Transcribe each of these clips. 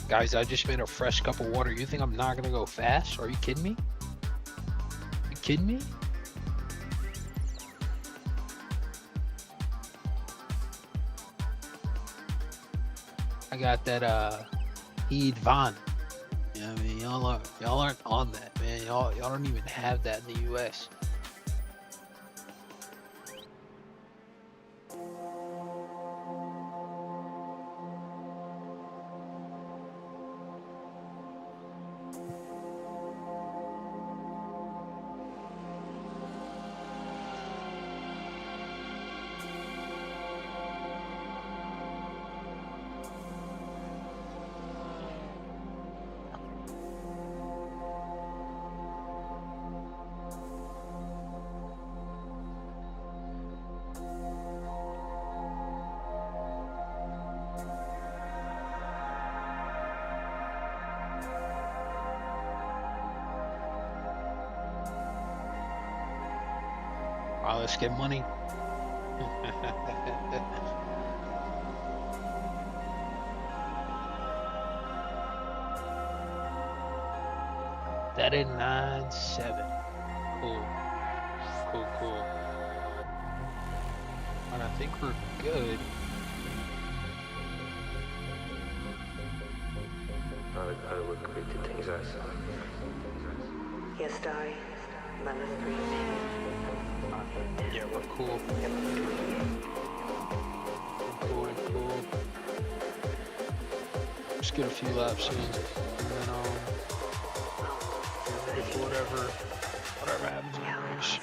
Guys, I just made a fresh cup of water. You think I'm not gonna go fast? Are you kidding me? You kidding me? I got that Heed Von. You know what I mean? Y'all aren't on that, man. Y'all don't even have that in the US. Wow, let's get money. That is 9-7. Cool. Cool. And I think we're good. I would complete the things I saw. Yes, Dari. Let us breathe. Yeah, we're cool. Cool. Just get a few laps in, and then get ready for whatever happens in the race.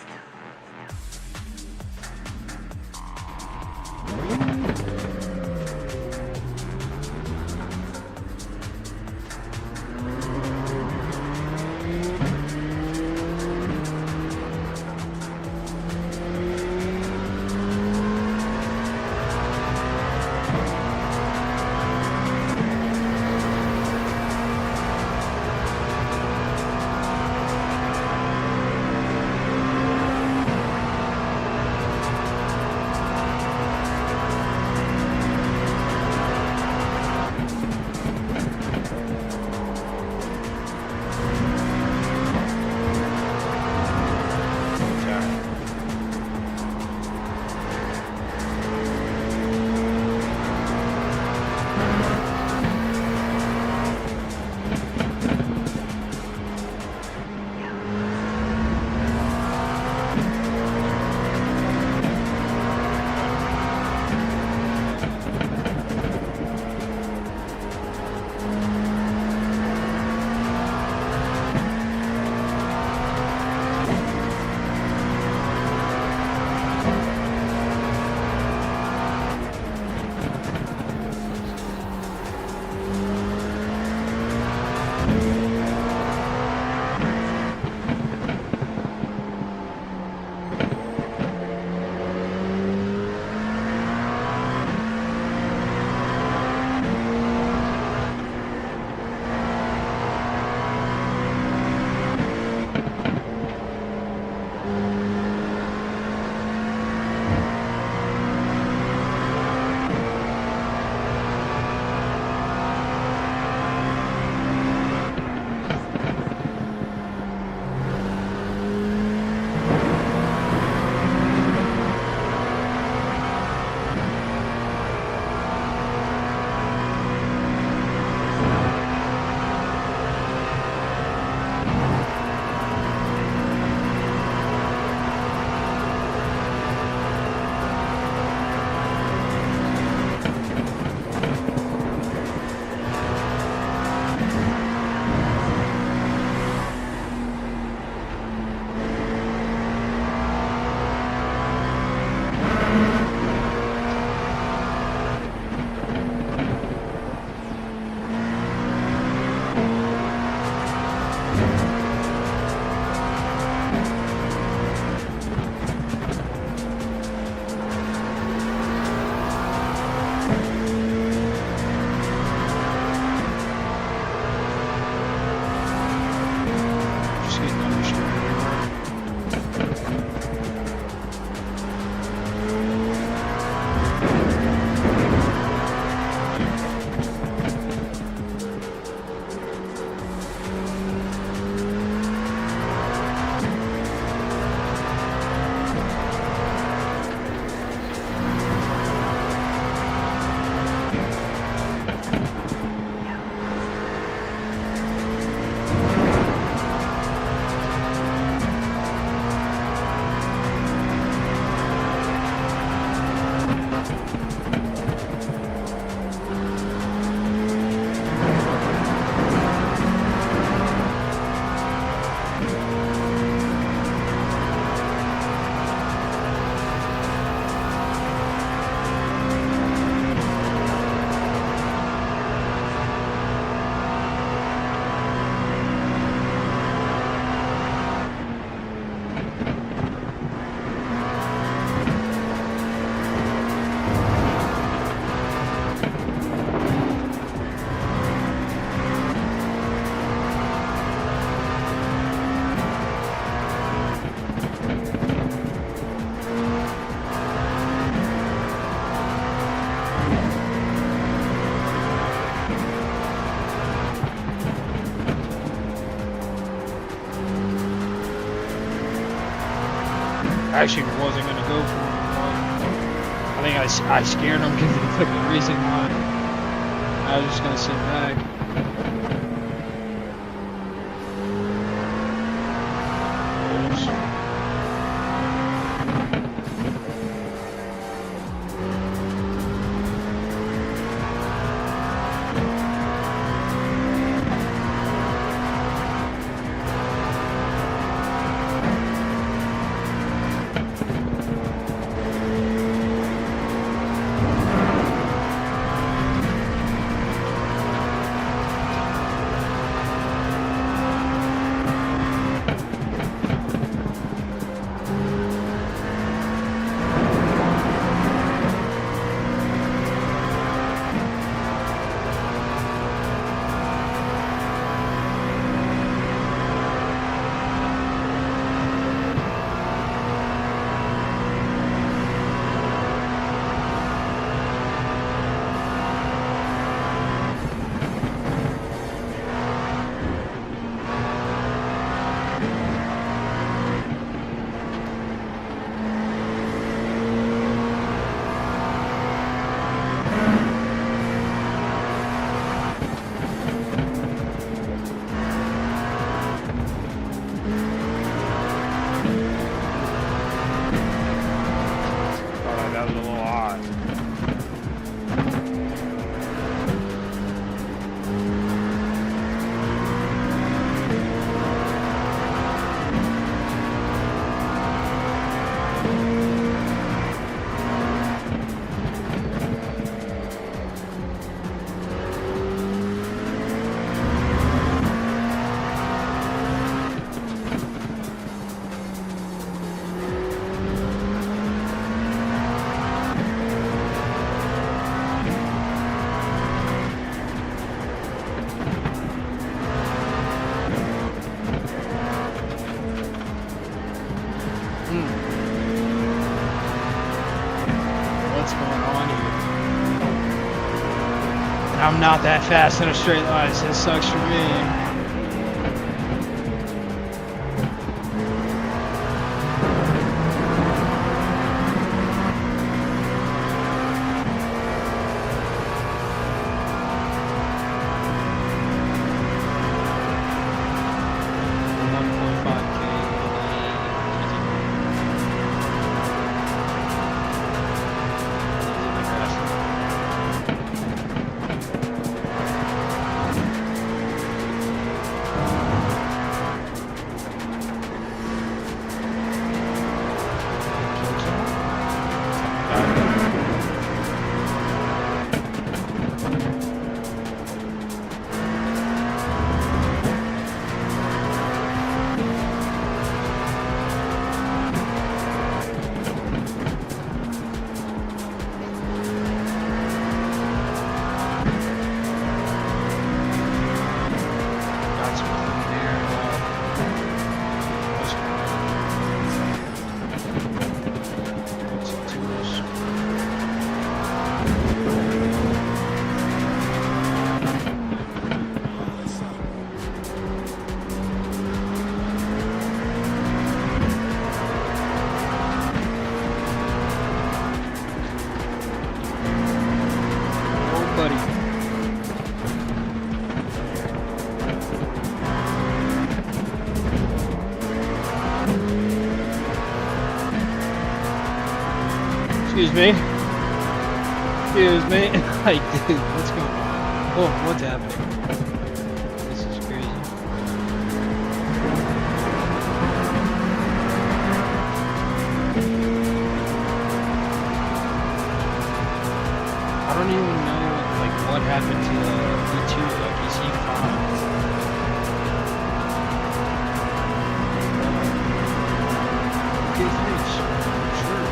actually wasn't gonna go for him. I think I scared him because he took the racing line. I was just gonna sit back. I'm not that fast in a straight line, so it sucks for me. Excuse me. Excuse me. Like, dude, what's going on? Oh, what's happening? This is crazy. I don't even know, like, what happened to V2, like, is he fine? Okay, thanks. Sure.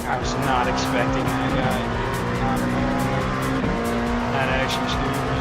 I was not expecting that guy. Not at all. That actually scared me.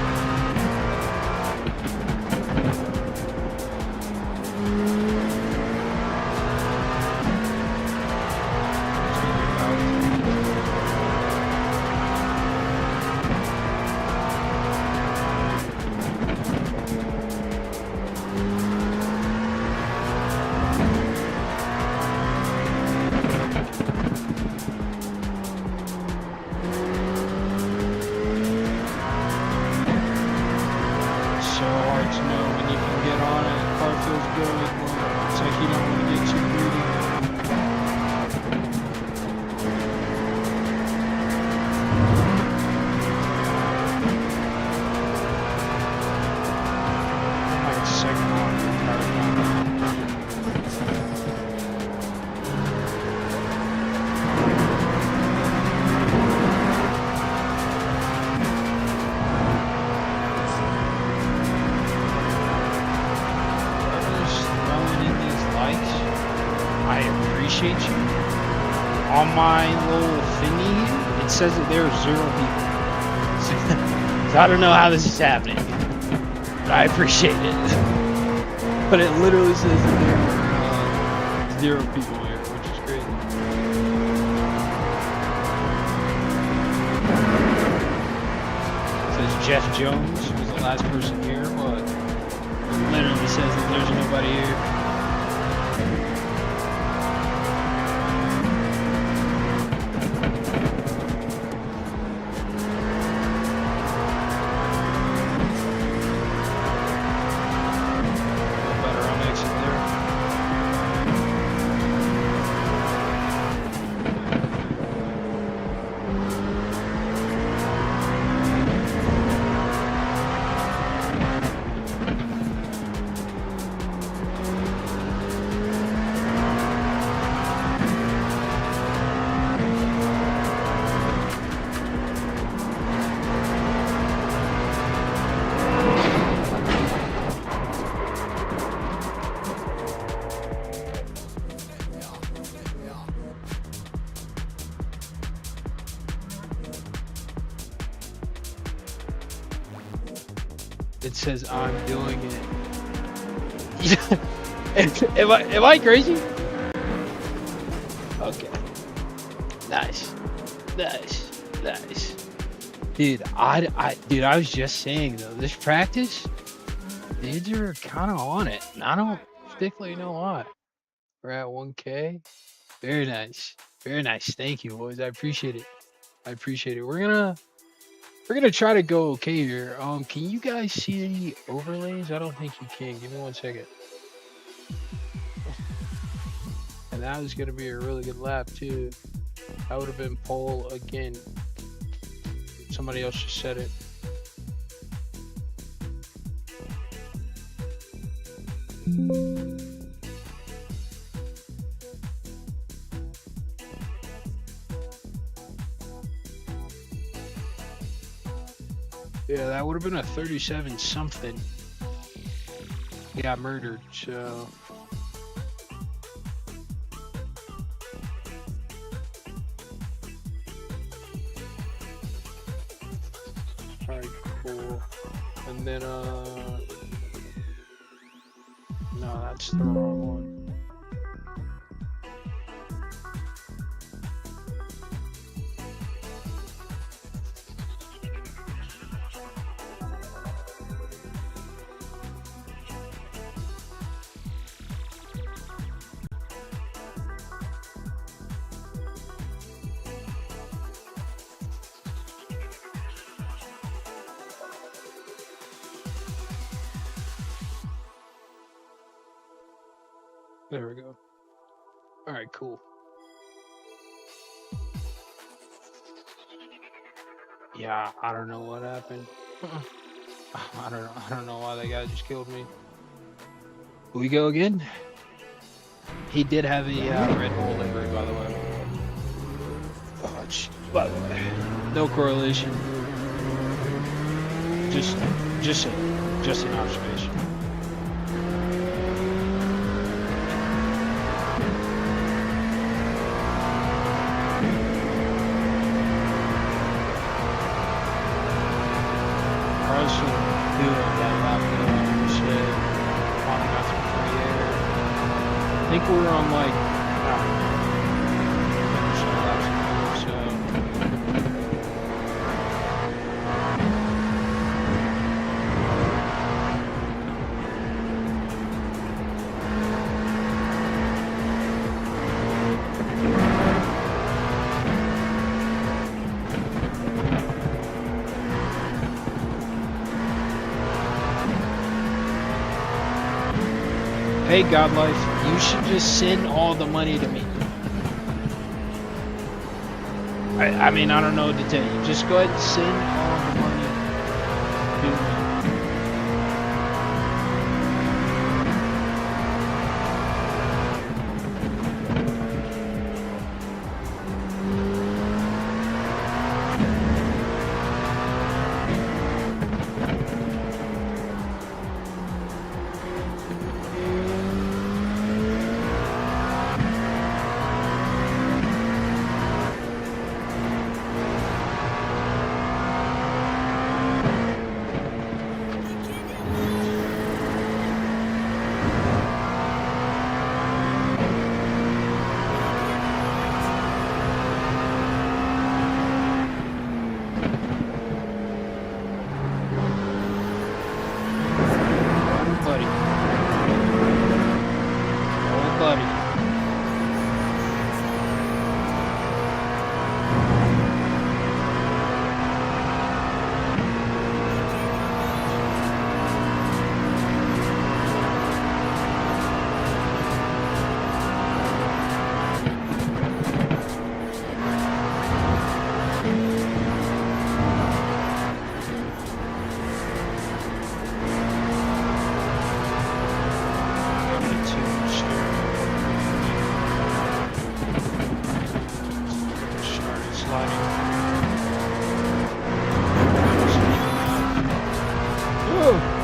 appreciate you. On my little thingy here, it says that there are 0 people. So I don't know how this is happening, but I appreciate it. But it literally says that there are 0 people here, which is great. It says Jeff Jones was the last person here, but it literally says that there's nobody here. It says I'm doing it. am I crazy? Okay. Nice. Dude, I was just saying though, this practice, dudes are kind of on it, and I don't particularly know why. We're at 1K. Very nice. Thank you, boys. I appreciate it. We're gonna try to go okay here. Can you guys see any overlays? I don't think you can. Give me 1 second. And that was gonna be a really good lap too. That would have been pole again. Somebody else just said it. Yeah, that would have been a 37 something. He got murdered, so. Alright, cool. And then, no, that's the wrong one. There we go. All right, cool. Yeah, I don't know what happened. I don't know why that guy just killed me. We go again. He did have a Red Bull livery, by the way. Oh, by the way, no correlation. Just an observation. I think we're on like hey Godlife, you should just send all the money to me. I mean, I don't know what to tell you. Just go ahead and send all the money to me. buddy.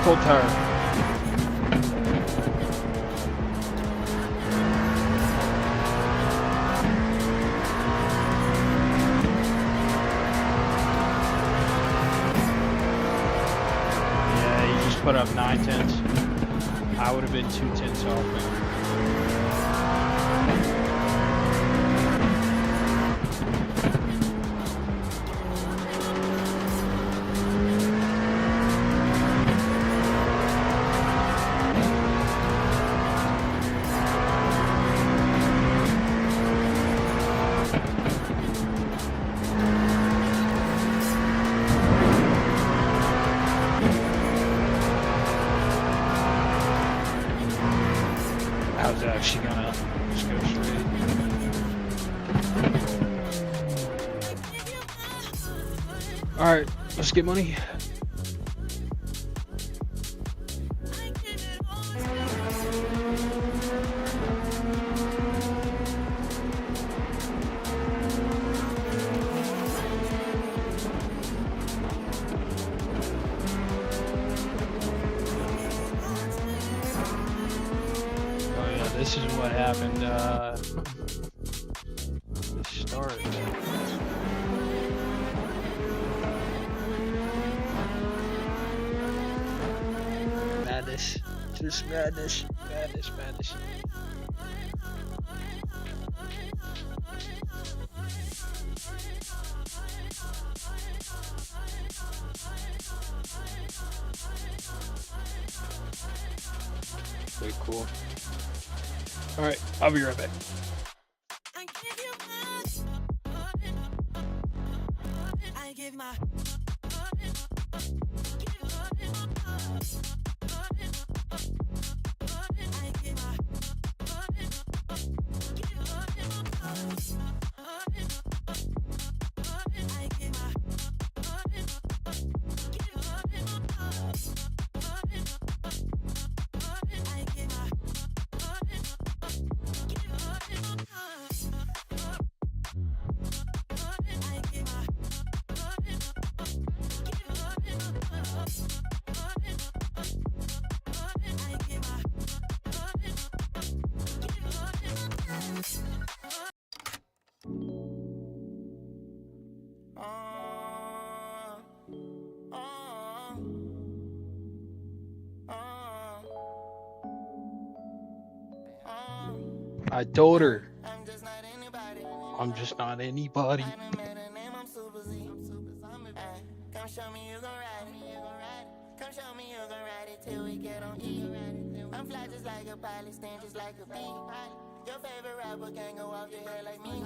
Cold tire. Yeah, you just put up 9/10. I would have been 2/10 off, man. I was actually gonna just go straight. Alright, let's get money. This is what happened, the start. Madness. Just madness. Madness, madness. Very cool. Alright, I'll be right back. I told her, I'm just not anybody. Come show me you gon' ride it. Come show me you gon' ride it till we get on E. I'm fly just like a pilot, stand just like a bee. Your favorite rapper can't go off your head like me.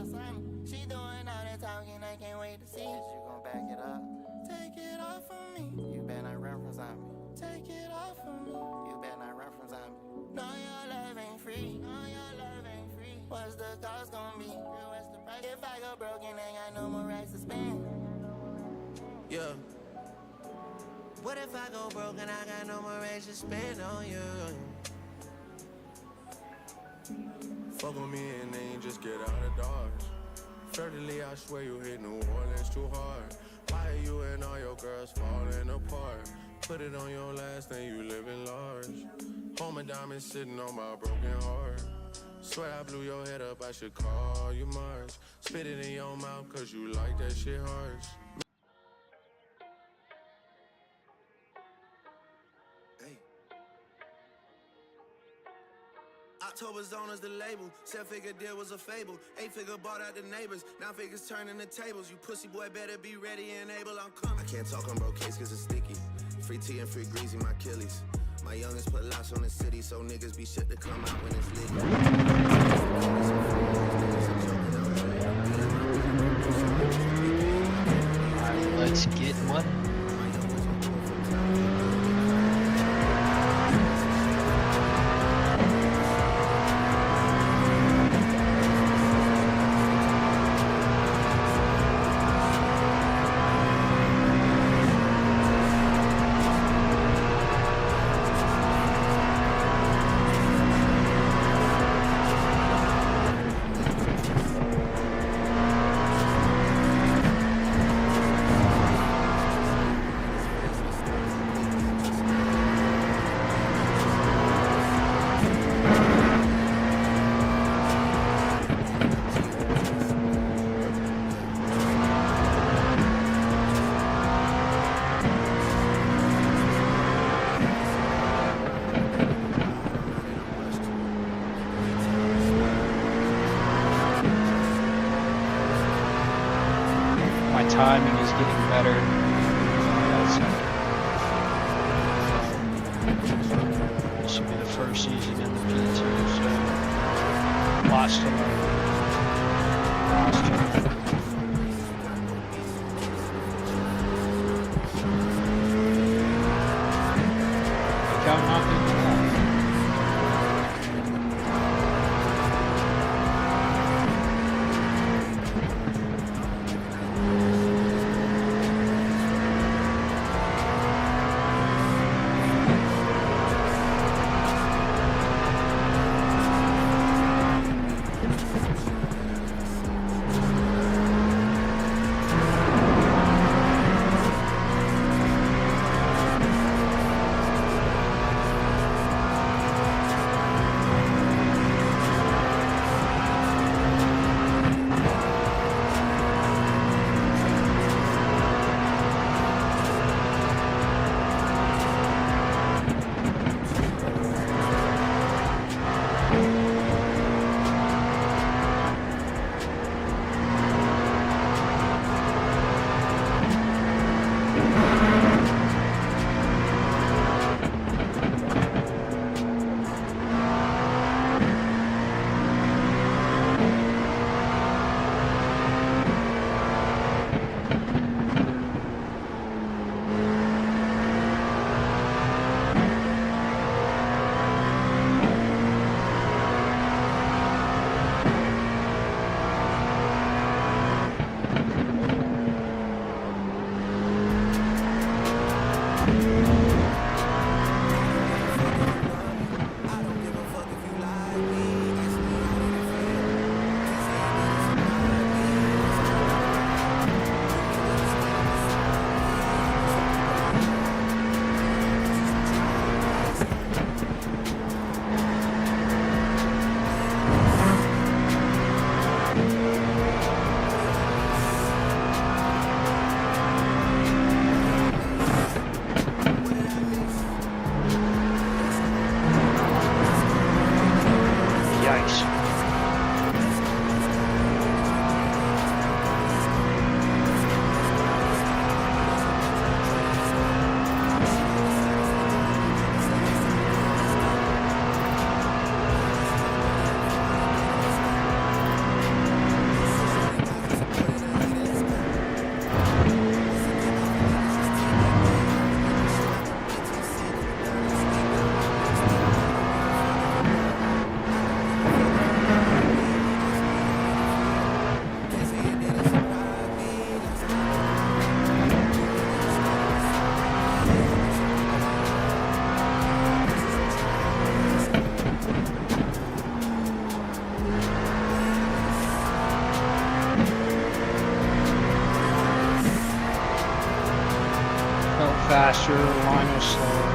She doing all that talking, I can't wait to see. You gon' back it up? Take it off from me. You better not run from zombie. Take it off from me. You better not run from zombie. No, your love ain't free. No, your love ain't free. What's the cost gon' be? What's the price? If I go broken, ain't got no more rights to spend. Yeah. What if I go broke and I got no more rage to spend on you? Fuck on me and then just get out of Dodge. Certainly, I swear you hit New Orleans too hard. Why are you and all your girls falling apart? Put it on your last and you living large. Home and diamonds sitting on my broken heart. Swear I blew your head up, I should call you Mars. Spit it in your mouth cause you like that shit harsh. October's on as the label. 7-figure deal was a fable. 8-figure bought out the neighbors. 9 figures turning the tables. You pussy boy better be ready and able. I'm coming. I can't talk on broke case cause it's sticky. Free tea and free greasy, my Achilles. My youngest put lots on the city, so niggas be shit to come out when it's lit. timing is getting better. This will be the first season in the P2, so lots to learn. Lots to learn. Look how nothing left. Faster, line was slower.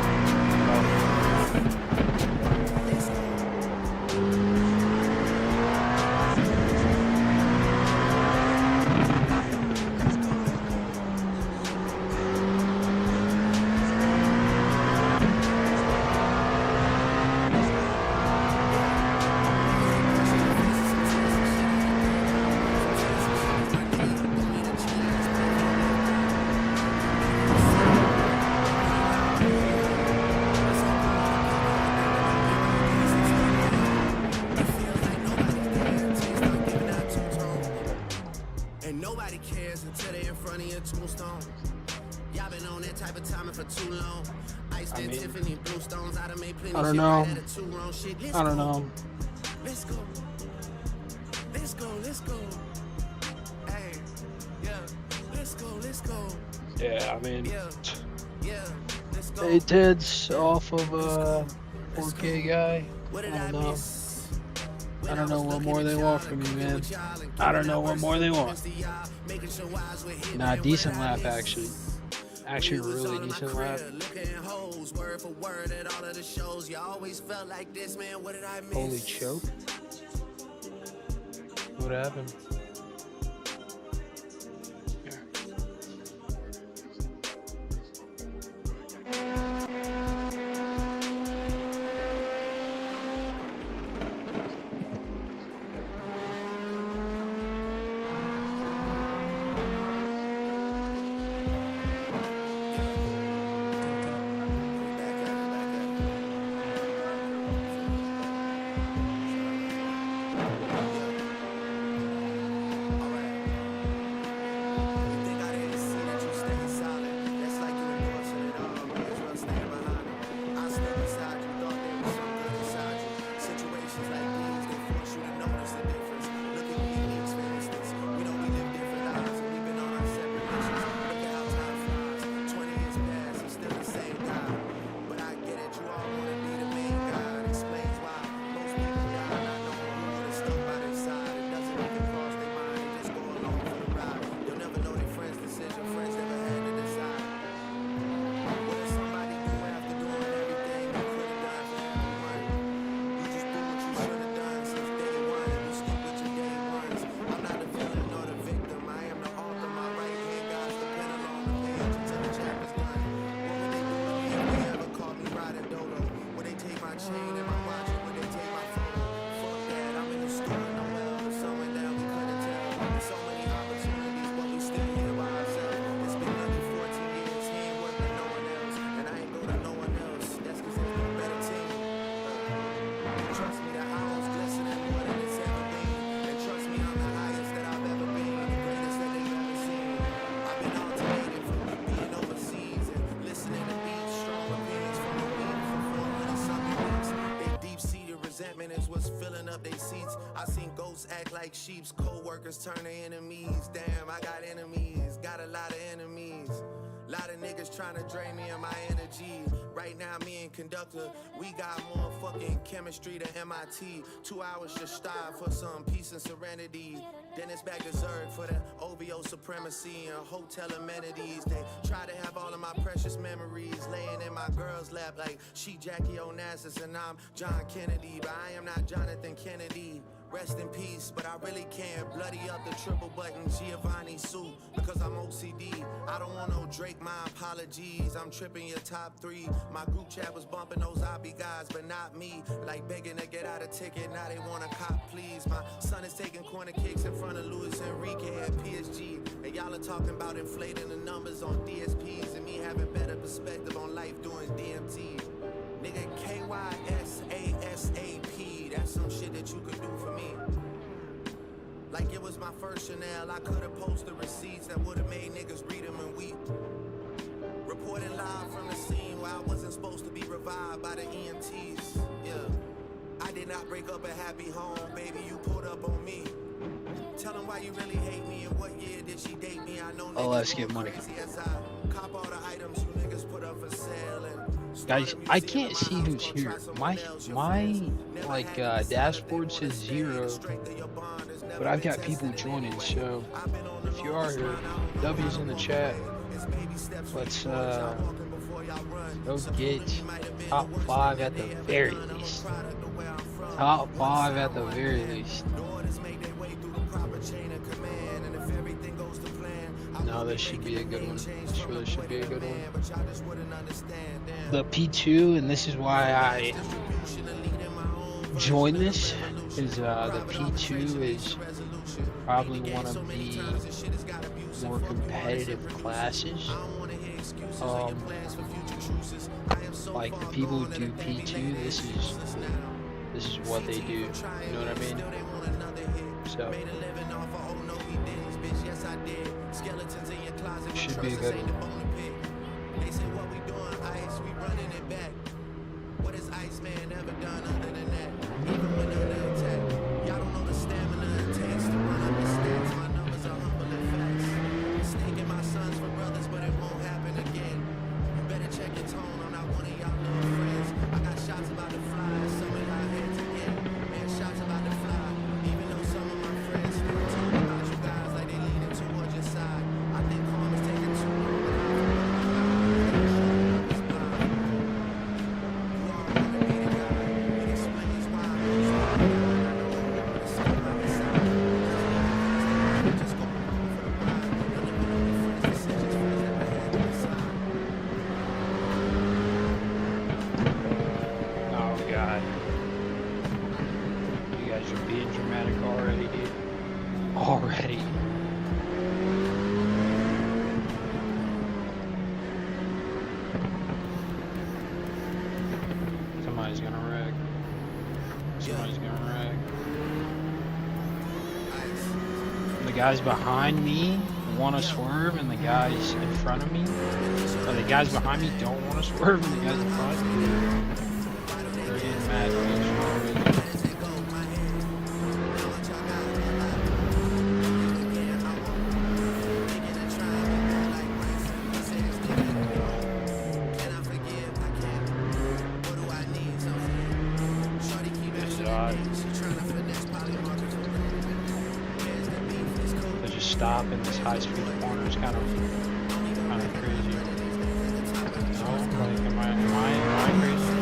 Nobody cares until they in front of your tombstone. Y'all been on that type of timing for too long. Ice and Tiffany blue stones. I done made plenty I don't know. shit. I don't know. Let's go. Let's go. Let's go. Hey, yeah. Let's go. Let's go. Yeah, I mean, Yeah. Let's go. hey Ted's off of 4K guy. What did I I don't know. miss? I don't know what more they want from me, man. I don't know what more they want. Nah, decent lap actually. Actually, really decent lap. Holy choke. What happened? Here. their seats. I seen ghosts act like sheeps, co-workers turn to enemies. Damn, I got enemies, got a lot of enemies. Lot of niggas tryna drain me of my energy. Right now, me and conductor, we got more fucking chemistry than MIT. 2 hours just strive for some peace and serenity. Then it's back to Zurich for that OVO supremacy and hotel amenities. They try to have all of my precious memories laying in my girl's lap like she Jackie Onassis and I'm John Kennedy. But I am not Jonathan Kennedy. Rest in peace, but I really can't bloody up the triple button Giovanni suit because I'm OCD. I don't want no Drake, my apologies. I'm tripping your top 3. My group chat was bumping those Obby guys, but not me. Like begging to get out a ticket, now they want a cop, please. My son is taking corner kicks in front of Luis Enrique at PSG. And y'all are talking about inflating the numbers on DSPs and me having better perspective on life doing DMT. Nigga, KYSASAP, that's some shit that you could do for me. Like it was my first Chanel, I could've posted receipts that would've made niggas read them and weep. Reporting live from the scene where I wasn't supposed to be revived by the EMTs, yeah. I did not break up a happy home, baby, you pulled up on me. Tell them why you really hate me and what year did she date me. I know Oh, let's get money. as I cop all the items you niggas put up for sale and Guys, I can't see who's here. My dashboard says 0, but I've got people joining. So if you are here, W's in the chat. Let's go get top 5 at the very least. Top 5 at the very least. No, this should be a good one. This really should be a good one. The P2, and this is why I joined this, is the P2 is probably one of the more competitive classes. Like the people who do P2, this is what they do. You know what I mean? So should be a good one. They say what we doing, ice, we running it back. What has Iceman ever done other than that? Even when under attack, y'all don't know the stamina it takes to run up the stats. My numbers are humble and facts. Mistaking my sons for brothers, but it won't happen again. You better check your tone, I'm not one of y'all little friends. I got shots about to fly, some of y'all heads again. Man, shots about to fly, even though some of my friends still talk about you guys like they leaning towards your side. I think karma's taking too long. Already. Somebody's gonna wreck. Somebody's gonna wreck. The guys behind me want to swerve, and the guys in front of me, or the guys behind me don't want to swerve, and the guys in front of me, they're getting mad at me. To just stop in this high-speed corner is kind of crazy. No, like, am I crazy?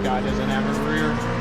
guy doesn't have a rear.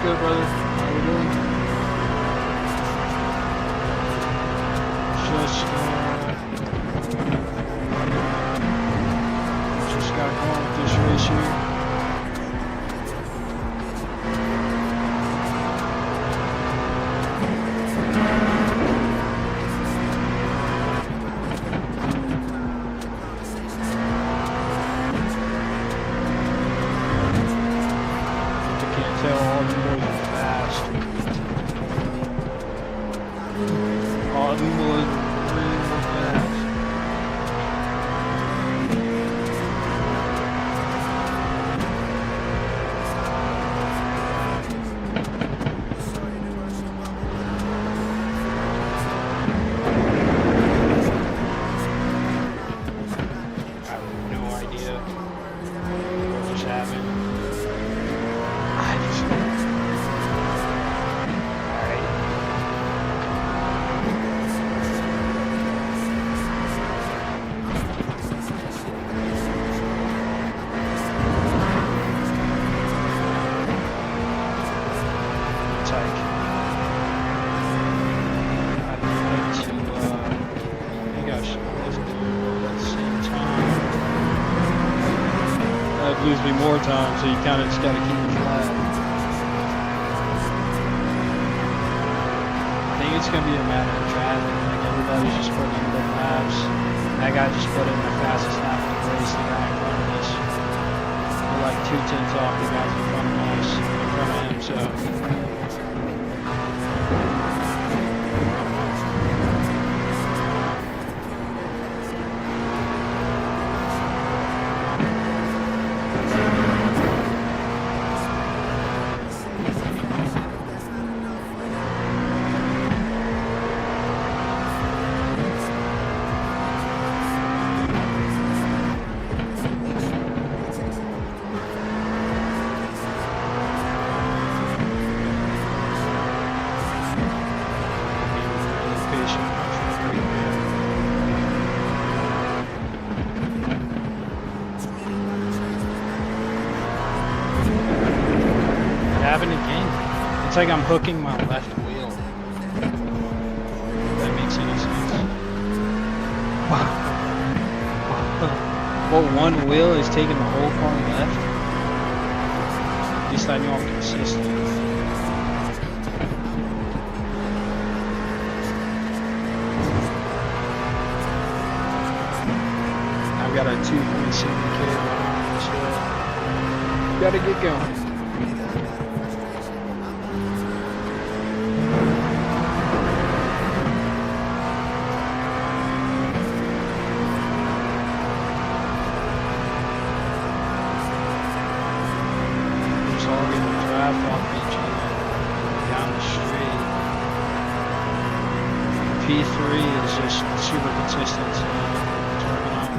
good, brother? How you doing? Just got going with this race here. like I'd like to maybe I should listen to it both at the same time. That'd lose me more time, so you kind of just got to keep it flat. I think it's gonna be a matter of traffic. Like everybody's just putting in their laps. That guy just put in the fastest lap of the race. The guy in front of us. We're like 2/10 off the guys in front of us, in front of him. So. It's like I'm hooking my left wheel. If that makes any sense. Wow. Well, one wheel is taking the whole car left. At least I know I'm consistent. I've got a 2.7K so gotta get going. P3 is just super consistent, so it's working out.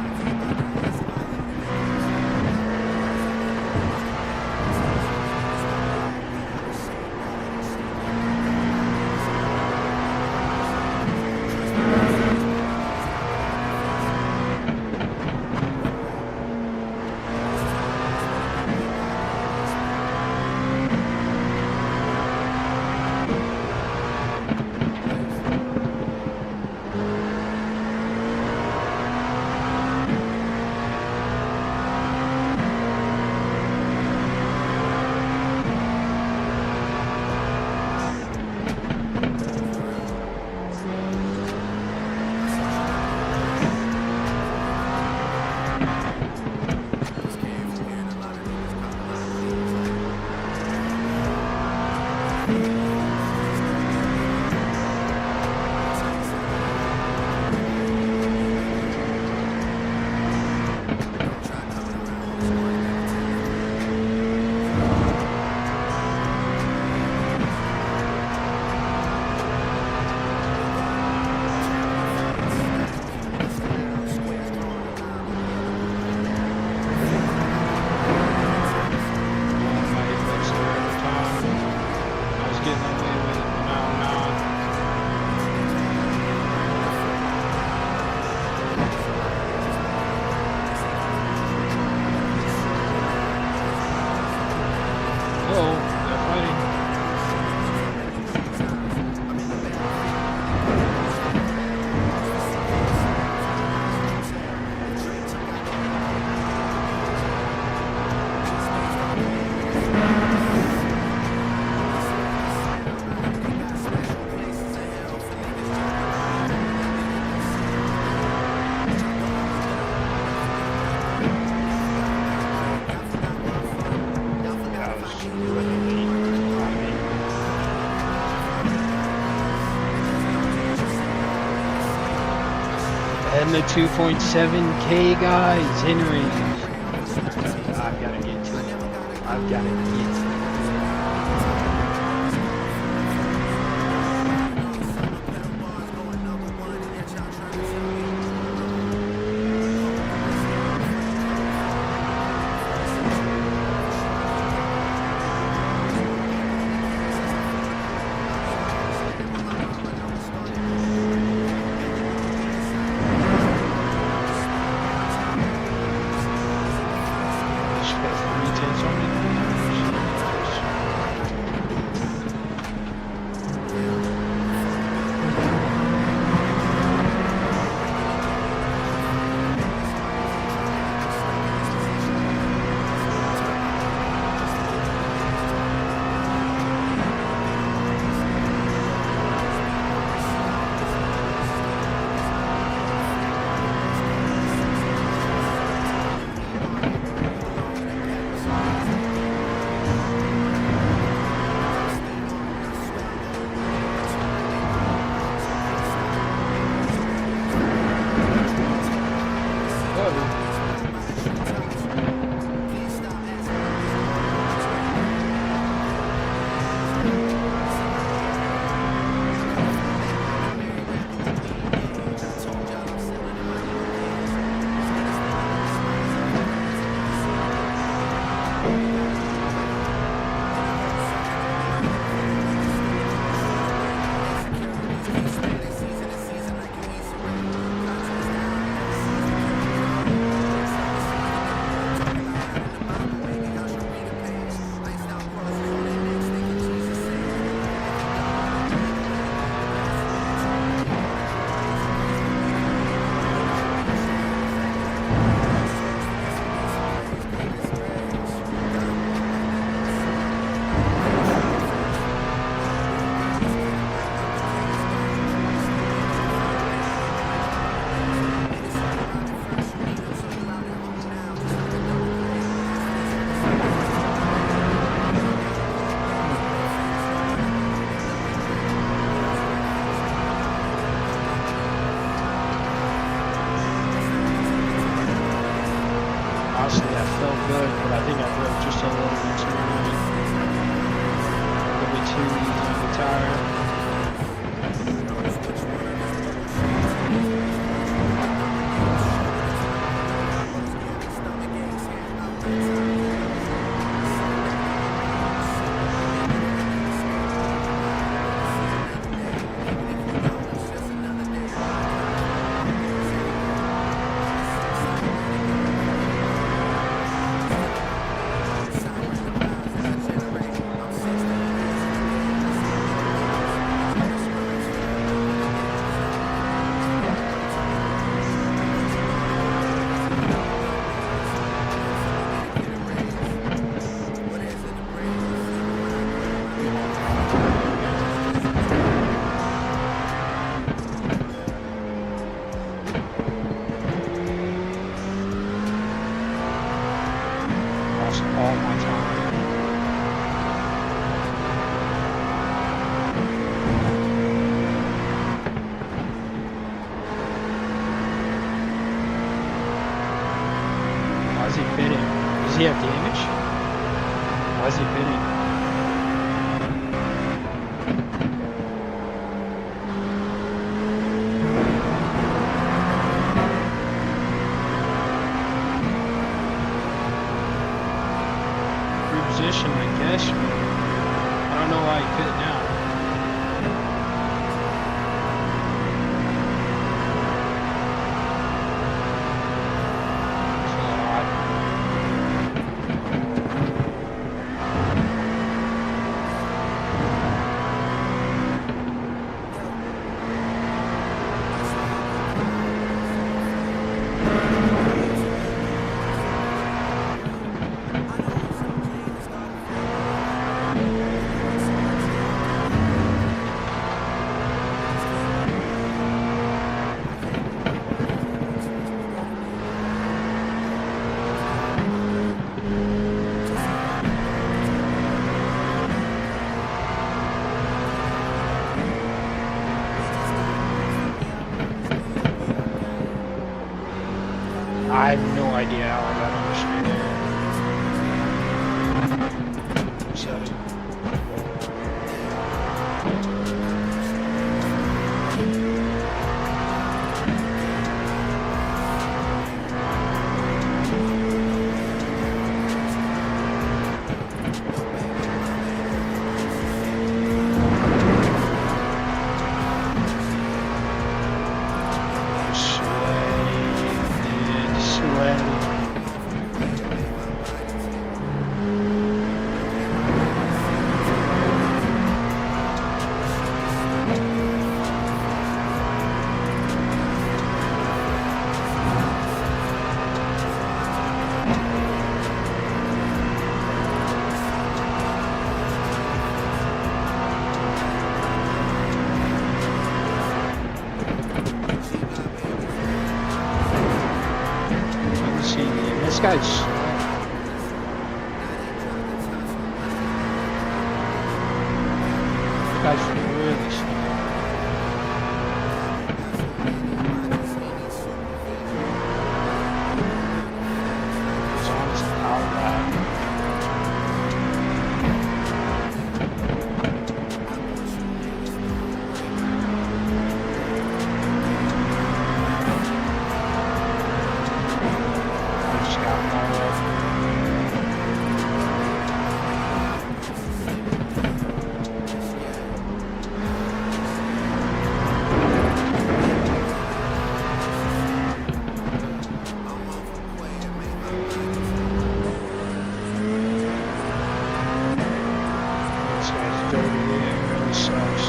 And the 2.7K guys, Henry. I've got to get to it. I've got to get to it. Just got 3 tenths on me. why you fit now. I have no idea how I got on the street. So, this guy's really slow. It's almost an hour back. I just got my way. This guy's dirty, it really sucks.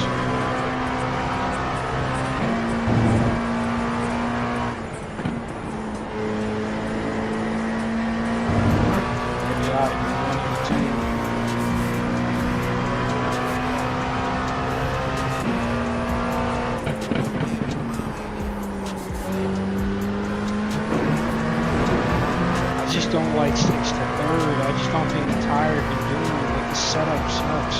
Maybe I can run into I just don't like 6 to 3rd. I just don't think the tire can do it. Like the setup sucks.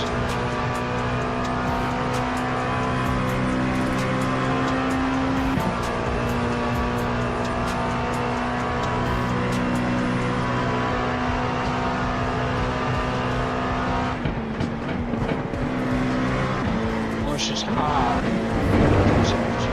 Or it's just hot. So, it's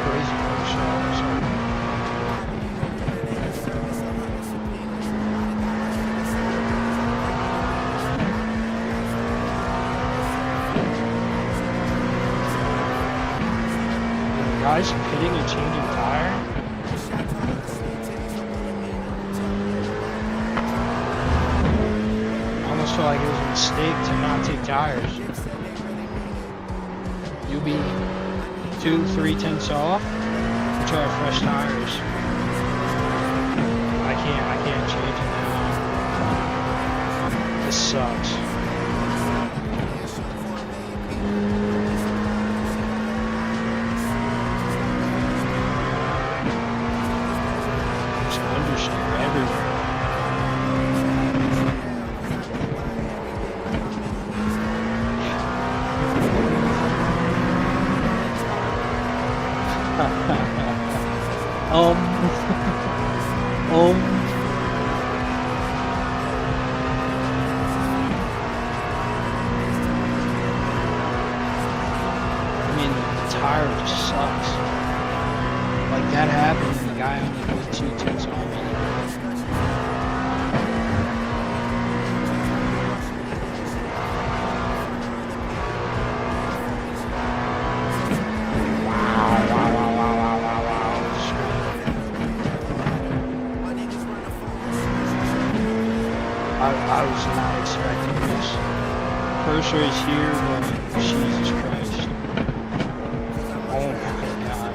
crazy workshops. Guys pitting and changing tire. I almost felt like it was a mistake to not take tires. You'll be 2-3 tenths off. Try fresh tires. I can't change it now. This sucks. There's understeer everywhere. first race here, but Jesus Christ. Oh my God.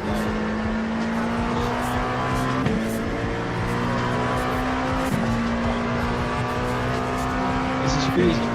This is crazy.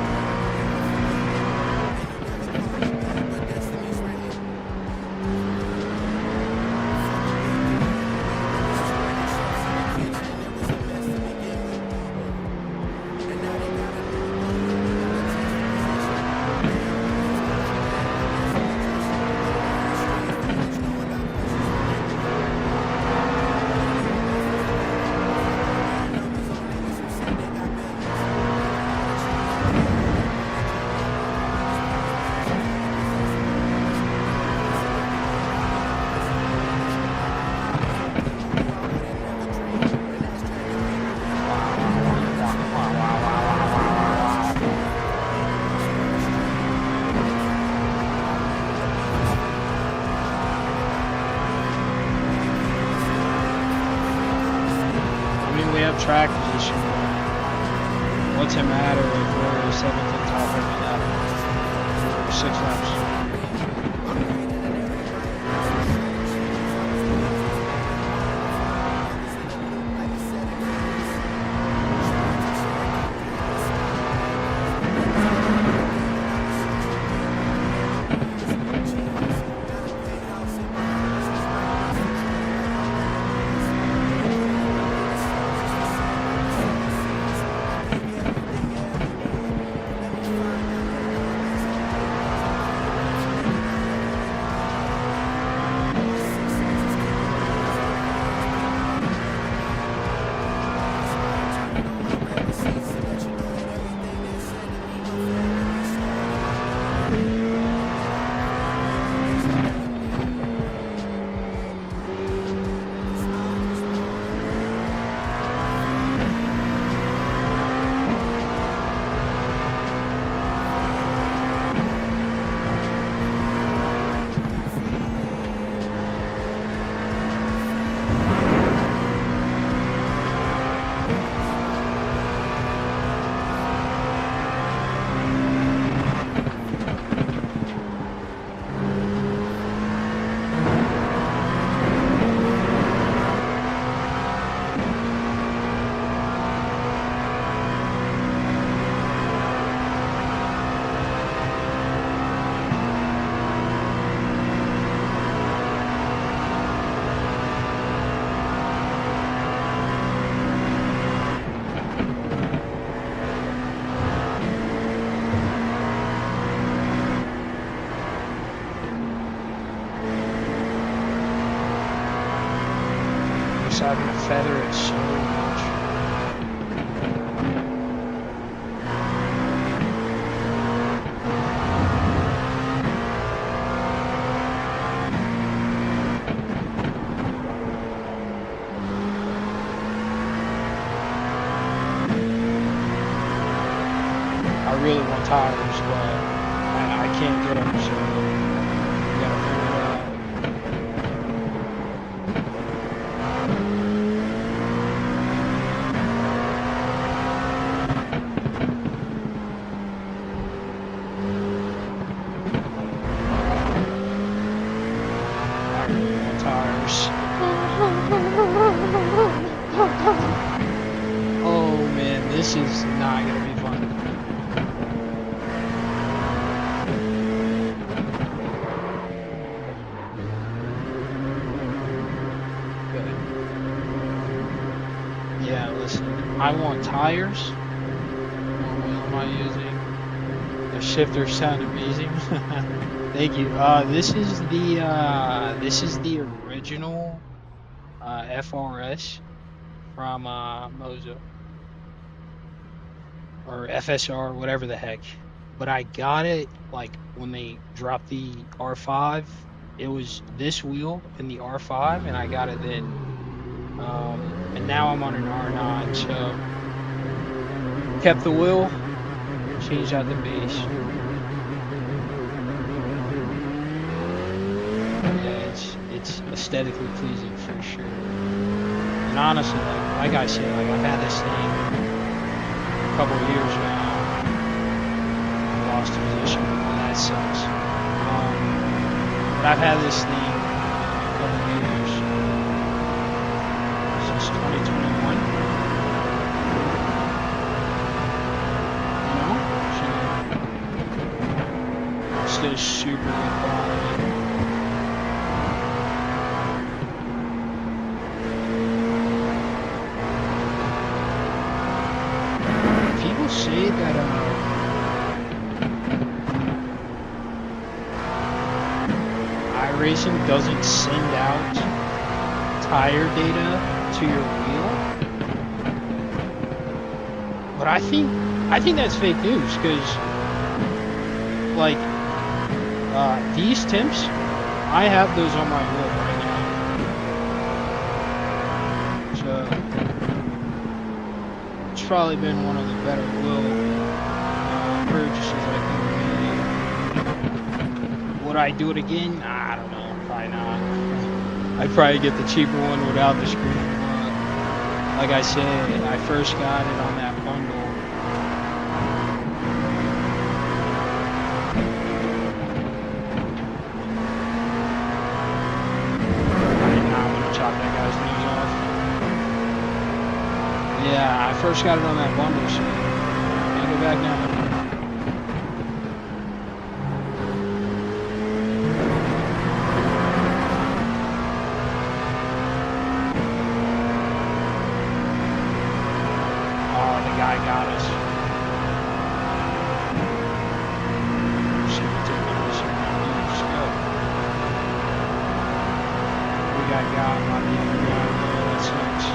Track position. What's it matter if we're 7th and top every lap? 6 laps. Having to feather it so much. I really want tires, but I can't get them, so we gotta figure it out. Oh man, this is not gonna be fun. Good. Yeah, listen, I want tires. What wheel am I using? The shifter sound amazing. Thank you. This is the original FRS from Moza or FSR, whatever the heck. But I got it like when they dropped the R5. It was this wheel in the R5, and I got it then. And now I'm on an R9, so kept the wheel, changed out the base. It's aesthetically pleasing for sure. And honestly, like I said, I've had this thing a couple of years now. I lost juxtaposition, and that sucks. But I've had this thing a couple years since 2021. Still super good quality. People say that iRacing doesn't send out tire data to your wheel, but I think that's fake news, because like these temps, I have those on my wheel right now. So it's probably been one of the better wheel purchases I can make. Would I do it again? I don't know. Probably not. I'd probably get the cheaper one without the screen. Like I said, I first got it on that bundle. Yeah, I first got it on that bundle, so I'll go back now. Oh, the guy got us. We got by the other guy. That sucks.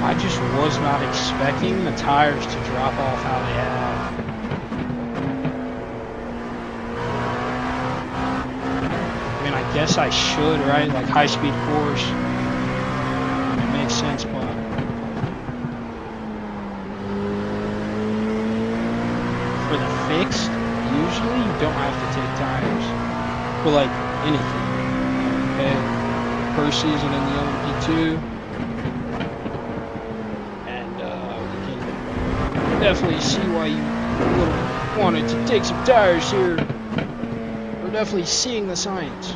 I just was not expecting the tires to drop off how they have. I mean, I guess I should, right? Like high-speed course. It makes sense, but for the fixed, usually you don't have to take tires for like anything. Okay, first season in the LMP2. Definitely see why you would have wanted to take some tires here. We're definitely seeing the signs.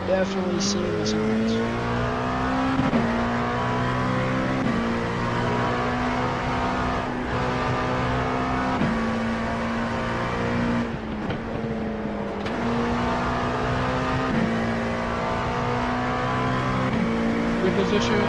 Definitely seeing the signs. Good position.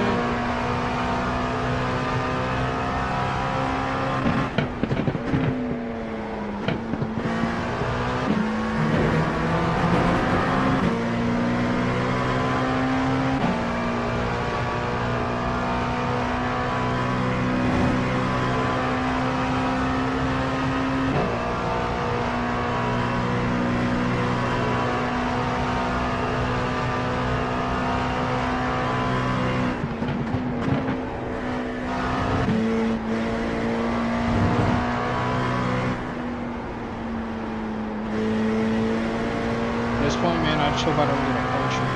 I just hope I don't get a puncture.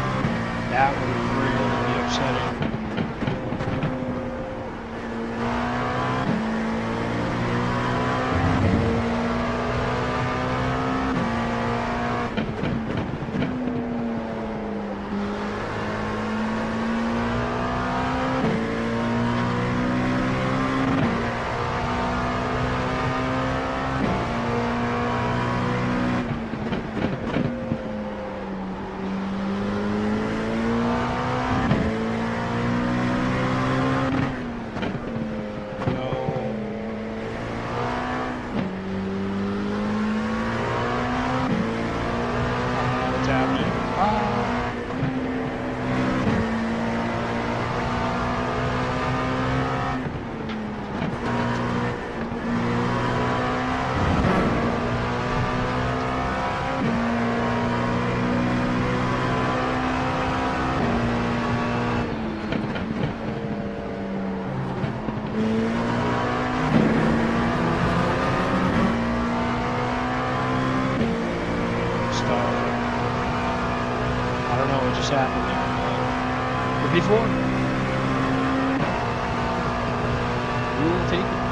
That would really be upsetting. what just happened there. The before, we will take it.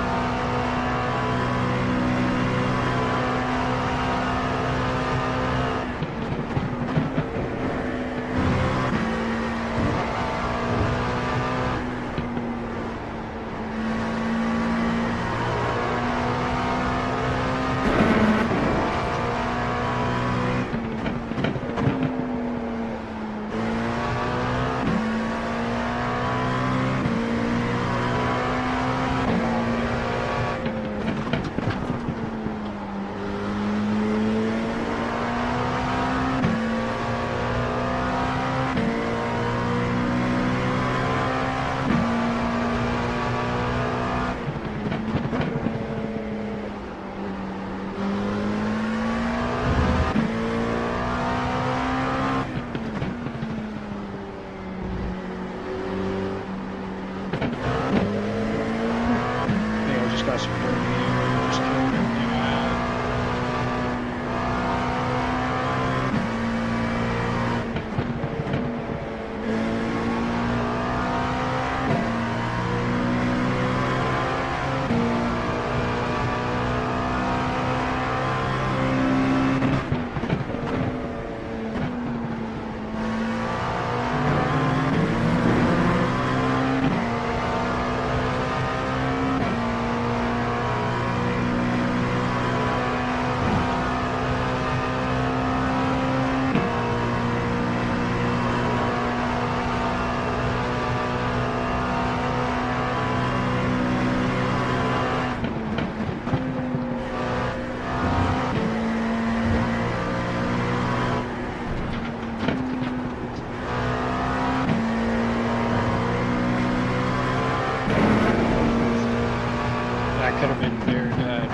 Could have been very bad.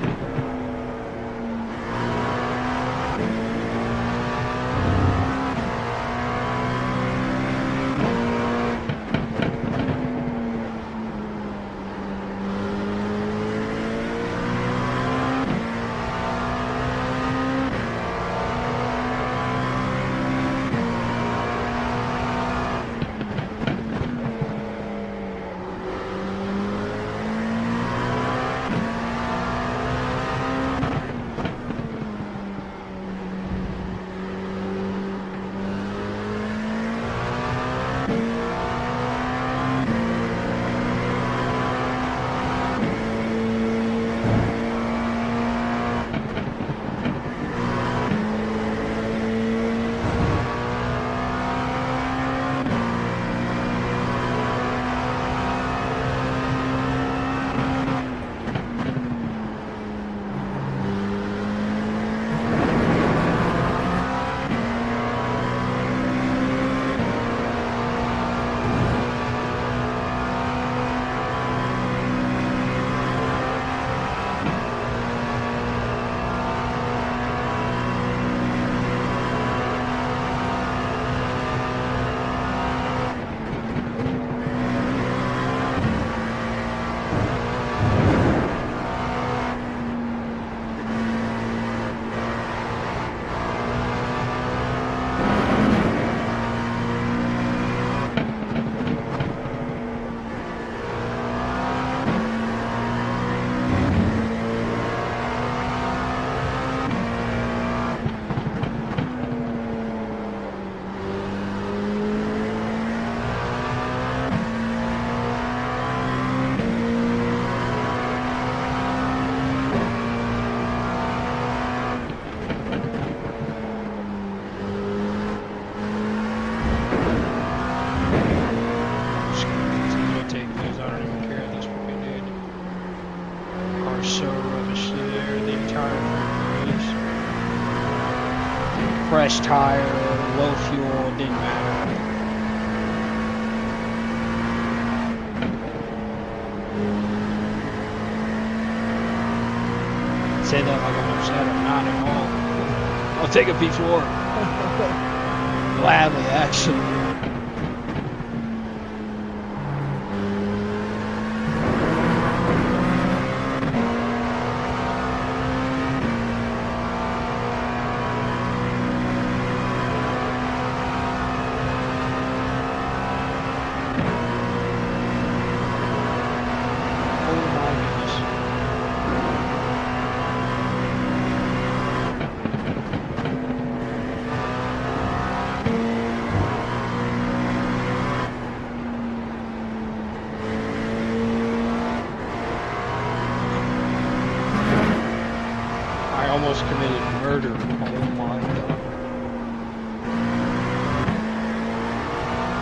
Fresh tire, low fuel, didn't matter. Say that like I'm upset, I'm not at all. I'll take a P4. Gladly, actually.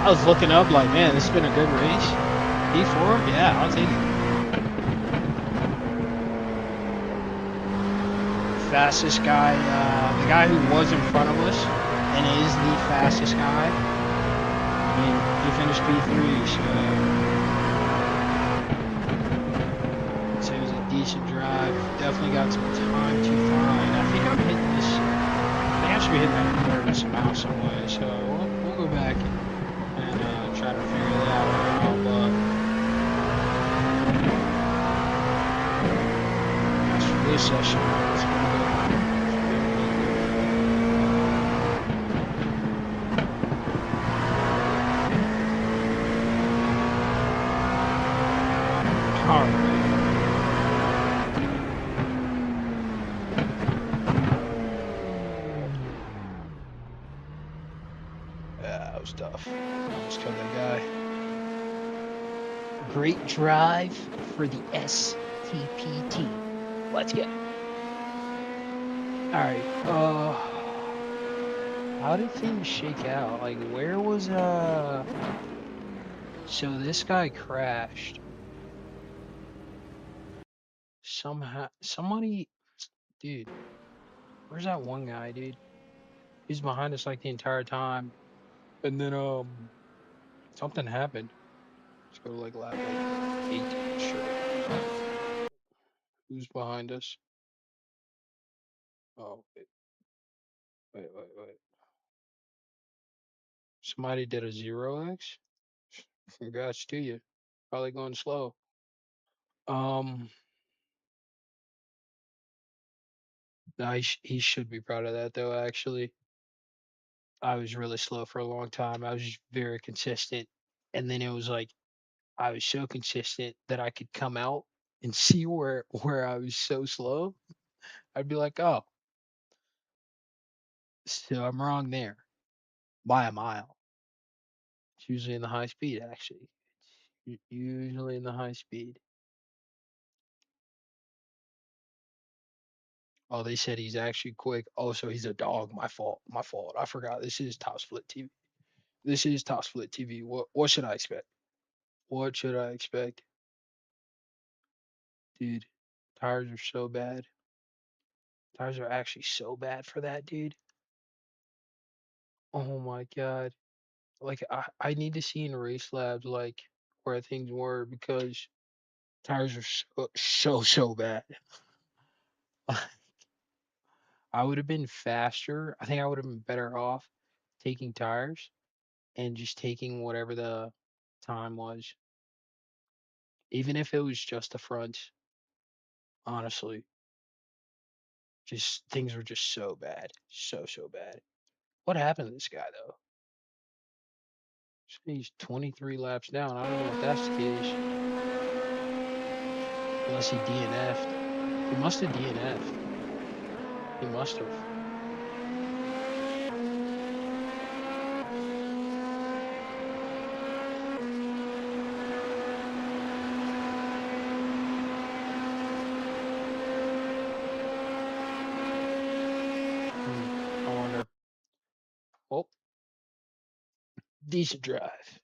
I was looking up like, man, this has been a good race. P4? Yeah, I'll take it. Fastest guy, the guy who was in front of us and is the fastest guy. I mean, he finished P3, so it was a decent drive. Definitely got some time to find. I think I'm hitting this. I think I should be hitting that corner in some out some way. So we'll go back and try to figure that out. But that's for this session. Let's go. All right. That was tough. Almost killed that guy. Great drive for the STPT. Let's get it. Alright, how did things shake out? Like, where was, so this guy crashed. Somehow, somebody, dude, where's that one guy, dude? He's behind us like the entire time. And then, something happened. Let's go to like lap like 8. Sure. Who's behind us? Oh, wait. Somebody did a 0x? Congrats to you. Probably going slow. No, he should be proud of that though, actually. I was really slow for a long time. I was just very consistent. And then it was like I was so consistent that I could come out and see where I was so slow. I'd be like, oh, so I'm wrong there by a mile. It's usually in the high speed, actually. It's usually in the high speed. Oh, they said he's actually quick. Oh, so he's a dog. My fault. My fault. I forgot. This is TopSplit TV. This is TopSplit TV. What should I expect? What should I expect? Dude, tires are so bad. Tires are actually so bad for that, dude. Oh my god. Like I need to see in race labs like where things were because tires are so bad. I would have been faster. I think I would have been better off taking tires and just taking whatever the time was. Even if it was just the front, honestly. Just things were just so bad. So bad. What happened to this guy though? He's 23 laps down. I don't know if that's the case. Unless he DNF'd. He must have DNF'd. He must have. I wonder. Oh, decent drive.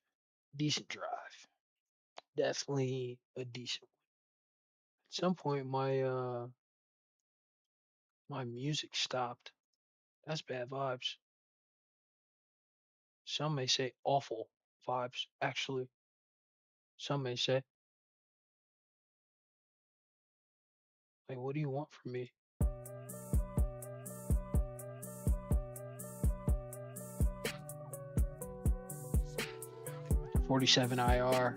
Decent drive. Definitely a decent one. At some point my music stopped. That's bad vibes. Some may say awful vibes, actually. Some may say. Like, what do you want from me? .47 IR.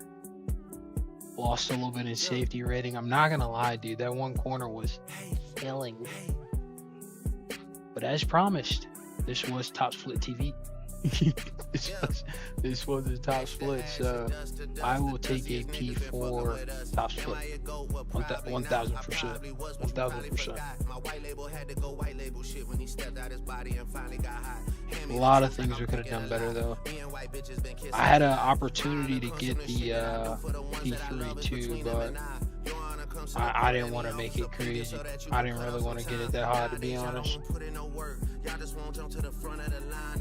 Lost a little bit in safety rating. I'm not gonna lie, dude. That one corner was killing me. But as promised, this was TopSplit TV. this was a TopSplit, so I will take a P4 TopSplit. 1000%. 1000%. A lot of things we could have done better though. I had an opportunity to get the P3 too, but I didn't want to make it crazy. I didn't really want to get it that high, to be honest.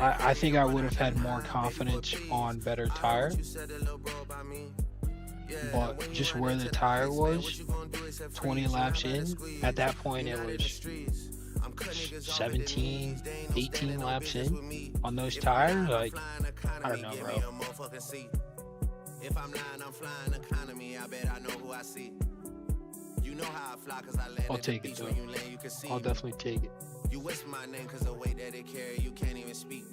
I think I would have had more confidence on better tire, but just where the tire was 20 laps in, at that point it was 17, 18 laps in on those tires. Like, I don't know, bro. If I'm lying, I'm flying economy. I bet I know who I see. You know how I fly, cause I land. I'll take it, though. I'll definitely take it. You whisper my name cause the way that it carry, you can't even speak.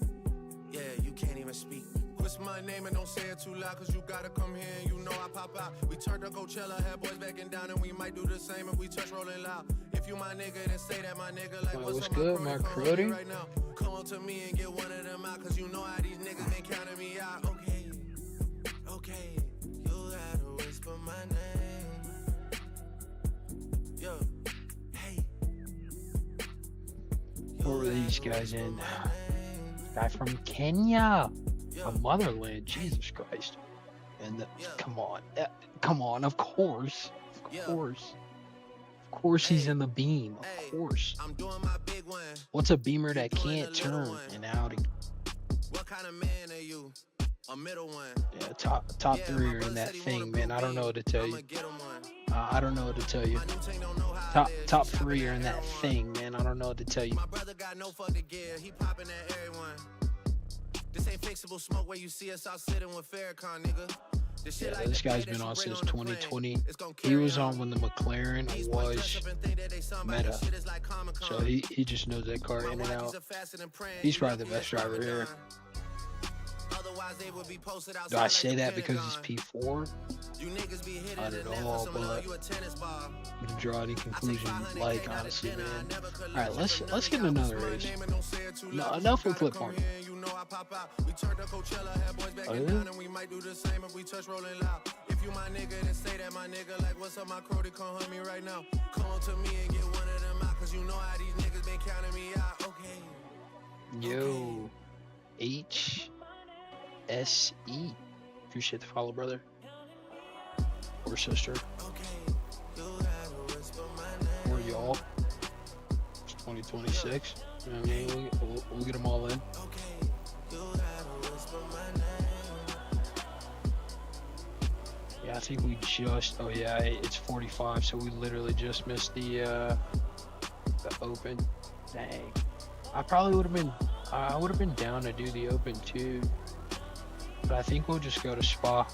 Yeah, you can't even speak. Whisper my name and don't say it too loud, cause you gotta come here and you know I pop out. We turned to Coachella, had boys backing down, and we might do the same if we touch rolling loud. If you my nigga, then say that my nigga. Like, what's good, my cruddy? Right now, come on to me and get one of them out, cause you know how these niggas been counting me out. Okay, okay, you gotta whisper my name. Yo, hey. What were these guys in? Guy from Kenya, a motherland. Jesus Christ! And come on, of course, he's in the beam. Of course. What's a beamer that can't turn? An Audi. What kind of man are you? A middle one. Yeah, top three are in that thing, man. I don't know what to tell you. I don't know what to tell you. Top three are in that thing, man. I don't know what to tell you. My brother got no fucking gear. He popping at everyone. This ain't fixable smoke where you see us out sitting with Farrakhan, nigga. Yeah, this guy's been on since 2020. He was on when the McLaren was meta. So he just knows that car in and out. He's probably the best driver here. Do I say that because he's P4? I don't know, but you can draw any conclusion you like, honestly, man. Alright, let's get another race. No, enough with clip farm. Oh, yeah? If you my nigga, then say that my nigga. Like, what's up, my crowdy, come hunt me right now. Come on to me and get one of them out, cause you know how these niggas been counting me out. Okay. Yo, HSE. Appreciate the follow, brother. Or sister. Or y'all. It's 2026. You know what I mean? We'll get them all in. Yeah, I think we just, oh yeah, it's 45, so we literally just missed the open. Dang. I probably would have been down to do the open too, but I think we'll just go to Spa.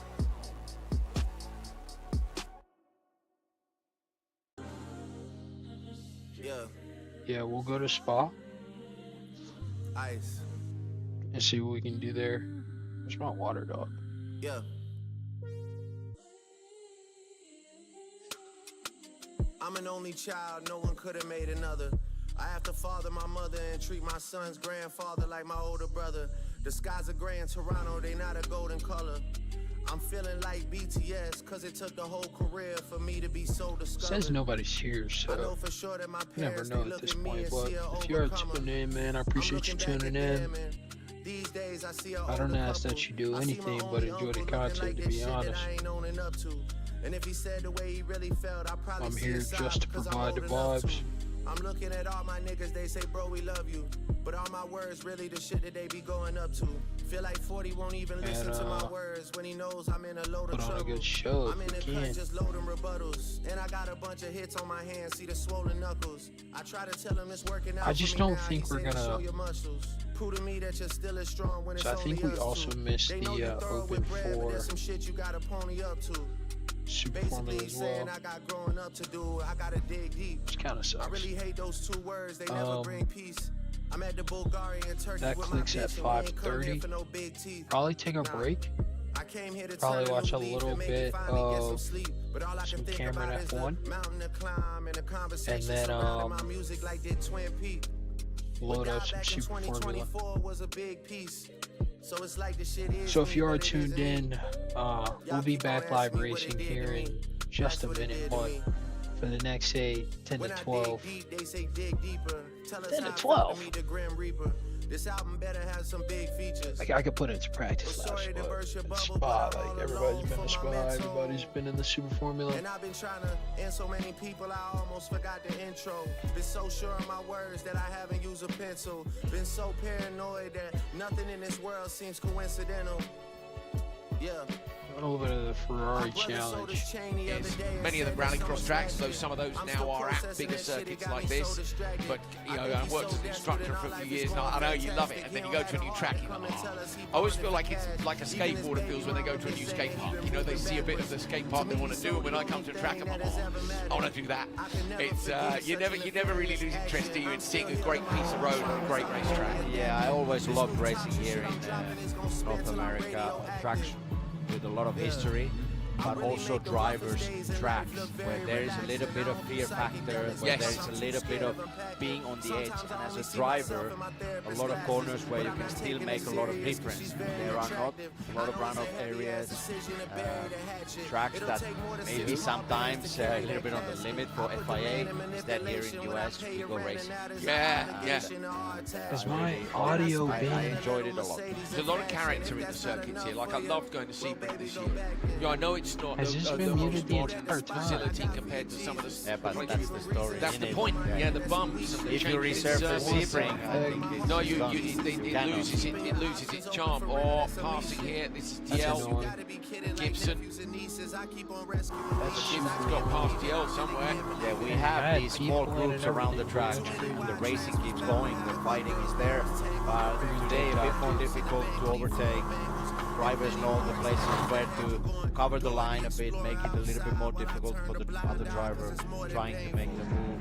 Yeah, we'll go to Spa. Ice. And see what we can do there. Where's my water dog? Yeah. I'm an only child, no one could have made another. I have to father my mother and treat my son's grandfather like my older brother. The skies are gray in Toronto, they not a golden color. I'm feeling like BTS, cause it took the whole career for me to be so discovered. Says nobody's here, so I know for sure that my you never parents, know they at look this at me point. and But see a if you are overcomer. tuning in, man, I appreciate you tuning in. These days I see a I don't older ask that couple. you do I see my anything only but enjoy uncle the looking content, like to that be shit that honest. I ain't owning up to. And if he said the way he really felt, I probably I'm see here his side just to because I'm provide the old enough to. vibes. I'm looking at all my niggas, they say, bro, we love you. But all my words really the shit that they be going up to. Feel like 40 won't even listen to my words when he knows I'm in a load of Put on a trouble. good show I'm in if the you cut can. just loading rebuttals. And I got a bunch of hits on my hands, see the swollen knuckles. I try to tell him it's working out. I just for me don't now. think He we're say to gonna- show your muscles. Prove to me that you're still as strong when it's So I think only we us also two. missed They know the you're thorough open with bread, but for there's some shit you gotta pony up to. Super Formula Basically as saying well. I got growing up to do. I gotta dig deep. Which kind of I sucks. really hate those two words. They never bring peace. I'm at the Bulgarian Turkey That with clicks my at bitch and we ain't come here 5:30. for no big teeth. Probably take a Nah. break. I came here to Probably turn watch a new leaf little and maybe bit finally get some of sleep. But all I some can think Cameron about is the F1. mountain to climb and the conversation then, surrounding my music like did Twin Peaks. Load What up died some back in Super Formula. 2024 was a big piece. So it's like the shit is So if me, you are but it tuned isn't me. in, we'll be back live racing here in just a minute, but for the next, say, 10 to When I 12. dig deep, they say dig deeper. Tell us 10 to how it felt 12. to meet the Grim Reaper. This album better have some big features. Like I could put it into practice last Spa. Like everybody's been to Spa, everybody's been in the Super Formula. And I've been trying to end so many people, I almost forgot the intro. Been so sure of my words that I haven't used a pencil. Been so paranoid that nothing in this world seems coincidental. Yeah. A little bit of the Ferrari challenge. Is many of the rallycross tracks, though some of those now are at bigger circuits like this. But you know, I worked as an instructor for a few years, and I know you love it. And then you go to a new track, and you're like, oh. I always feel like it's like a skateboarder feels when they go to a new skate park. You know, they see a bit of the skate park they want to do, and when I come to a track, I'm like, oh, I want to do that. It's you never really lose interest, do you, in seeing a great piece of road on a great racetrack. Yeah, I always loved racing here in North America on tracks with a lot of history, but also drivers tracks where there is a little bit of fear factor, where there is a little bit of being on the edge. And as a driver, a lot of corners where you can still make a lot of difference. There are not a lot of runoff areas, tracks that maybe sometimes a little bit on the limit for FIA. Instead here in US, we go racing. Yeah. Is my audio being... I enjoyed it a lot. There's a lot of character in the circuits here. Like I loved going to Sebring this year. Yeah, I know it's not Has this the been most muted the modern entire time? facility compared to some of the... Yeah, but that's the story. That's the point. Yeah, the bumps. And the If you changes resurface in surface. Sebring, I think it's No, gone. it loses its charm. Or passing here, this is DL. Gibson. Gibson's got past DL somewhere. Yeah, we have these small groups around the track, and the racing keeps going, the fighting is there, but today a bit more difficult to overtake. Drivers know the places where to cover the line a bit, make it a little bit more difficult for the other driver trying to make the move.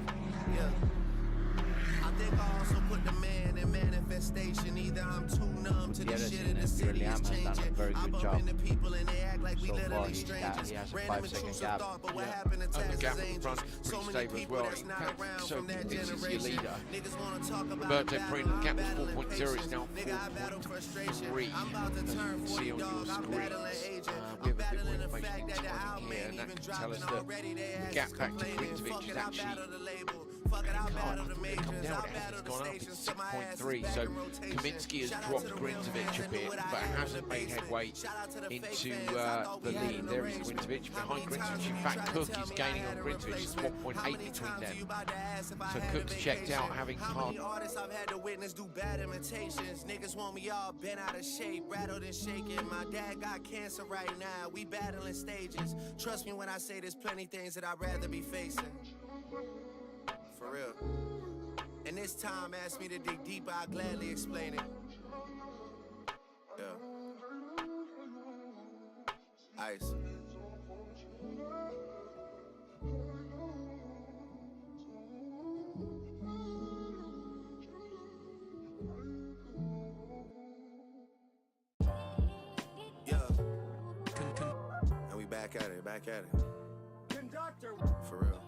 I think I also put the man in manifestation. Either I'm too numb to this shit and the city is changing. Very good I bump job. into people and they act like we So far, literally he strangers. has a Random 5-second intrusive gap. thought, but what happened to And the Texas gap in Angels? front, So pretty many stable as people well. that's In not fact, around so from that this is your generation. leader. Niggas wanna talk about Roberto battle, Primo, gap was battling 4.0, it's patience. now Nigga, I battle frustration. 4.3. I'm about to turn See 40, on your dog. I'm battling screens. agent. We I'm have a bit more battling the information fact that the on album here, ain't and that even can tell us dropping that already. They the ass gap is back to complaining. Grintovich Fuck is it, I actually... battle the label. Fuck it, I'll battle the majors. Come down, I'll it battle has the gone up, stations. it's So my ass is 6.3, back so in rotation. Kaminsky has Shout out dropped to the real Grintovich fans a and bit, what I but have in hasn't the made basement. headway Shout out to the fake into fans. I thought the we had lead. an There is arrangement. Grintovich How behind many times Grintovich. In you fact, tried to Cook tell is me I gaining had on a Grintovich. It's replacement? 1.8 How many between times them. you about to ask if I So had a Cook's checked out, vacation? having How many passed. artists I've had to witness do bad imitations? Niggas want me all bent out of shape, rattled and shaking. My dad got cancer right now. We battling stages. Trust me when I say there's plenty things that I'd rather be facing. For real. And this time, ask me to dig deeper, I'll gladly explain it. Yeah. Ice. Yeah. And we back at it, back at it. Conductor. For real.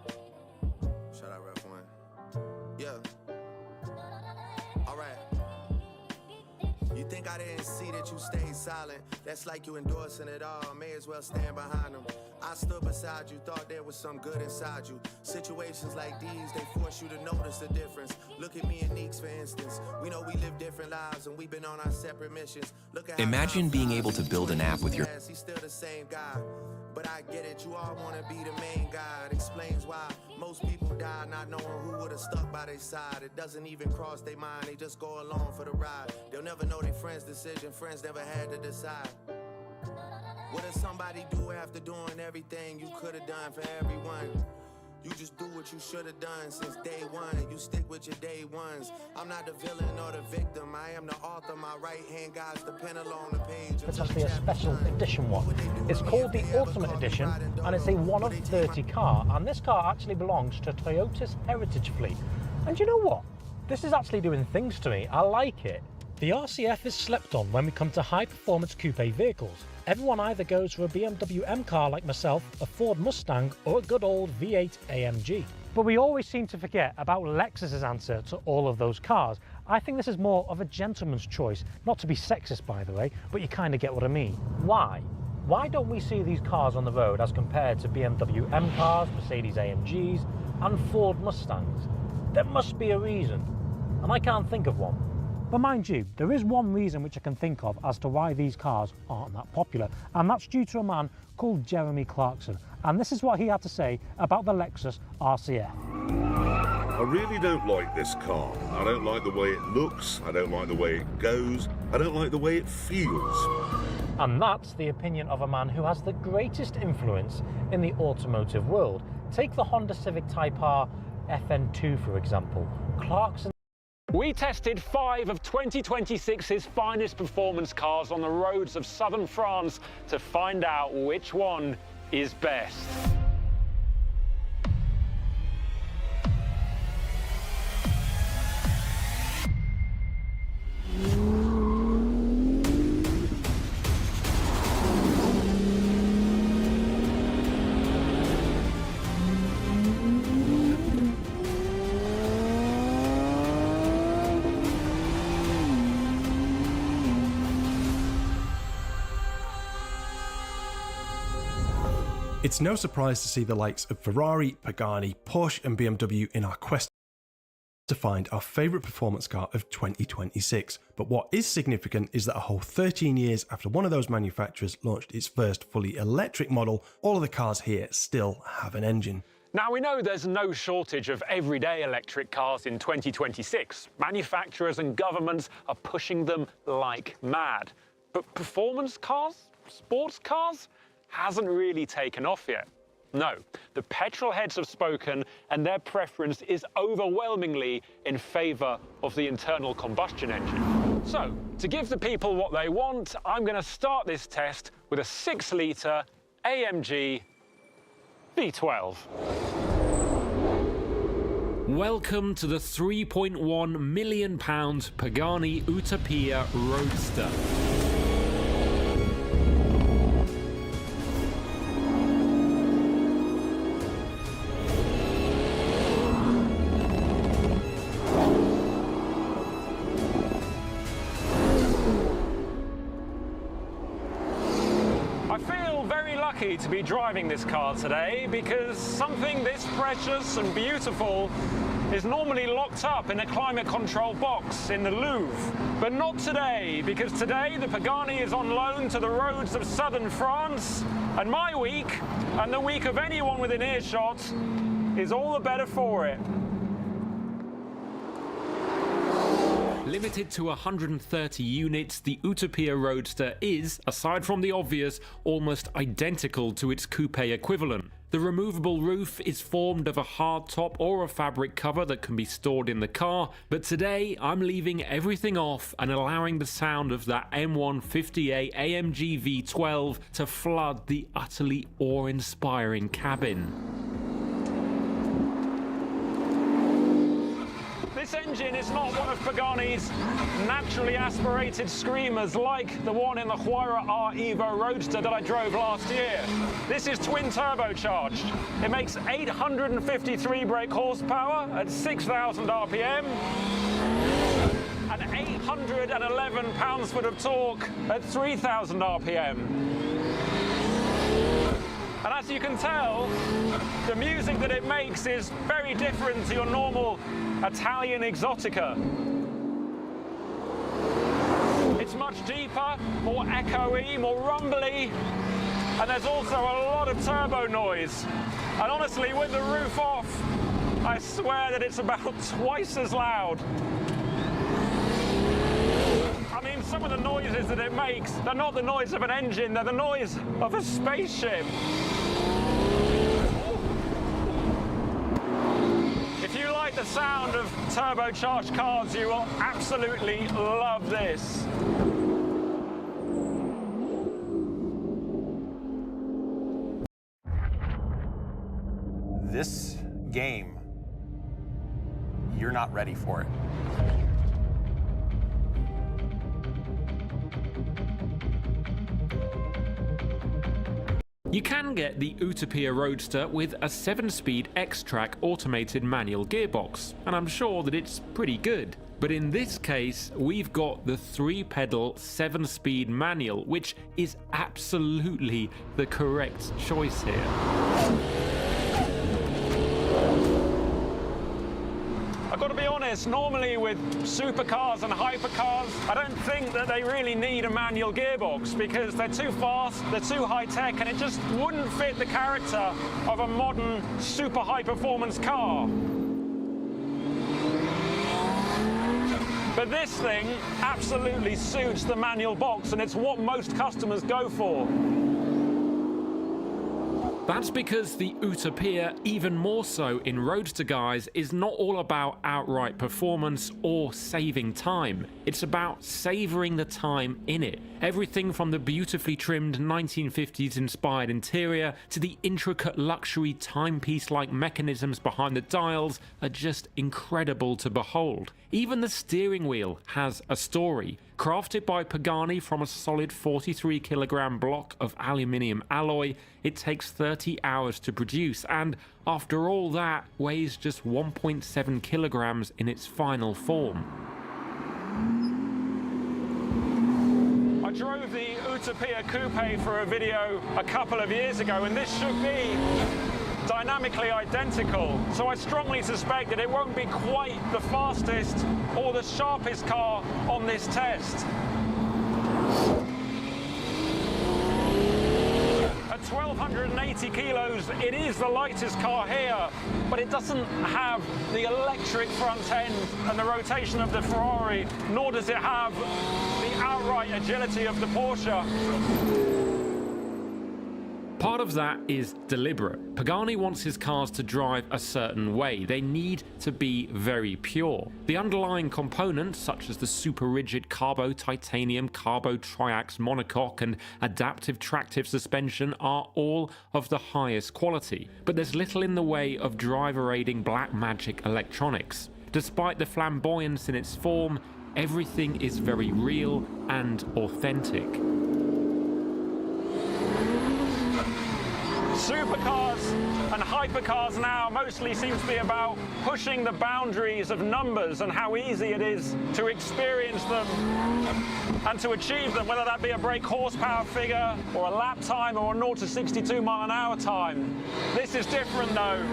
Shout out Ref 1. Yeah. All right. You think I didn't see that you stayed silent? That's like you endorsing it all. May as well stand behind them. I stood beside you, thought there was some good inside you. Situations like these, they force you to notice the difference. Look at me and Neeks, for instance. We know we live different lives and we've been on our separate missions. Look at Imagine being able to build an app with your... He's still the same guy. But I get it, you all wanna be the main guy. It explains why most people die not knowing who would've stuck by their side. It doesn't even cross their mind, they just go along for the ride. They'll never know their friend's decision, friends never had to decide. What does somebody do after doing everything you could've done for everyone? You just do what you should've done since day one. You stick with your day ones. I'm not the villain or the victim. I am the author. My right hand guides the pen along the page. It's actually a special edition one. It's called the Ultimate Edition, and it's a 1 of 30 car. And this car actually belongs to Toyota's Heritage Fleet. And you know what? This is actually doing things to me. I like it. The RCF is slept on when we come to high-performance coupe vehicles. Everyone either goes for a BMW M car like myself, a Ford Mustang, or a good old V8 AMG. But we always seem to forget about Lexus's answer to all of those cars. I think this is more of a gentleman's choice, not to be sexist by the way, but you kind of get what I mean. Why? Why don't we see these cars on the road as compared to BMW M cars, Mercedes AMGs, and Ford Mustangs? There must be a reason, and I can't think of one. But mind you, there is one reason which I can think of as to why these cars aren't that popular, and that's due to a man called Jeremy Clarkson. And this is what he had to say about the Lexus RCF. I really don't like this car. I don't like the way it looks, I don't like the way it goes, I don't like the way it feels. And that's the opinion of a man who has the greatest influence in the automotive world. Take the Honda Civic Type R FN2 for example. Clarkson. We tested 5 of 2026's finest performance cars on the roads of southern France to find out which one is best. It's no surprise to see the likes of Ferrari, Pagani, Porsche and BMW in our quest to find our favourite performance car of 2026. But what is significant is that a whole 13 years after one of those manufacturers launched its first fully electric model, all of the cars here still have an engine. Now, we know there's no shortage of everyday electric cars in 2026. Manufacturers and governments are pushing them like mad. But performance cars? Sports cars? Hasn't really taken off yet. No, the petrol heads have spoken and their preference is overwhelmingly in favour of the internal combustion engine. So, to give the people what they want, I'm going to start this test with a 6-litre AMG V12. Welcome to the £3.1 million Pagani Utopia Roadster. To be driving this car today because something this precious and beautiful is normally locked up in a climate control box in the Louvre. But not today, because today the Pagani is on loan to the roads of southern France, and my week, and the week of anyone within earshot, is all the better for it. Limited to 130 units, the Utopia Roadster is, aside from the obvious, almost identical to its coupe equivalent. The removable roof is formed of a hard top or a fabric cover that can be stored in the car, but today I'm leaving everything off and allowing the sound of that M158 AMG V12 to flood the utterly awe-inspiring cabin. This engine is not one of Pagani's naturally aspirated screamers like the one in the Huayra R Evo Roadster that I drove last year. This is twin turbocharged. It makes 853 brake horsepower at 6,000 RPM and 811 pounds-foot of torque at 3,000 RPM. And as you can tell, the music that it makes is very different to your normal Italian exotica. It's much deeper, more echoey, more rumbly, and there's also a lot of turbo noise. And honestly, with the roof off, I swear that it's about twice as loud. I mean, some of the noises that it makes, they're not the noise of an engine, they're the noise of a spaceship. If you like the sound of turbocharged cars, you will absolutely love this. This game, you're not ready for it. You can get the Utopia Roadster with a 7-speed X-Track automated manual gearbox, and I'm sure that it's pretty good. But in this case, we've got the 3-pedal 7-speed manual, which is absolutely the correct choice here. I've got to be honest, normally with supercars and hypercars, I don't think that they really need a manual gearbox because they're too fast, they're too high-tech, and it just wouldn't fit the character of a modern super high-performance car. But this thing absolutely suits the manual box, and it's what most customers go for. That's because the Utopia, even more so in Roadster guys, is not all about outright performance or saving time. It's about savouring the time in it. Everything from the beautifully trimmed 1950s inspired interior to the intricate luxury timepiece-like mechanisms behind the dials are just incredible to behold. Even the steering wheel has a story. Crafted by Pagani from a solid 43-kilogram block of aluminium alloy, it takes 30 hours to produce, and after all that, weighs just 1.7 kilograms in its final form. I drove the Utopia Coupe for a video a couple of years ago, and this should be dynamically identical, so I strongly suspect that it won't be quite the fastest or the sharpest car on this test. At 1,280 kilos, it is the lightest car here, but it doesn't have the electric front end and the rotation of the Ferrari, nor does it have the outright agility of the Porsche. Part of that is deliberate. Pagani wants his cars to drive a certain way. They need to be very pure. The underlying components, such as the super rigid Carbo Titanium, Carbo Triax monocoque and adaptive tractive suspension, are all of the highest quality. But there's little in the way of driver-aiding black magic electronics. Despite the flamboyance in its form, everything is very real and authentic. Supercars and hypercars now mostly seems to be about pushing the boundaries of numbers and how easy it is to experience them and to achieve them, whether that be a brake horsepower figure or a lap time or a 0 to 62 mile an hour time. This is different though.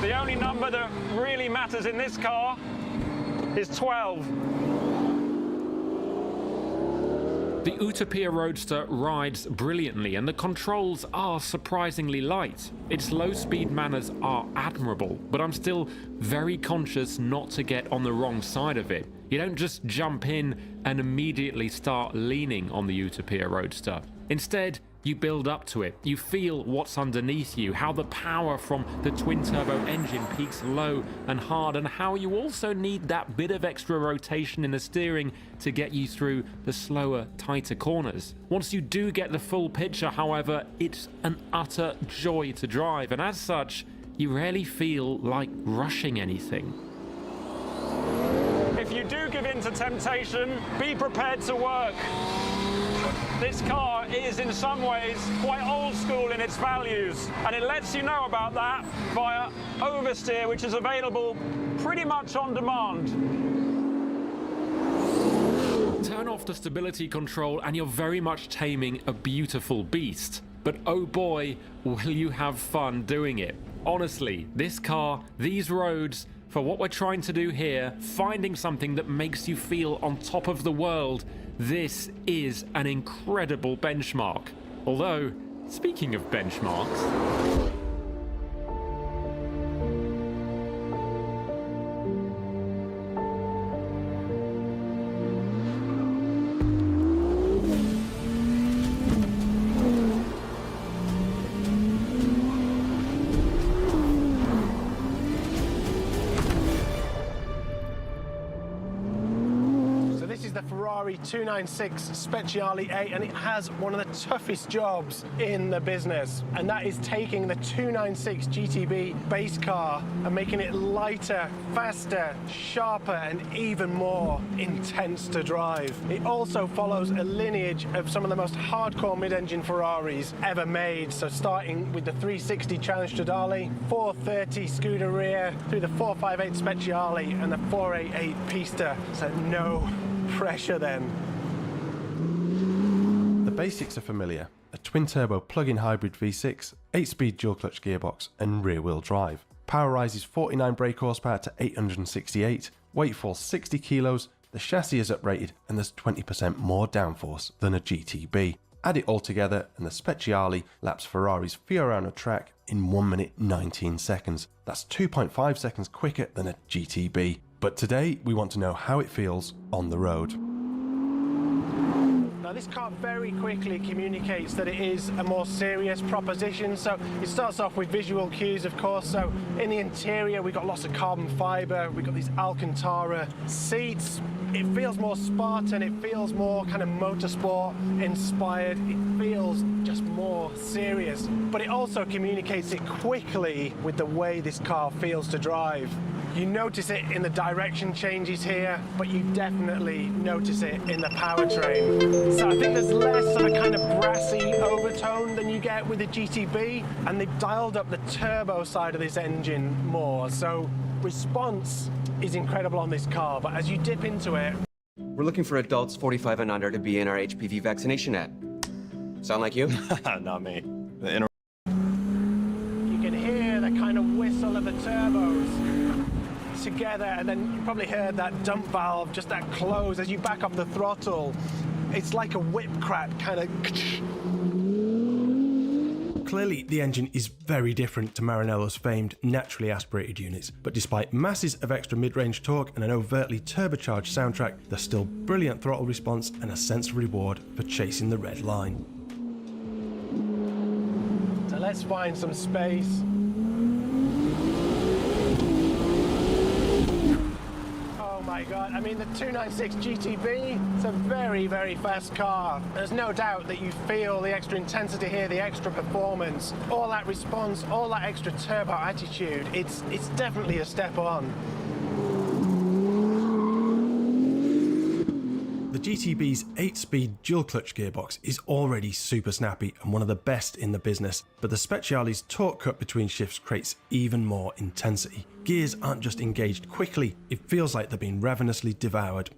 The only number that really matters in this car is 12. The Utopia Roadster rides brilliantly and the controls are surprisingly light. Its low-speed manners are admirable, but I'm still very conscious not to get on the wrong side of it. You don't just jump in and immediately start leaning on the Utopia Roadster. Instead, you build up to it. You feel what's underneath you, how the power from the twin-turbo engine peaks low and hard, and how you also need that bit of extra rotation in the steering to get you through the slower, tighter corners. Once you do get the full picture, however, it's an utter joy to drive, and as such, you rarely feel like rushing anything. If you do give in to temptation, be prepared to work. This car is in some ways quite old school in its values, and it lets you know about that via oversteer, which is available pretty much on demand. Turn off the stability control and you're very much taming a beautiful beast. But oh boy, will you have fun doing it. Honestly, this car, these roads, for what we're trying to do here, finding something that makes you feel on top of the world, this is an incredible benchmark. Although, speaking of benchmarks... Ferrari 296 Speciale 8, and it has one of the toughest jobs in the business, and that is taking the 296 GTB base car and making it lighter, faster, sharper, and even more intense to drive. It also follows a lineage of some of the most hardcore mid-engine Ferraris ever made, so starting with the 360 Challenge Stradale, 430 Scuderia, through the 458 Speciale and the 488 Pista, so no pressure then. The basics are familiar: a twin-turbo plug-in hybrid V6, 8-speed dual-clutch gearbox and rear-wheel drive. Power rises 49 brake horsepower to 868, weight falls 60 kilos, the chassis is uprated, and there's 20% more downforce than a GTB. Add it all together and the Speciale laps Ferrari's Fiorano track in 1 minute 19 seconds. That's 2.5 seconds quicker than a GTB. But today we want to know how it feels on the road. Now this car very quickly communicates that it is a more serious proposition. So it starts off with visual cues, of course. So in the interior we've got lots of carbon fibre, we've got these Alcantara seats. It feels more Spartan, it feels more kind of motorsport inspired, it feels just more serious. But it also communicates it quickly with the way this car feels to drive. You notice it in the direction changes here, but you definitely notice it in the powertrain. So I think there's less of a kind of brassy overtone than you get with the GTB, and they've dialed up the turbo side of this engine more. So response is incredible on this car, but as you dip into it... We're looking for adults 45 and under to be in our HPV vaccination ad. Sound like you? Not me. You can hear the kind of whistle of the turbos together, and then you probably heard that dump valve, just that close as you back off the throttle. It's like a whip crack kind of... Clearly, the engine is very different to Maranello's famed naturally aspirated units, but despite masses of extra mid-range torque and an overtly turbocharged soundtrack, there's still brilliant throttle response and a sense of reward for chasing the red line. So let's find some space. Oh my God, I mean the 296 GTB, it's a very, very fast car. There's no doubt that you feel the extra intensity here, the extra performance, all that response, all that extra turbo attitude. It's definitely a step on. The GTB's 8-speed dual-clutch gearbox is already super snappy and one of the best in the business, but the Speciale's torque cut between shifts creates even more intensity. Gears aren't just engaged quickly, it feels like they're being ravenously devoured.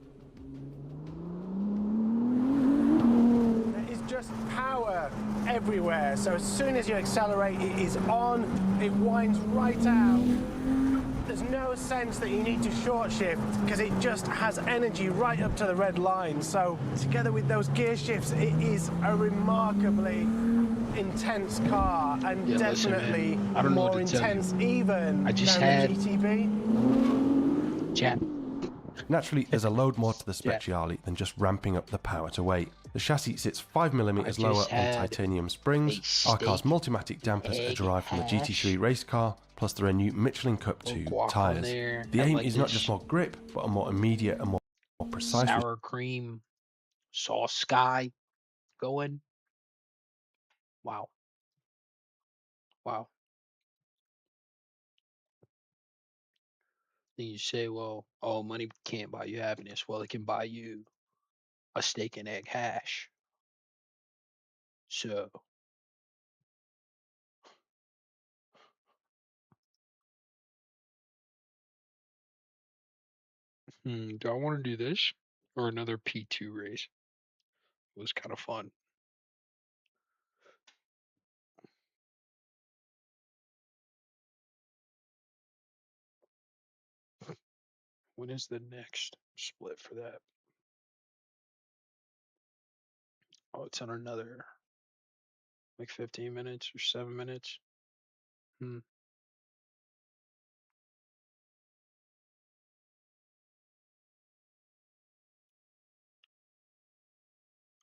There is just power everywhere, so as soon as you accelerate, it is on, it winds right out. There's no sense that you need to short shift because it just has energy right up to the red line. So together with those gear shifts, it is a remarkably intense car, and definitely more intense even than the GTB. Chat. Naturally, there's a load more to the Speciale than just ramping up the power to weight. The chassis sits 5mm lower on titanium springs. Our car's Multimatic dampers are derived from the GT3 race car, plus there are new Michelin Cup 2 tyres. The aim is not just more grip, but a more immediate and more precise... Sour cream, sauce sky going. Wow. Wow. Then you say, well, oh, money can't buy you happiness. Well, it can buy you a steak and egg hash. So do I want to do this or another P2 race? It was kind of fun. When is the next split for that? Oh, it's on another like 15 minutes or 7 minutes.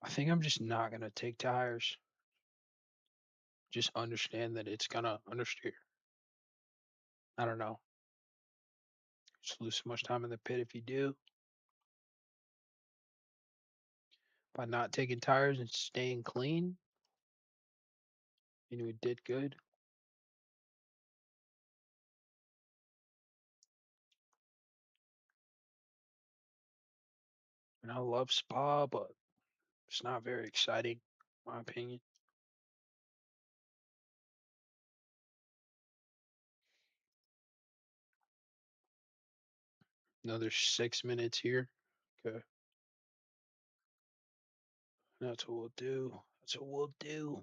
I think I'm just not going to take tires. Just understand that it's going to understeer. I don't know. Just lose so much time in the pit if you do. By not taking tires and staying clean, we did good. And I love Spa, but it's not very exciting, in my opinion. Another 6 minutes here. Okay. That's what we'll do. That's what we'll do.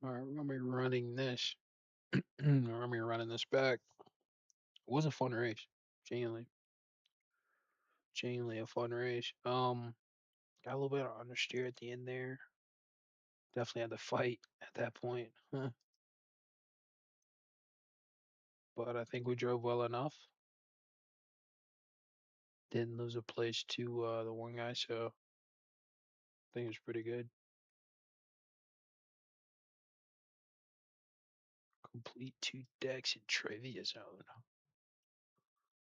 All right, we're gonna be running this. We're gonna be running this back. It was a fun race. Genuinely a fun race. Got a little bit of understeer at the end there. Definitely had to fight at that point. But I think we drove well enough. Didn't lose a place to the one guy, so I think it was pretty good. Complete 2 decks in trivia zone.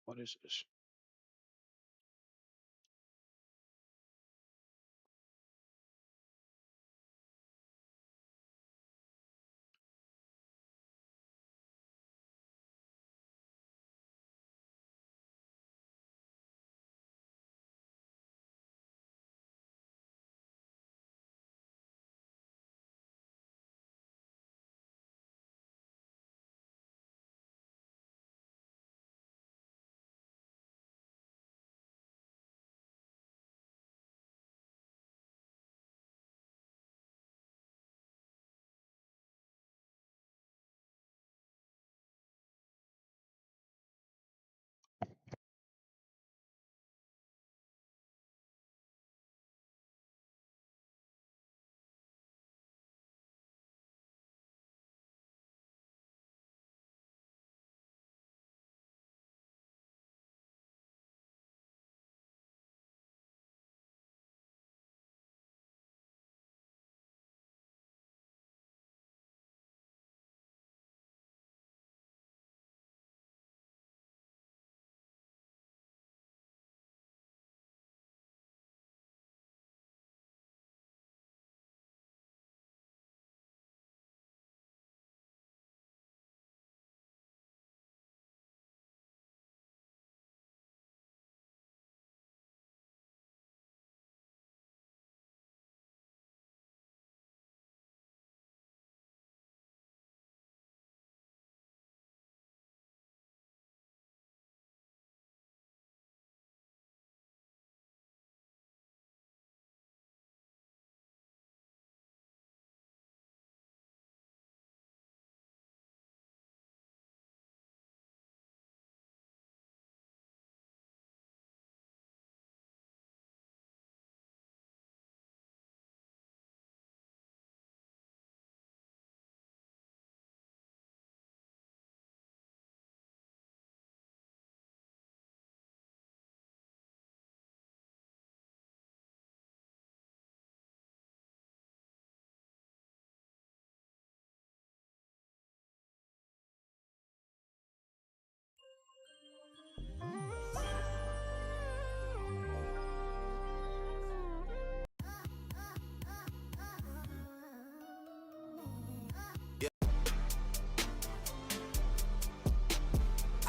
What is this?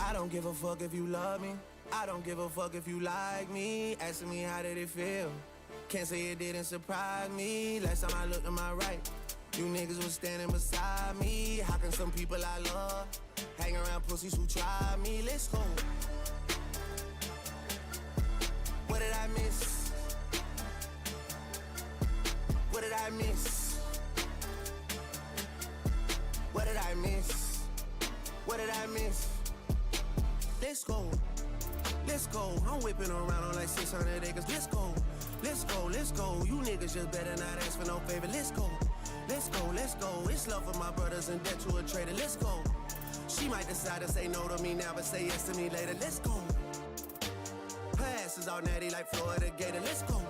I don't give a fuck if you love me. I don't give a fuck if you like me. Asking me how did it feel? Can't say it didn't surprise me. Last time I looked to my right, you niggas was standing beside me. How can some people I love hang around pussies who try me? Let's go. What did I miss? What did I miss? What did I miss? What did I miss? Let's go. Let's go. I'm whipping around on like 600 acres. Let's go. Let's go. Let's go. You niggas just better not ask for no favor. Let's go. Let's go. Let's go. It's love for my brothers and debt to a traitor. Let's go. She might decide to say no to me now, but say yes to me later. Let's go. Her ass is all natty like Florida Gator. Let's go.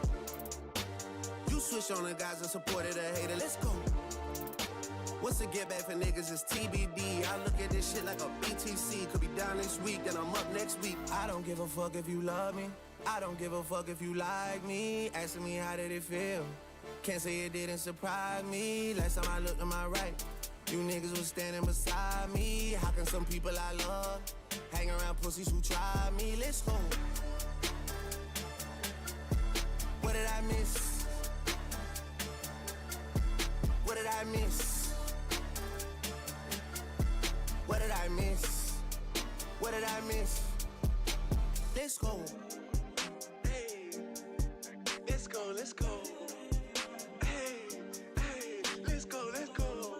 You switch on the guys and supported a hater. Let's go. What's the get back for niggas is TBD. I look at this shit like a BTC. Could be down this week, then I'm up next week. I don't give a fuck if you love me. I don't give a fuck if you like me. Asking me how did it feel? Can't say it didn't surprise me. Last time I looked to my right, you niggas was standing beside me. How can some people I love hang around pussies who try me? Let's go. What did I miss? What did I miss? What did I miss? What did I miss? Let's go. Hey, let's go, let's go. Hey, hey, let's go, let's go.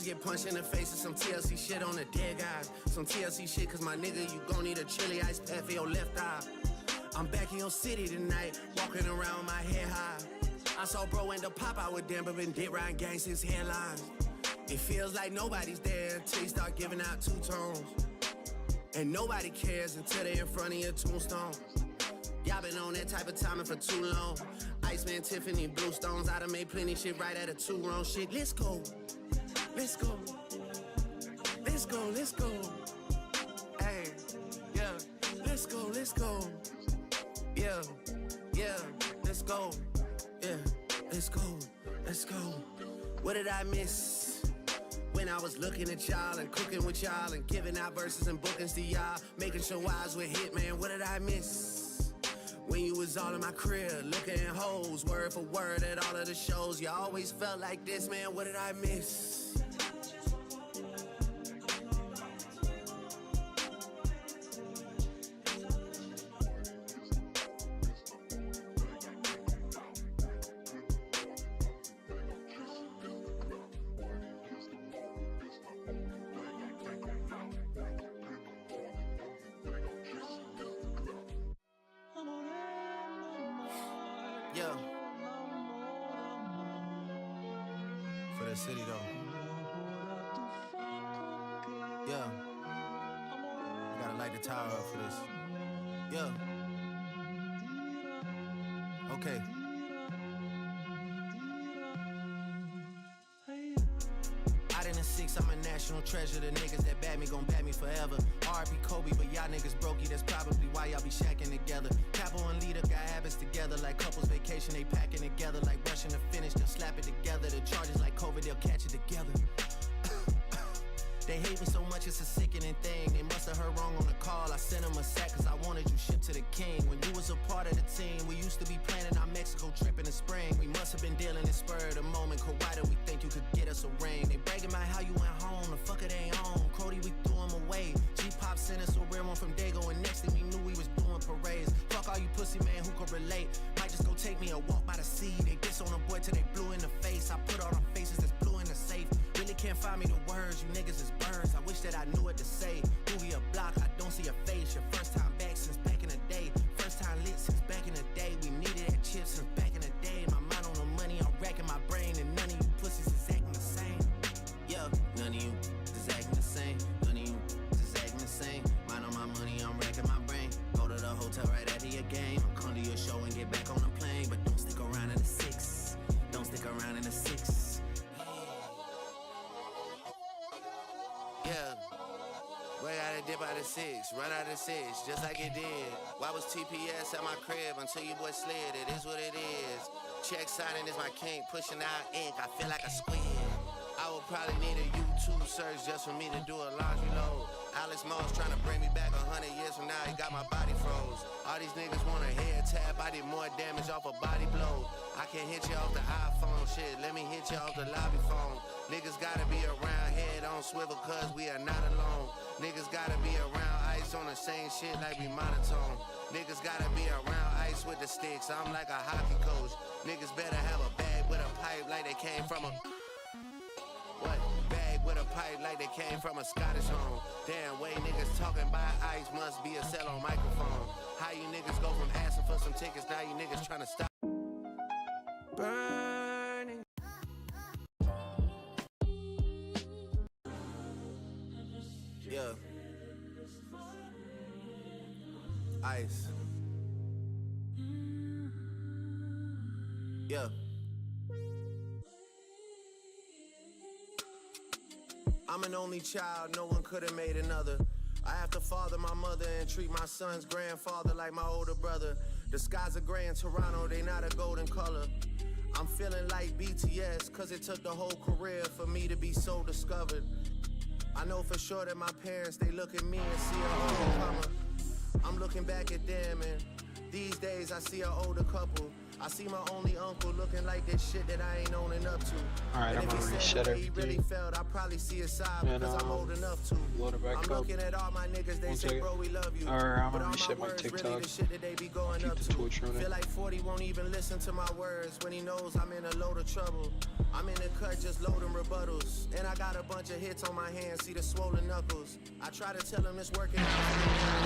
Niggas get punched in the face with some TLC shit on the dead guys. Some TLC shit, cause my nigga, you gon' need a chili ice pack for your left eye. I'm back in your city tonight, walking around with my head high. I saw bro end up pop out with them, but been dead riding gangsters headlines. It feels like nobody's there until you start giving out two tones. And nobody cares until they in front of your tombstone. Y'all been on that type of timing for too long. Iceman, Tiffany, Bluestones, I done made plenty shit right at a two-wrong shit. Let's go, let's go, let's go, let's go. Hey, yeah, let's go, let's go. Yeah, yeah, let's go. Yeah, let's go, let's go. What did I miss? When I was looking at y'all and cooking with y'all and giving out verses and bookings to y'all, making sure I was with Hitman, what did I miss? When you was all in my crib, looking at hoes, word for word at all of the shows, you always felt like this, man, what did I miss? Yeah. For the city though. Yeah. I gotta light the tower up for this. Yeah. Okay. Out in the six, I'm a national treasure. The niggas that bad me gon' bad me forever. R.I.P. Kobe, but y'all niggas brokey. That's probably why y'all be shacking together. Capo and Leader got habits together. Like couples vacation, they packing together. Like rushing to finish, they'll slap it together. The charges like COVID, they'll catch it together. They hate me so much, it's a sickening thing. They must have heard wrong on the call. I sent them a sack cause I wanted you shipped to the king. When you was a part of the team, we used to be planning our Mexico trip in the spring. We must have been dealing in spur of the moment. Why did we think you could get us a ring? They bragging about how you went home, the fucker they on. Cody, we threw him away. G-Pop sent us a rare one from Dago, and next thing we knew we was doing parades. Fuck all you pussy man who could relate. Might just go take me a walk by the sea. They diss on a boy till they blue in the face. I put all them faces that's blue in the safe. Really can't find me the words, you niggas is birds. I wish that I knew what to say. Movie a block, I don't see a face. Your first time back since back in the day. First time lit since back in the day. We needed that chip since back in the day. My mind on the money, I'm racking my brain. And none of you pussies is acting the same. Yeah, none of you is acting the same. None of you is acting the same. Mind on my money, I'm racking my brain. Go to the hotel right after your game. Come to your show and get back on the plane. But don't stick around in the six. Don't stick around in the six. Yeah, we gotta dip out of six, run out of six, just like it did. Why was TPS at my crib until you boy slid? It is what it is. Check signing is my kink, pushing out ink, I feel like a squid. I would probably need a YouTube search just for me to do a laundry load. Alex Moss trying to bring me back 100 years from now, he got my body froze. All these niggas want a head tap, I did more damage off a body blow. I can't hit you off the iPhone, shit, let me hit you off the lobby phone. Niggas gotta be around, head on swivel, cause we are not alone. Niggas gotta be around, ice on the same shit like we monotone. Niggas gotta be around, ice with the sticks, I'm like a hockey coach. Niggas better have a bag with a pipe like they came from a... What? Bag with a pipe like they came from a Scottish home. Damn, way niggas talking about ice must be a cell on microphone. How you niggas go from asking for some tickets, now you niggas trying to stop. Burning. Yeah. Ice. Yeah. I'm an only child, no one could have made another. I have to father my mother and treat my son's grandfather like my older brother. The skies are gray in Toronto, they not a golden color. I'm feeling like BTS, cause it took the whole career for me to be so discovered. I know for sure that my parents, they look at me and see an overcomer. I'm looking back at them and these days I see an older couple. I see my only uncle looking like that shit that I ain't owning up to. Alright, I'm gonna reset everything. Really felt, I probably see his side And, because I'm old enough to. Load it back I'm up. looking at all my niggas, they say, bro, we love you. Alright, I'm But gonna all reset my words, TikTok. really the shit that they be going Keep up the to. Twitch running. Feel like 40 won't even listen to my words when he knows I'm in a load of trouble. I'm in the cut just loading rebuttals. And I got a bunch of hits on my hands, see the swollen knuckles. I try to tell him it's working out for me now.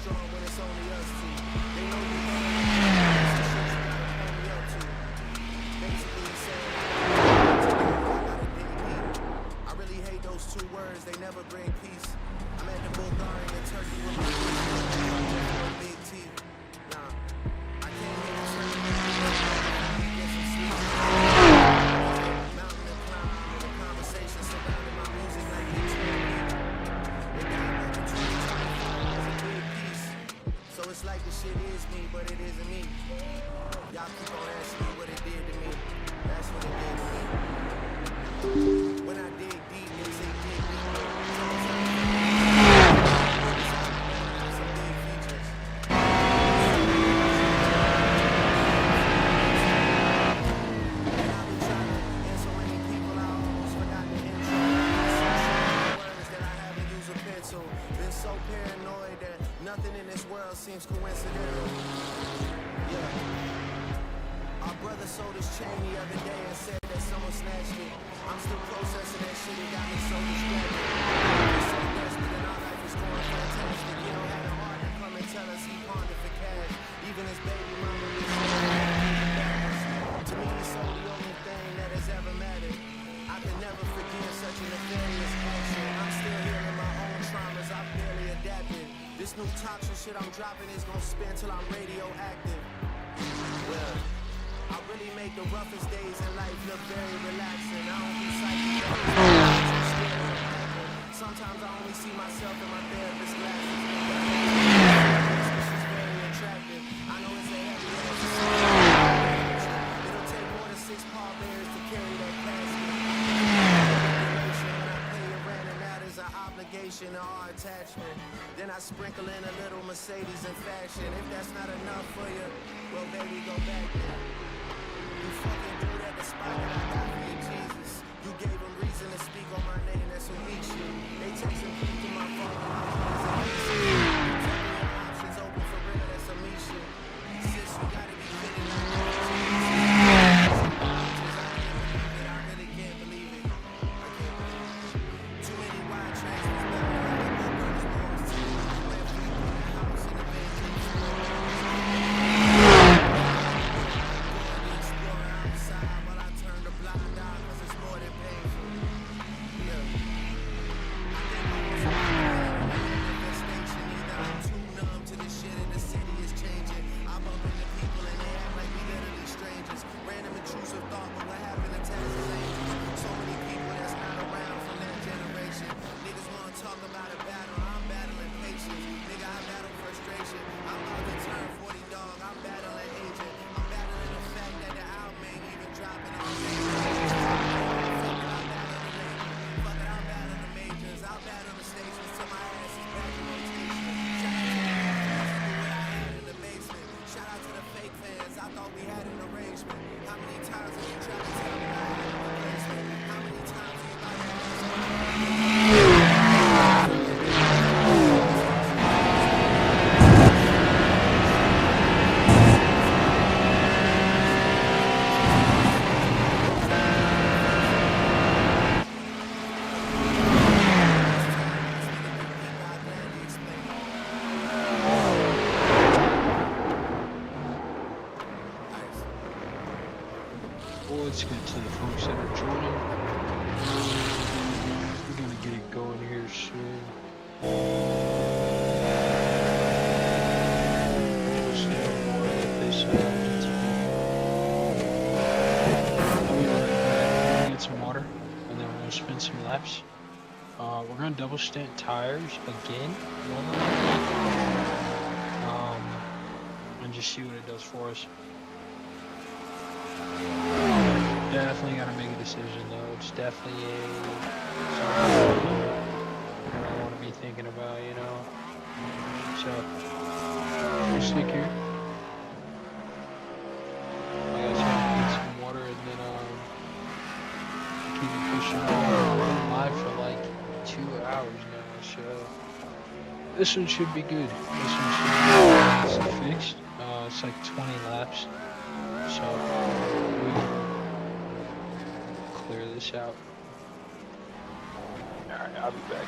Strong when it's only us two. They know you basically he said, I really hate those two words, they never bring peace. I'm at the Bulgarian and Turkey with my big teeth. Nah, I came here to Turkey. Get some sleep. Mountain and climb, and a conversation surrounding my music like it's me. So it's like the shit is me, but it isn't me. Y'all keep on asking me what it did to me. That's what it did to me. When I dig deep, they say dig deep. Some big features. And I've been trying to answer so many people, I almost forgot the intro. Words that I haven't used a pencil. Been so paranoid that nothing in this world seems coincidental. Yeah. Our brother sold his chain the other day and said that someone snatched it. I'm still processing that shit, it got me so distracted. We're so desperate and our life is going fantastic. You don't have the heart to come and tell us he pondered for cash. Even his baby mama was to me, he's so the only thing that has ever mattered. I can never forget such a nefarious action. I'm still healing my own traumas, I've barely adapted. This new toxic shit I'm dropping is gonna spin till I'm radioactive. Well, I really make the roughest days in life look very relaxing. I don't do psychedelics. Sometimes I only see myself in my therapist's glasses. This is very attractive. I know it's a heavy ass. It'll take more than 6 pallbearers to carry that casket. When I pay your rent and that is an obligation or our attachment. Then I sprinkle in a little Mercedes in fashion. If that's not enough for you, well baby, go back there. You fucking good at the spot that I got for you, Jesus. You gave them reason to speak on my name, that's what makes you. They texting me through my phone, my phone is a mission. You tell me your options open for real, that's a mission. Sis, you gotta be kidding me. I really can't believe it. I can't believe it. Too many wide transfers, but I got no girls, boys. Left me in the house in the bed. Let's get to the folks that are joining. We're gonna get it going here soon. Get some water, and then we're gonna spin some laps. We're gonna double stent tires again, and just see what it does for us. Definitely gotta make a decision though. It's definitely something I want to be thinking about, you know. So, we'll stick here. This one should be good. This one should be fixed. It's like 20 laps. So we clear this out. Alright, I'll be back.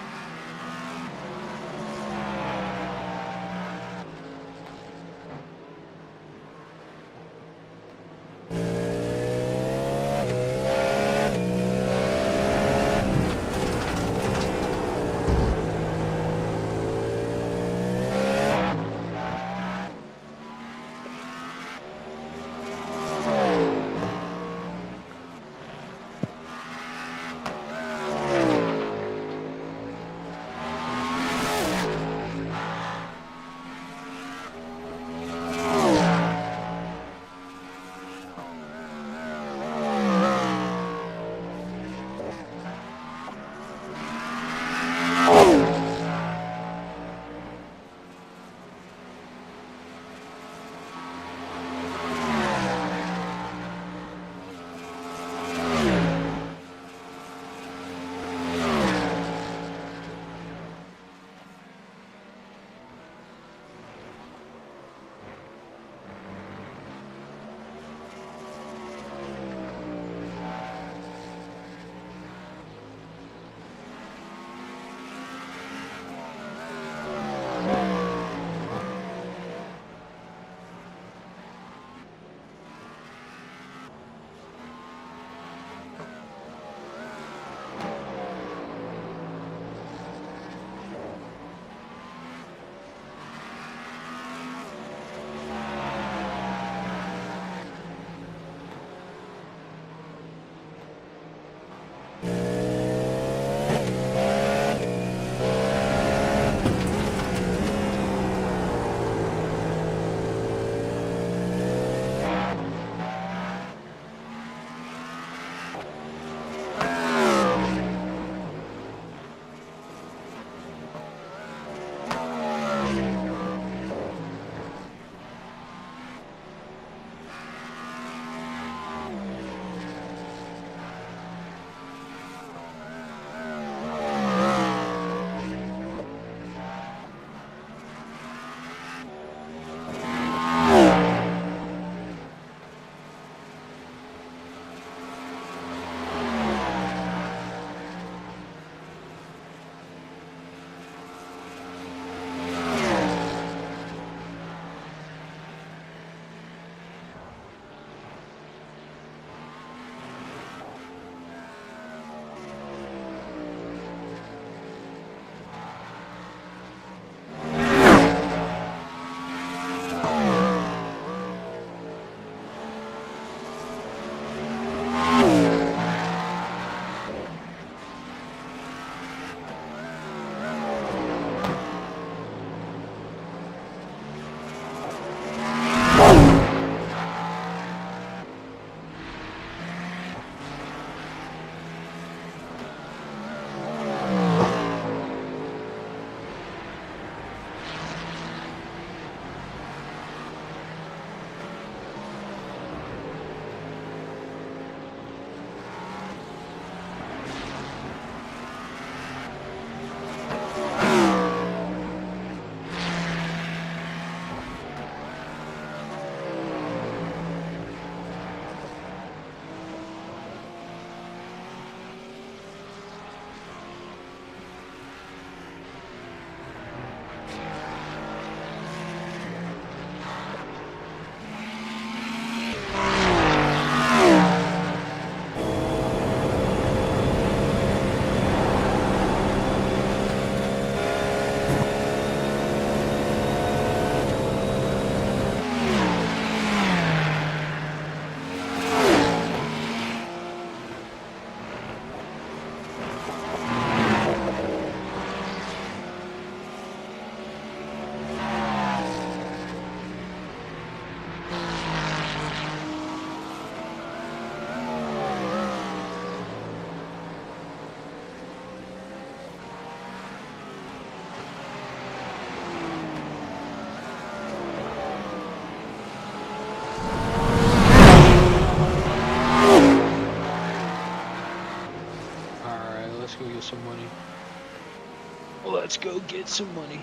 Let's go get some money.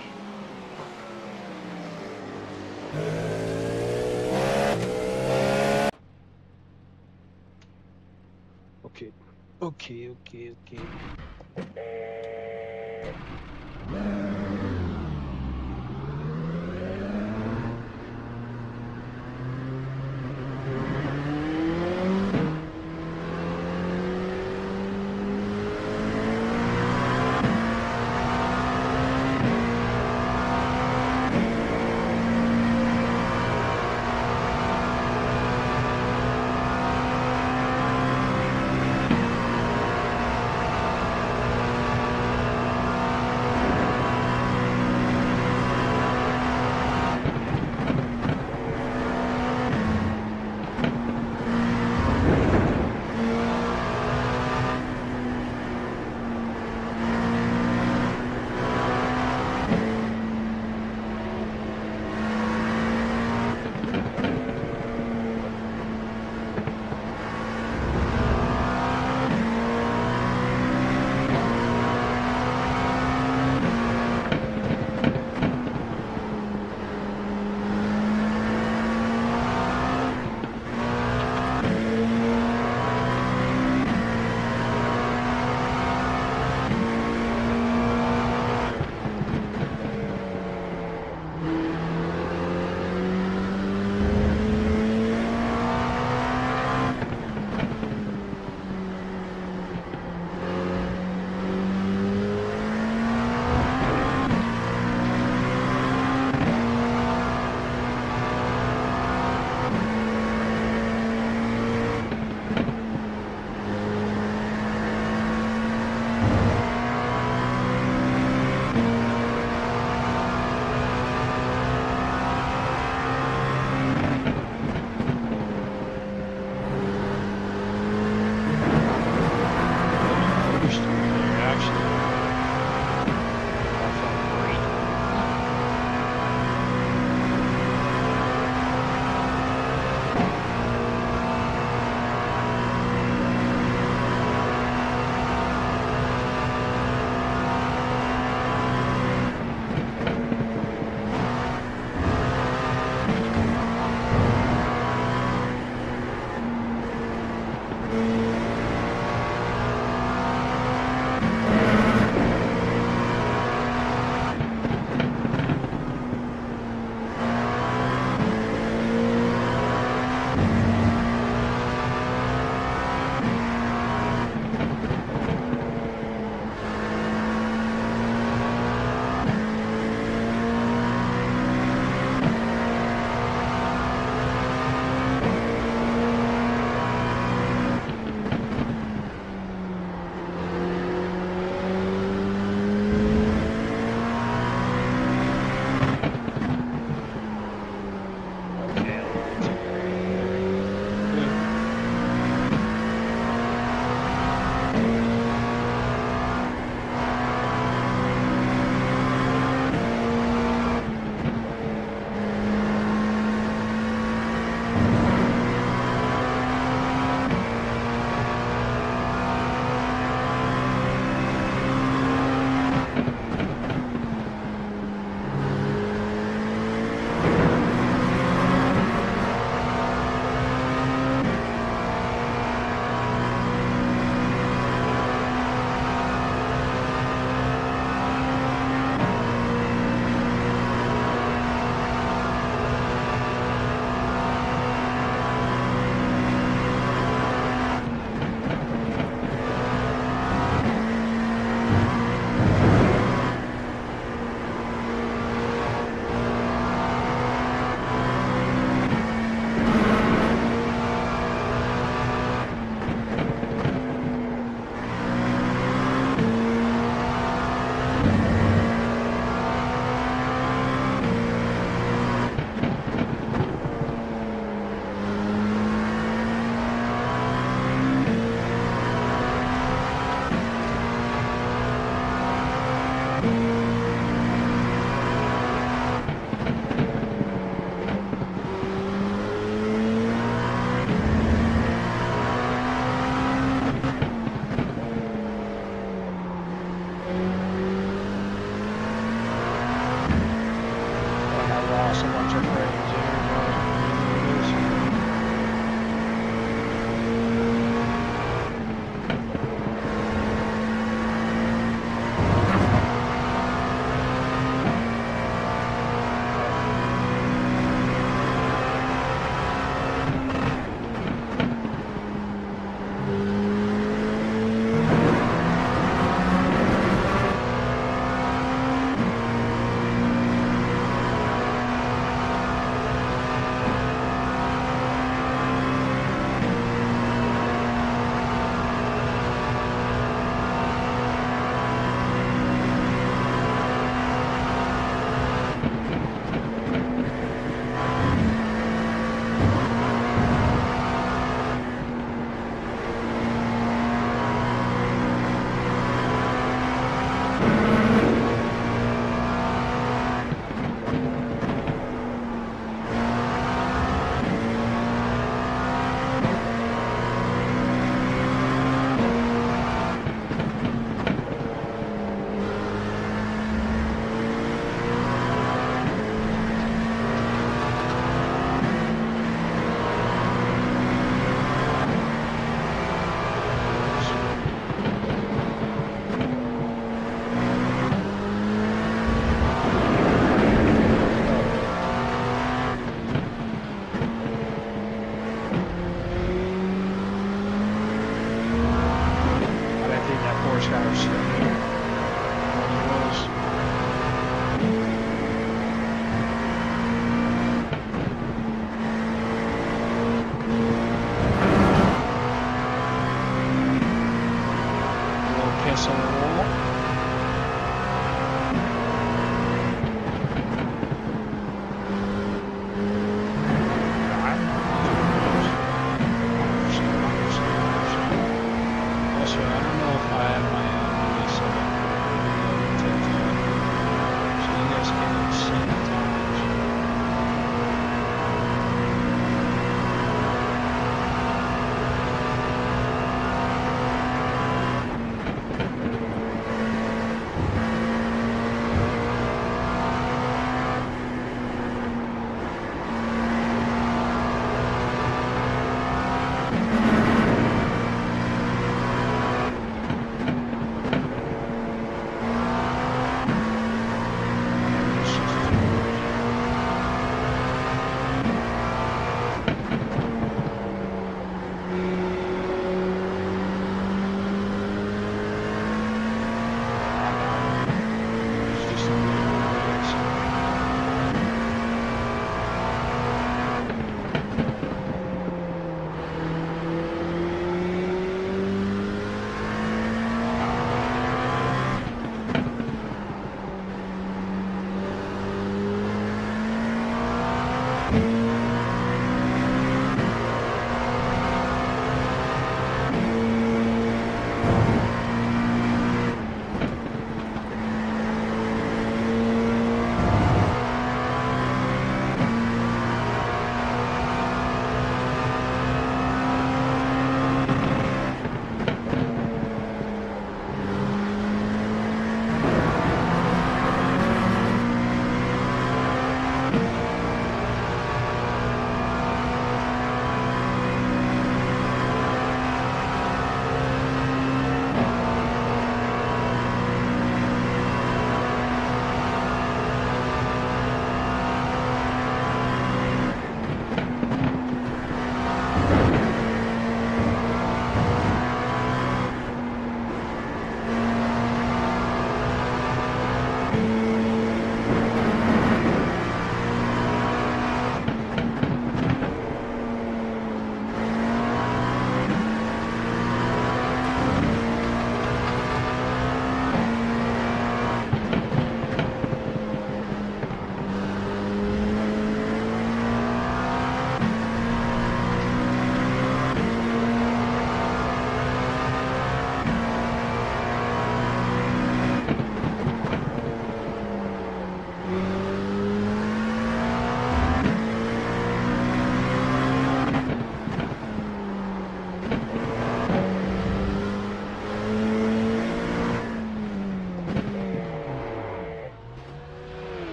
Okay. Okay. lost a bunch of frames.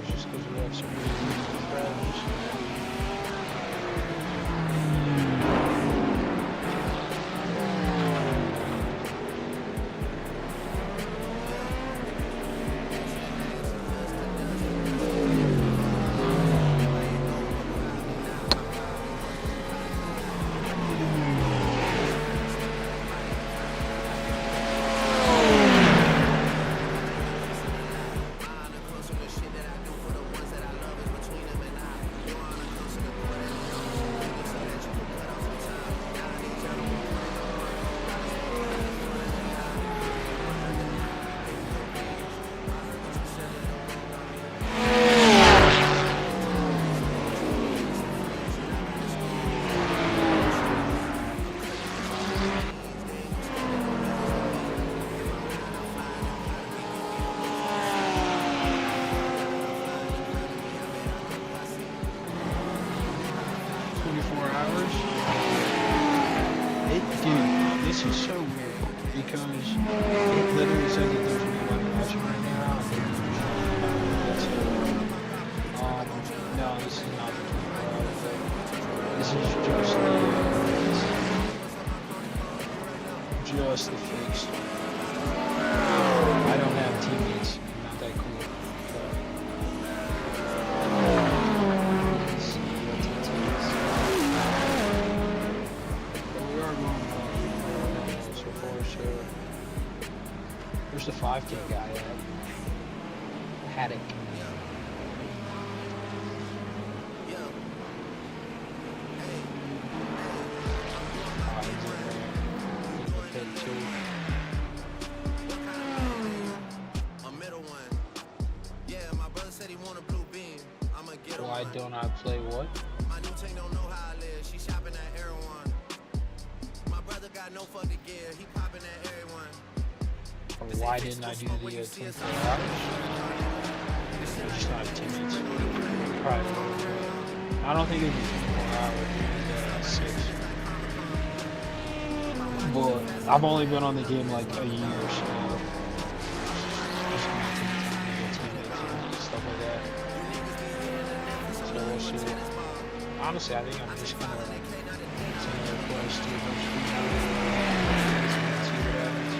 Just because we have so many drivers. This is so weird because it literally says that there's nobody watching right now. No, this is not the 24 hours. This is just the fix. I don't have teammates. I'm not that cool. Let's see what it is. But we are going so far, so there's the 5K guy at Haddock. Why don't I play what? My new tank don't know how I live. She shopping at everyone. My brother got no fucking gear. He popping at everyone. Or why didn't I do the 24 hours? I just don't have teammates. Probably. I don't think it'd be 24 hours. 6. But I've only been on the game like a year, so stuff like that. So we'll see. Honestly, I think I'm just gonna send a request to a bunch of people. See what happens.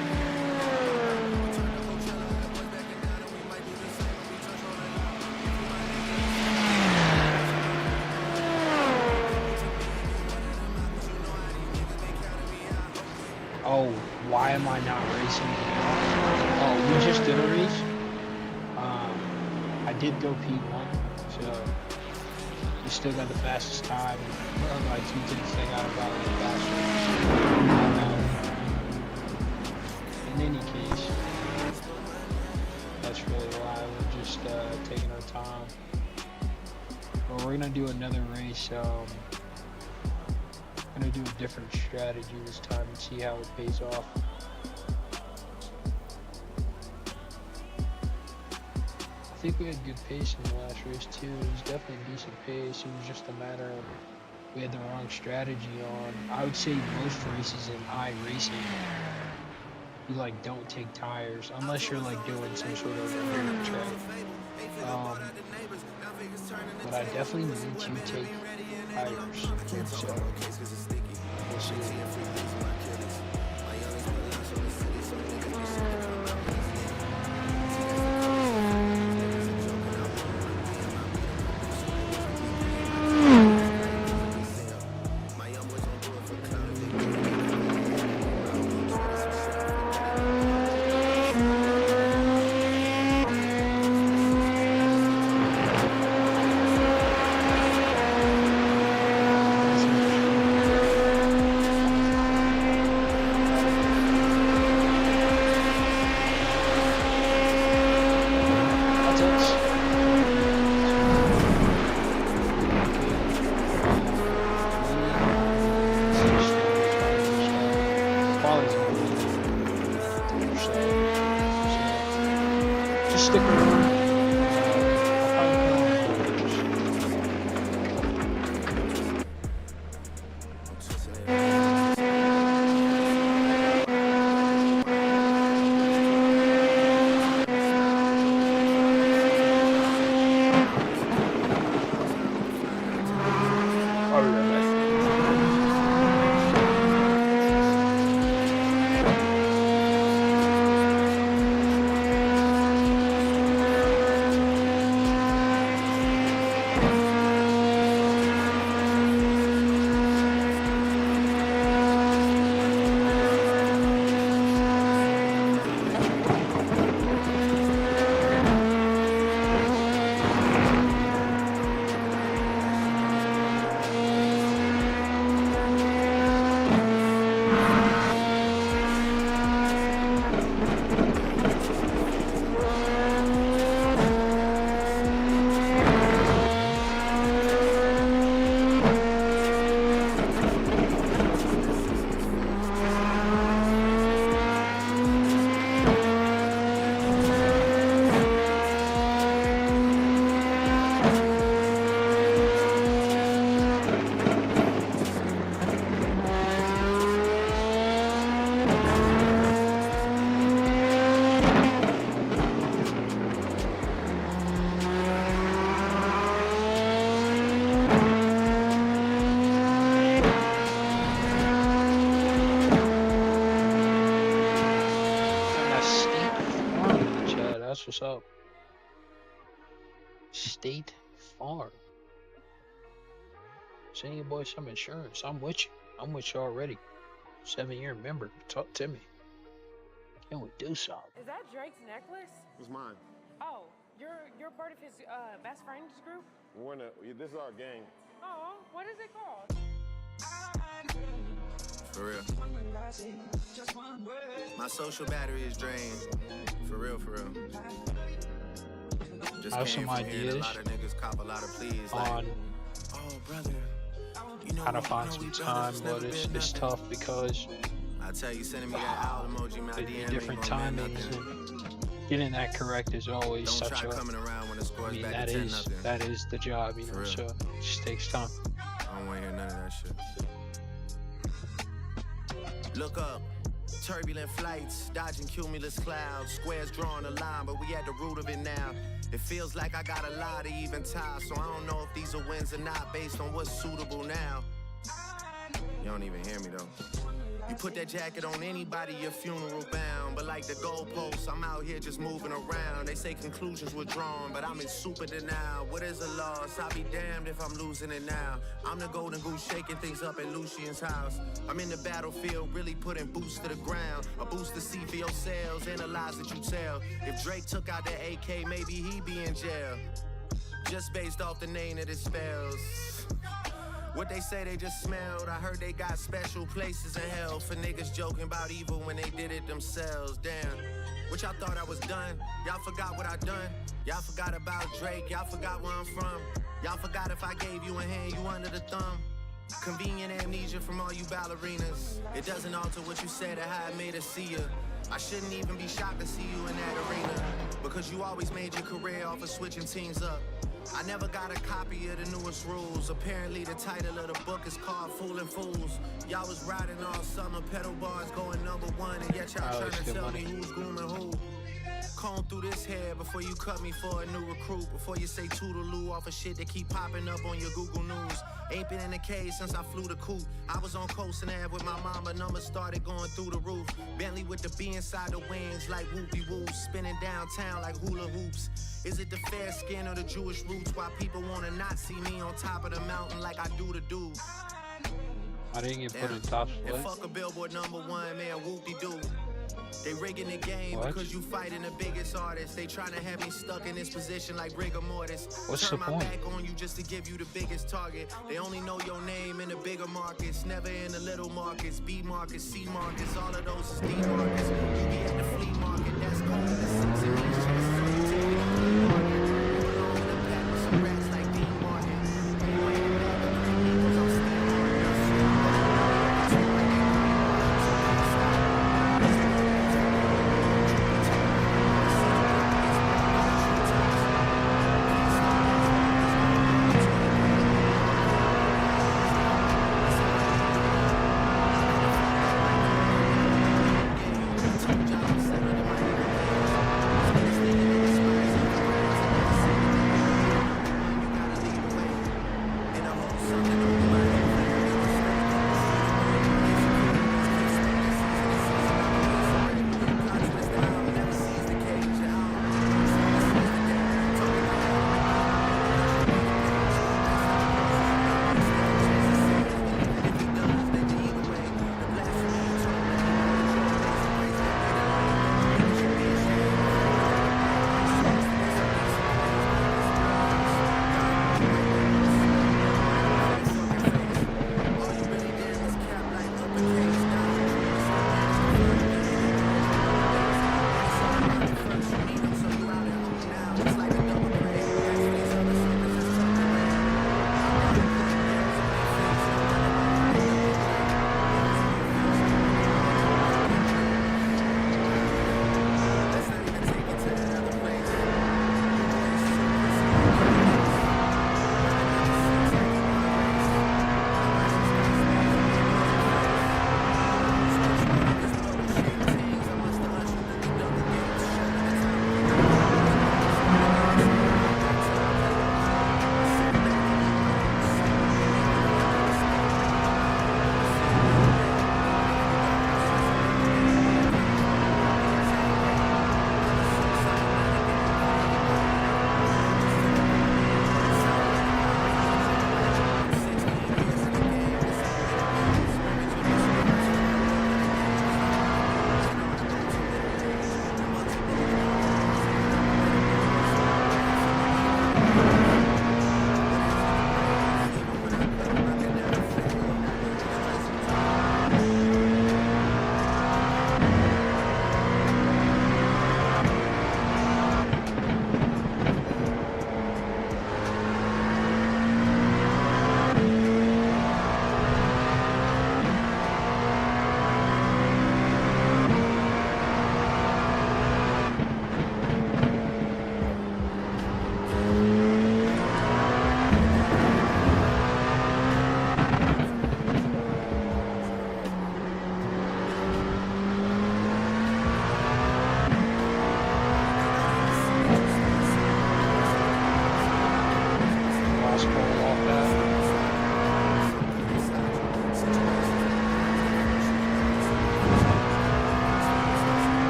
Oh, why am I not racing? Oh, we just did a race. I did go P1, so we still got the fastest time. My 2 tickets they got about the faster. In any case, that's really why we're just taking our time. But we're gonna do another race. I'm gonna do a different strategy this time and see how it pays off. I think we had good pace in the last race too. It was definitely a decent pace. It was just a matter of we had the wrong strategy on. I would say most races in iRacing, you like don't take tires unless you're like doing some sort of weird track. But I definitely need to take tires. So we'll see. So just stick around. That's what's up. State Farm. Send your boy some insurance. I'm with you. I'm with you already. 7-year member. Talk to me. Can we do something? Is that Drake's necklace? It's mine. Oh, you're part of his best friends group? This is our gang. Oh, what is it called? For real. My social battery is drained. For real, for real. Just I have some ideas a lot of niggas cop a lot of pleas, on oh, brother, you know how to find some time, but it's tough because I tell you, sending me that owl emoji, my DM different timings and getting that correct is always such a. I mean, that is the job, you know. So it just takes time. I don't want to hear none of that shit. Look up. Turbulent flights, dodging cumulus clouds, squares drawing a line, but we at the root of it now. It feels like I got a lot to even tie, so I don't know if these are wins or not based on what's suitable now. You don't even hear me though. You put that jacket on anybody, your funeral bound. But like the goalposts, I'm out here just moving around. They say conclusions were drawn, but I'm in super denial. What is a loss? I'll be damned if I'm losing it now. I'm the golden goose shaking things up at Lucian's house. I'm in the battlefield, really putting boots to the ground. A boost to see for your sales, analyze that you tell. If Drake took out the AK, maybe he'd be in jail. Just based off the name that it spells. What they say they just smelled. I heard they got special places in hell for niggas joking about evil when they did it themselves. Damn, what y'all thought I was done? Y'all forgot what I done? Y'all forgot about Drake? Y'all forgot where I'm from? Y'all forgot if I gave you a hand, you under the thumb? Convenient amnesia from all you ballerinas. It doesn't alter what you said or how it made us see you. I shouldn't even be shocked to see you in that arena, because you always made your career off of switching teams up. I never got a copy of the newest rules. Apparently the title of the book is called Fooling Fools. Y'all was riding all summer, pedal bars going #1, and yet y'all trying to tell me who's grooming who. Comb through this hair before you cut me for a new recruit. Before you say toodaloo off of shit that keep popping up on your Google News. Ain't been in the cage since I flew the coop. I was on Coast and Ave with my mama, numbers started going through the roof. Bentley with the B inside the wings like whoopie-woo. Spinning downtown like hula hoops. Is it the fair skin or the Jewish roots? Why people wanna not see me on top of the mountain like I do the dude? I didn't get put in top split. And fuck a Billboard #1, man, whoopie-doo. They rigging the game because you fighting the biggest artists. They trying to have me stuck in this position like rigor mortis. What's Turn the my point? back on you just to give you the biggest target. They only know your name in the bigger markets, never in the little markets. B markets, C markets, all of those is D markets. You be at the flea market, that's cold. The six in these chests, so you take it to the flea market. You belong in the pack with some rats like D Martin.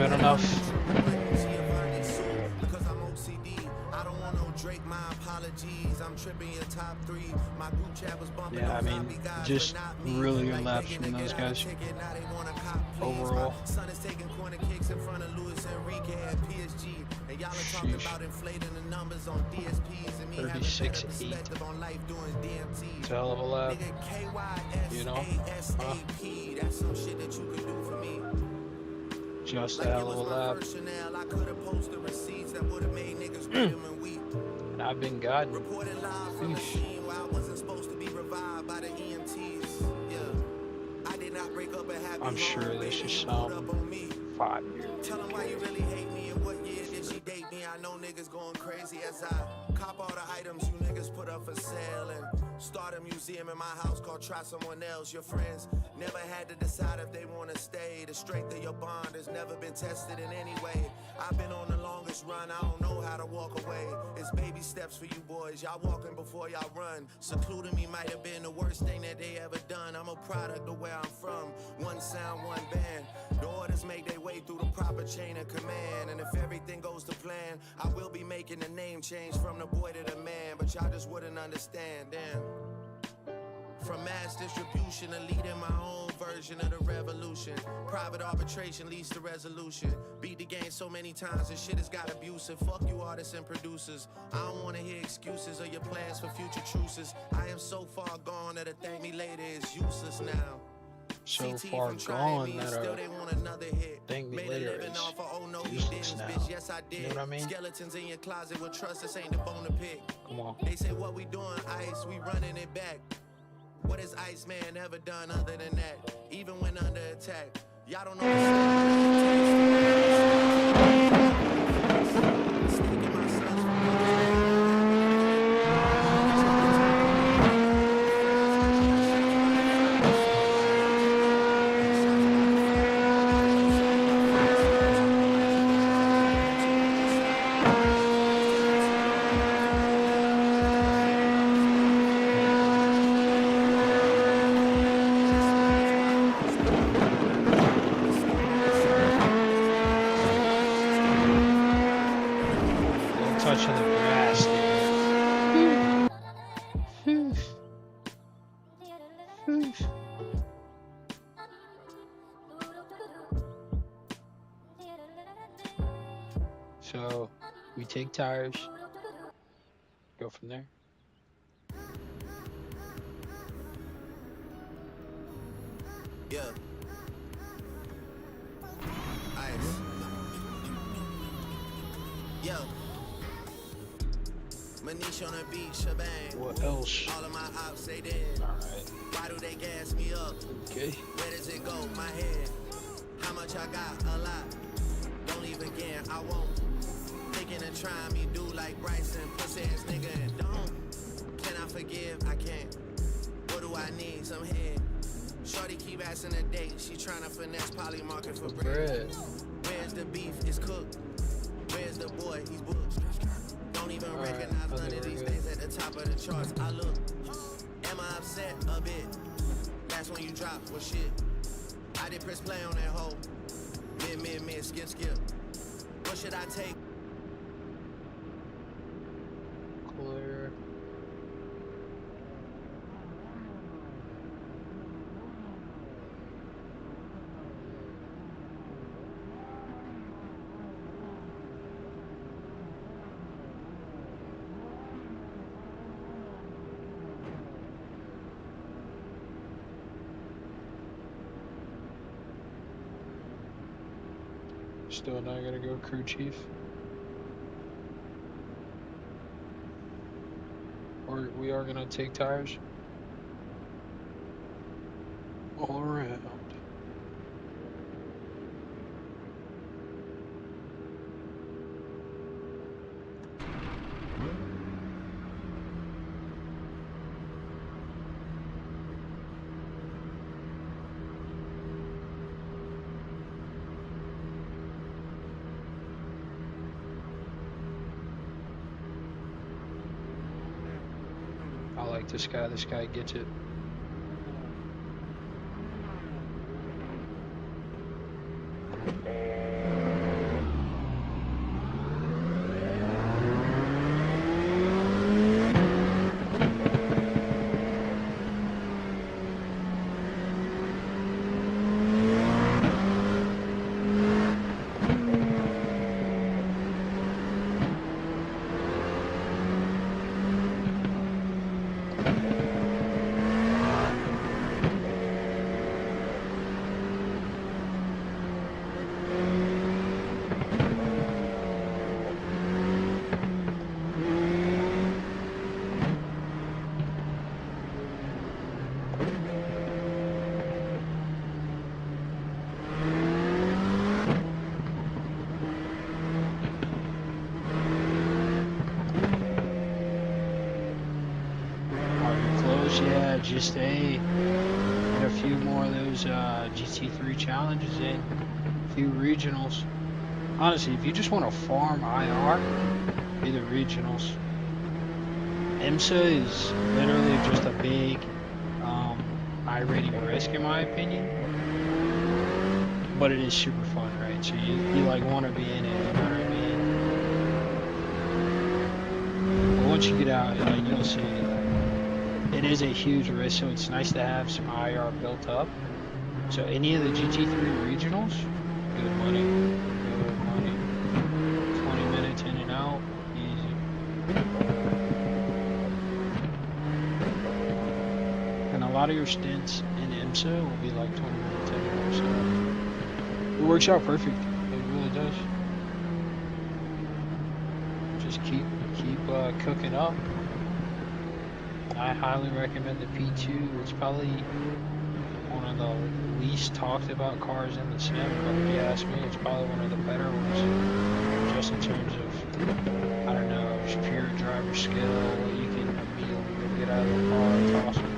been enough. Yeah, I mean, just really good laps from those guys overall. 36.8. It's a hell of a lap, you know? Just a hell of a lap. And I've been guiding. I'm sure this is some 5 years. Tell them why you really hate me and what year did she date me? I know niggas going crazy as I cop all the items you niggas put up for sale and start a museum in my house called Try Someone Else. Your friends never had to decide if they want to stay. The strength of your bond has never been tested in any way. I've been on the longest run, I don't know how to walk away. It's baby steps for you boys, y'all walking before y'all run. Secluding me might have been the worst thing that they ever done. I'm a product of where I'm from, one sound, one band. The orders make their way through the proper chain of command. And if everything goes to plan, I will be making a name change from the boy to the man. But y'all just wouldn't understand, damn. From mass distribution to leading my own version of the revolution. Private arbitration leads to resolution. Beat the game so many times this shit has got abusive. Fuck you artists and producers. I don't wanna hear excuses or your plans for future truces. I am so far gone that a thank me later is useless now. So far gone that thank me later is useless now. You know what I mean? Skeletons in your closet with trust, this ain't the bone to pick. Come on. They say what we doing, Ice, we running it back. What has Iceman ever done other than that? Even when under attack, y'all don't touching the grass. So we take tires, go from there. Yeah. Ice. Yo. Manish on the beach, Shabang. What else? All of my ops, they did. Alright. Why do they gas me up? Okay. Where does it go? My head. How much I got? A lot. Don't leave again, I won't. Thinking and trying me do like Bryson, pussy ass nigga and don't. Can I forgive? I can't. What do I need? Some head. Shorty keep asking a date. She trying to finesse Poly Market for bread. Where's the beef? It's cooked. Where's the boy? He's booked. Don't even recognize none of these things at the top of the charts. I look. Am I upset? A bit. That's when you drop. Well, shit. I did press play on that hoe. Mid, skip. What should I take? Clear. Still not gonna go crew chief. Or we are gonna take tires all around. I like this guy. This guy gets it. just get a few more of those GT3 challenges in, a few regionals. Honestly, if you just want to farm IR, be the regionals. IMSA is literally just a big I-rating risk in my opinion, but it is super fun, right? So you like want to be in it, you know what I mean? But once you get out, like you'll see, it is a huge risk, so it's nice to have some IR built up. So any of the GT3 regionals, good money, good money. 20 minutes in and out, easy. And a lot of your stints in IMSA will be like 20 minutes in and out, so it works out perfect. It really does. Just keep cooking up. I highly recommend the P2. It's probably one of the least talked about cars in the sim, but if you ask me, it's probably one of the better ones. Just in terms of, I don't know, just pure driver skill, what you can immediately get out of the car. It's awesome.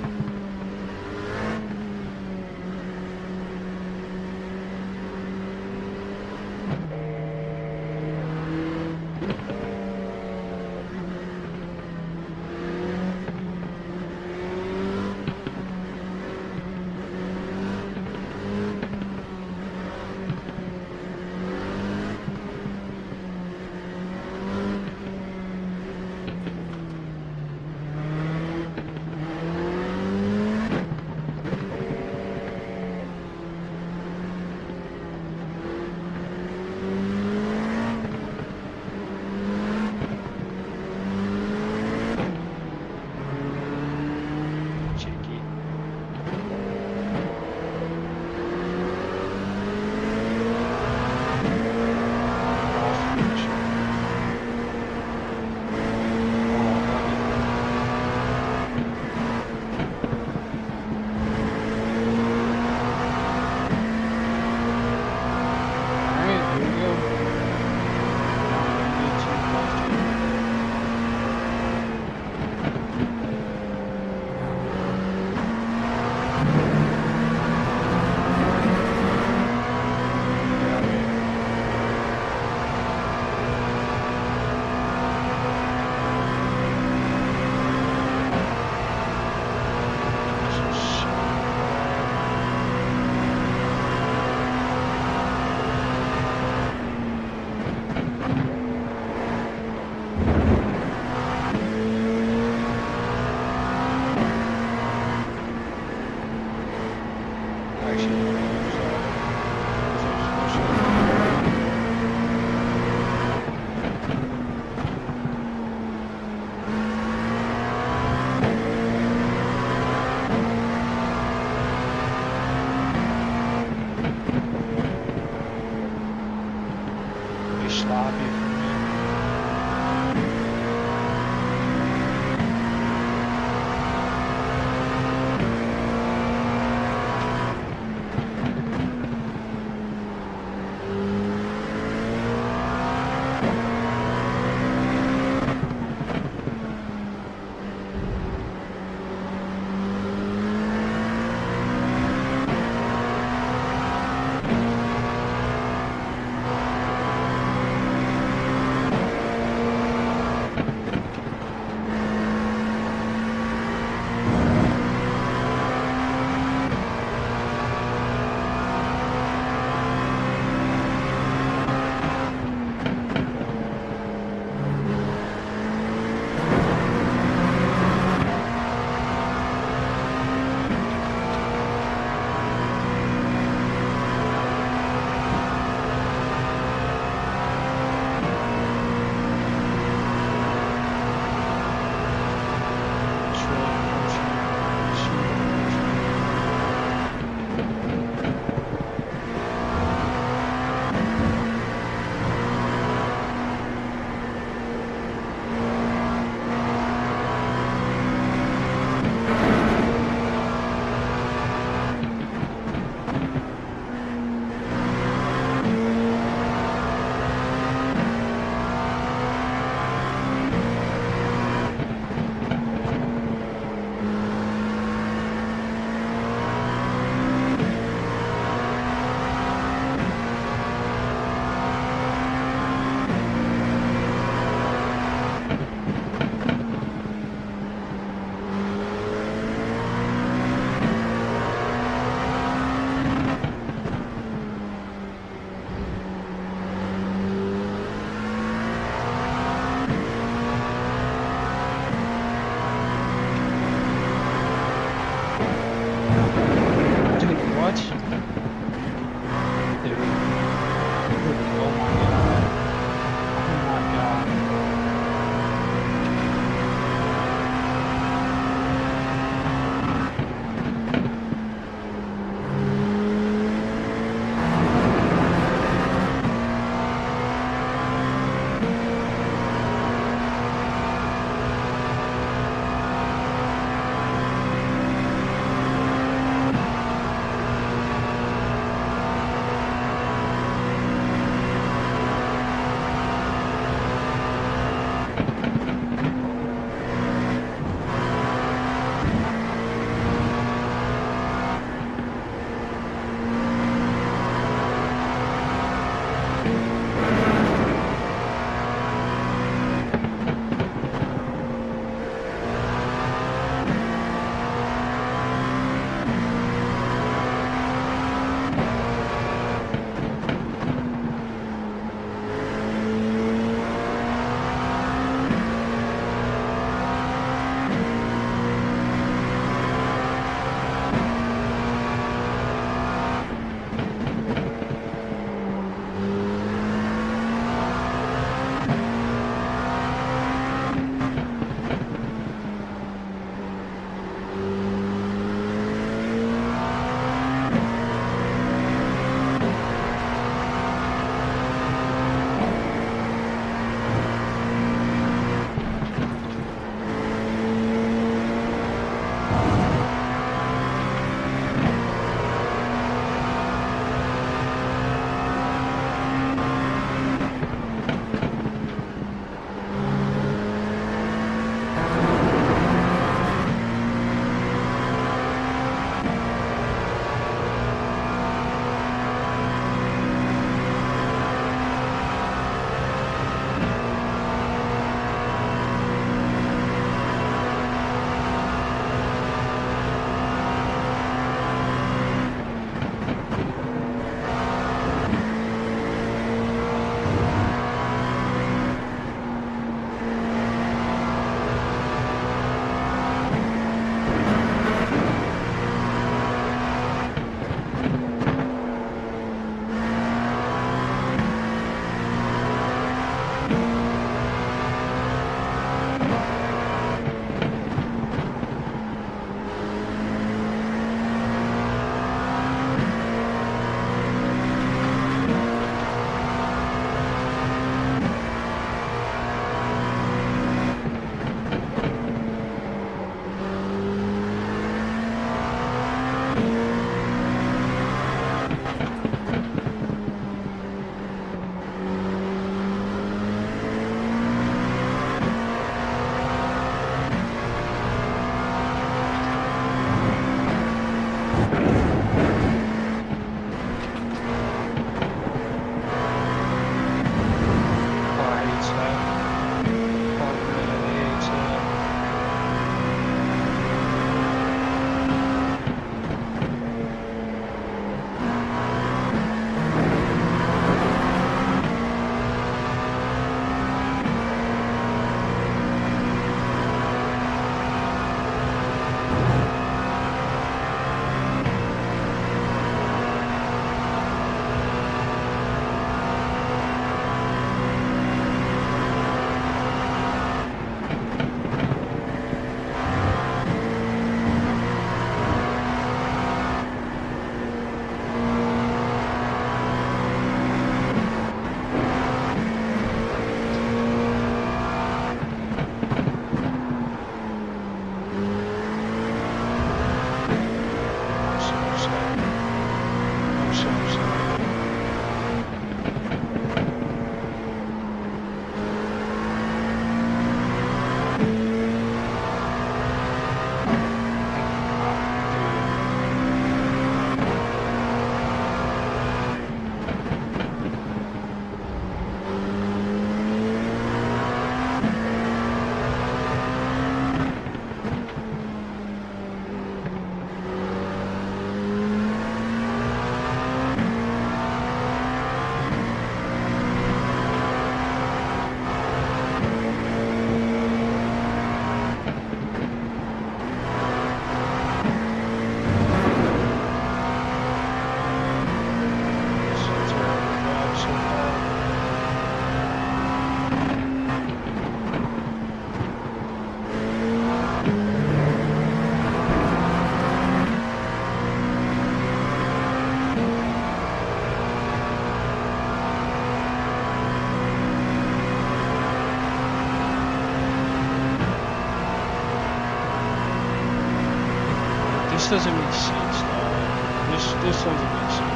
This doesn't make sense, dog. This doesn't make sense.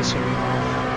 pissing me off.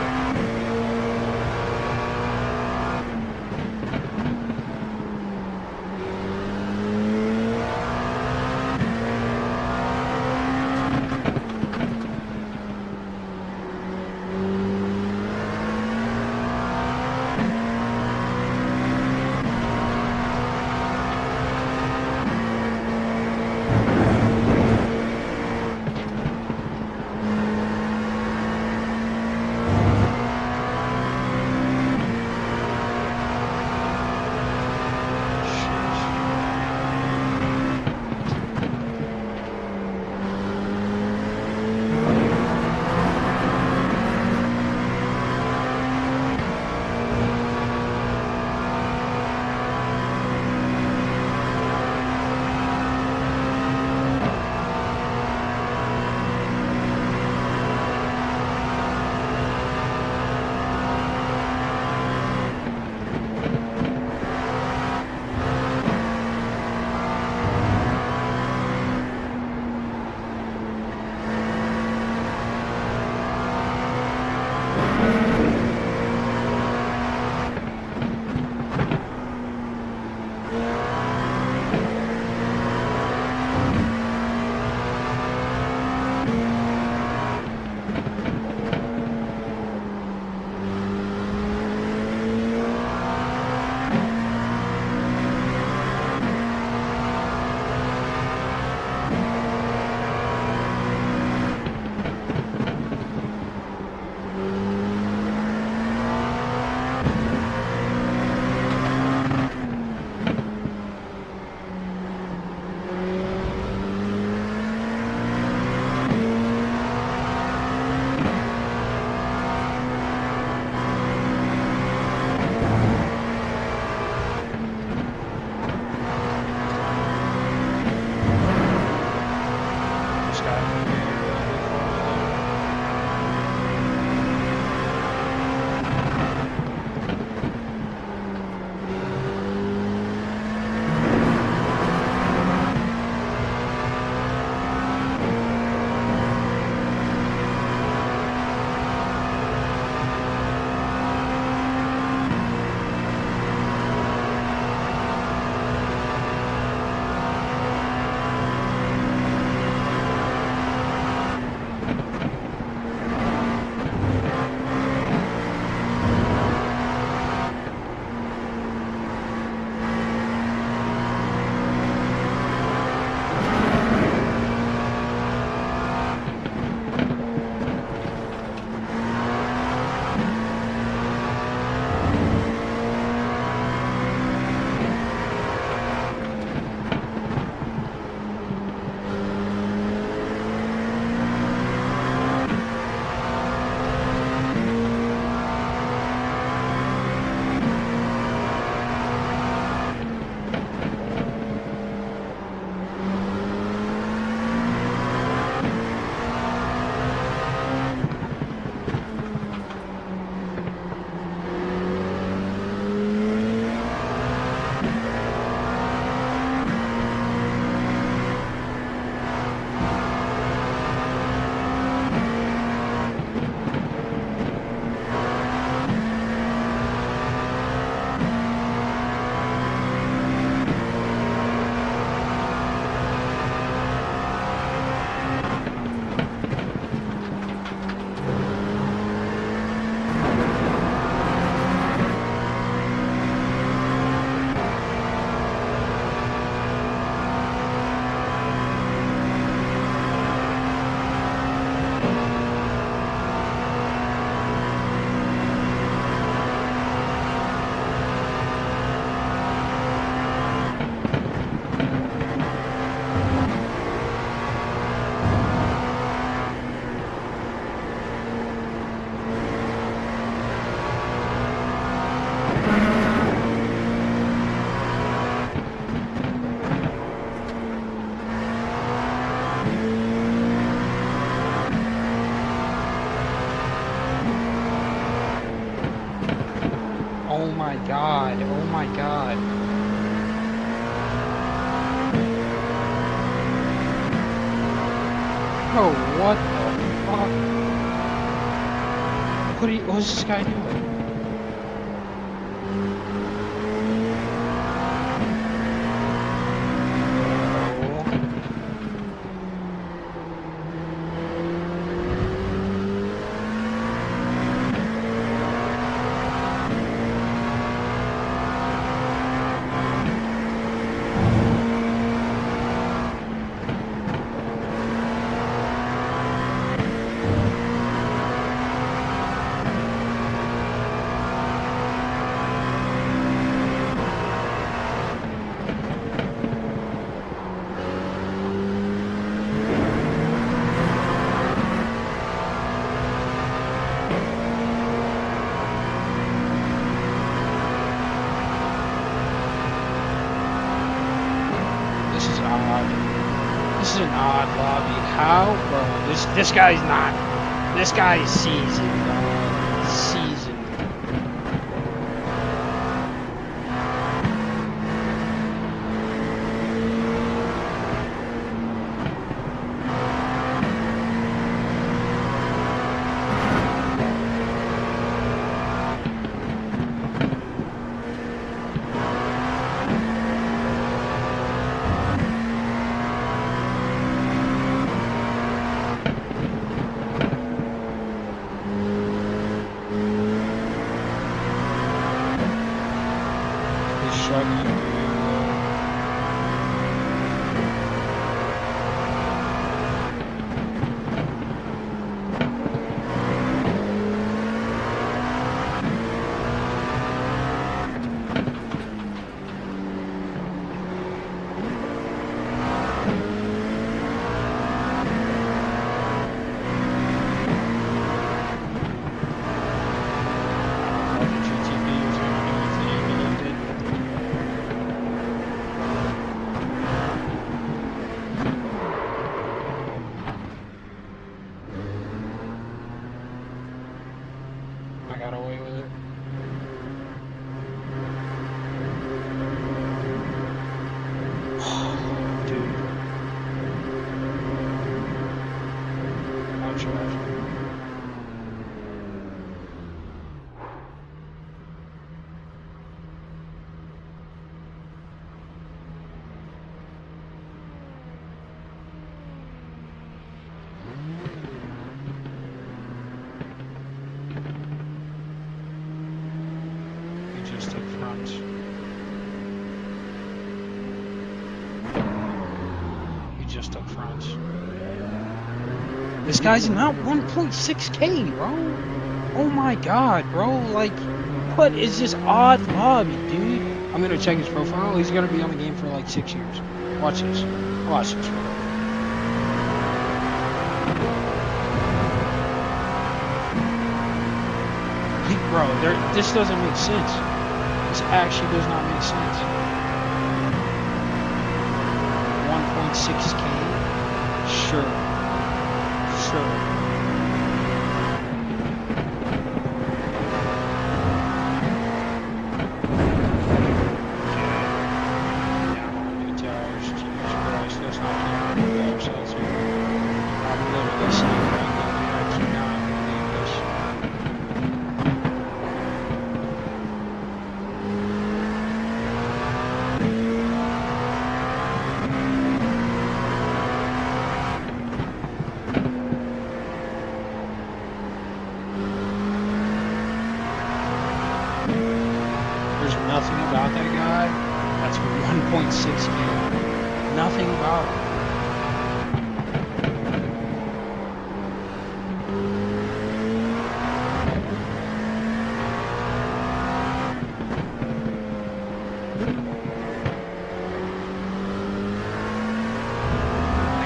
guy. Oh my god, oh my god. Bro, what the fuck? What's this guy doing? This is an odd lobby. How, bro? This guy's not. This guy is seasoned, dog. Seasoned. Just up front. Just up front. This guy's not 1.6K, bro. Oh my god, bro. Like, what is this odd lobby, dude? I'm gonna check his profile. He's gonna be on the game for like 6 years. Watch this. Watch this, bro. Bro, this doesn't make sense. This actually does not make sense. 1.6K? Sure. Nothing about that guy. That's 1.6K. Nothing about it.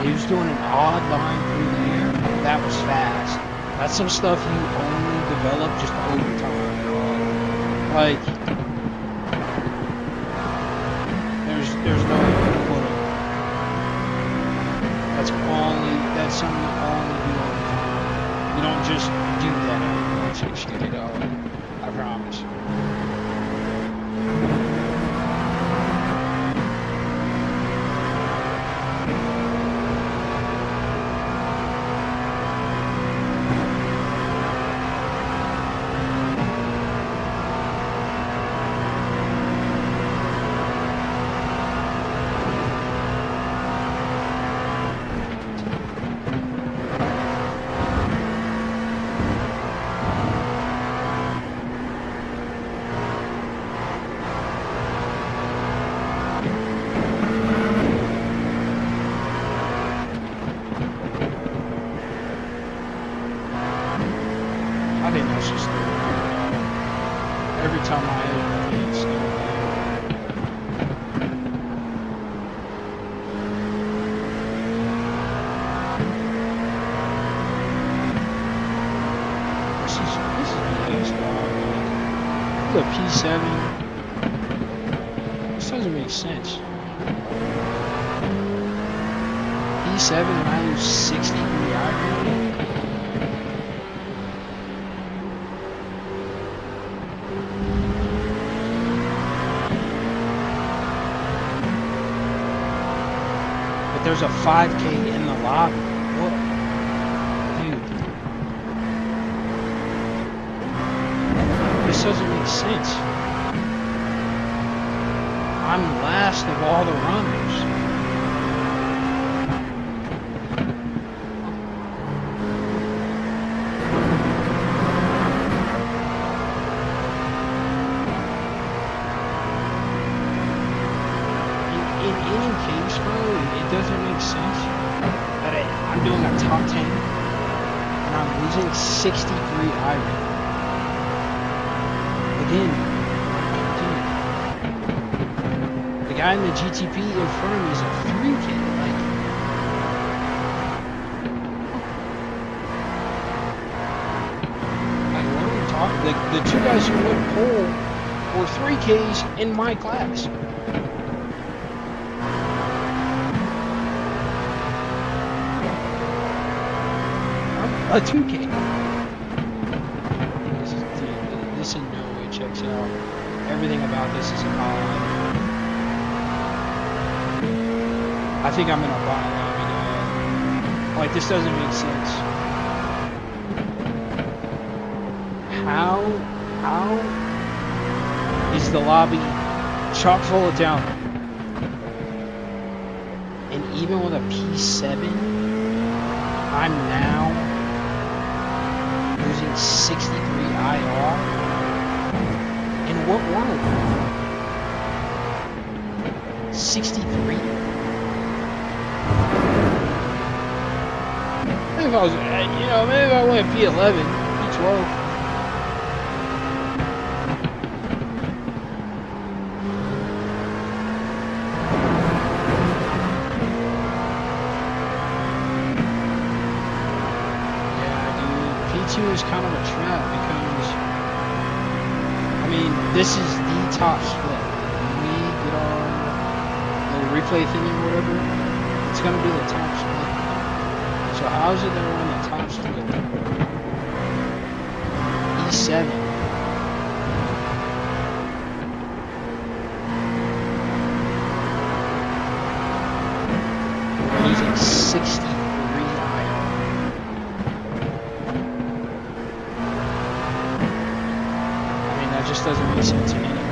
He was doing an odd line through there. That was fast. That's some stuff you only develop just over time. Like, there's no way to put it. That's something you only do all the time. You don't just do that every 6 years, I promise. I think that's just every time I hit it, it's still there. This is nice, dog. Look, P7. This doesn't make sense. P7 and I use 60 iron. There's a 5K in the lobby. What? Dude. This doesn't make sense. I'm last of all the runners. In any case, bro, it doesn't make sense that I'm doing a top 10 and I'm losing 63 iron. Again, the guy in the GTP in front of me is a 3K. Like what are we talking? Like the two guys who went pole were 3Ks in my class. A 2K. This in no way checks out. Everything about this is a highlight. I think I'm in a bot lobby now. Like, this doesn't make sense. How is the lobby chock full of talent? And even with a P7, I'm now losing 63 IR? In what world? 63? If I was, maybe if I went P11, P12. Is kind of a trap because, I mean, this is the top split. When we get our little replay thing or whatever, it's going to be the top split. So how is it that we're on the top split? E7. We're losing 60. Just doesn't make sense to me anymore.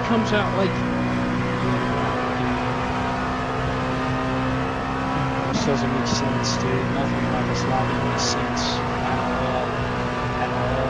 Comes out like this doesn't make sense, dude. Nothing about this lobby makes sense at all. At all.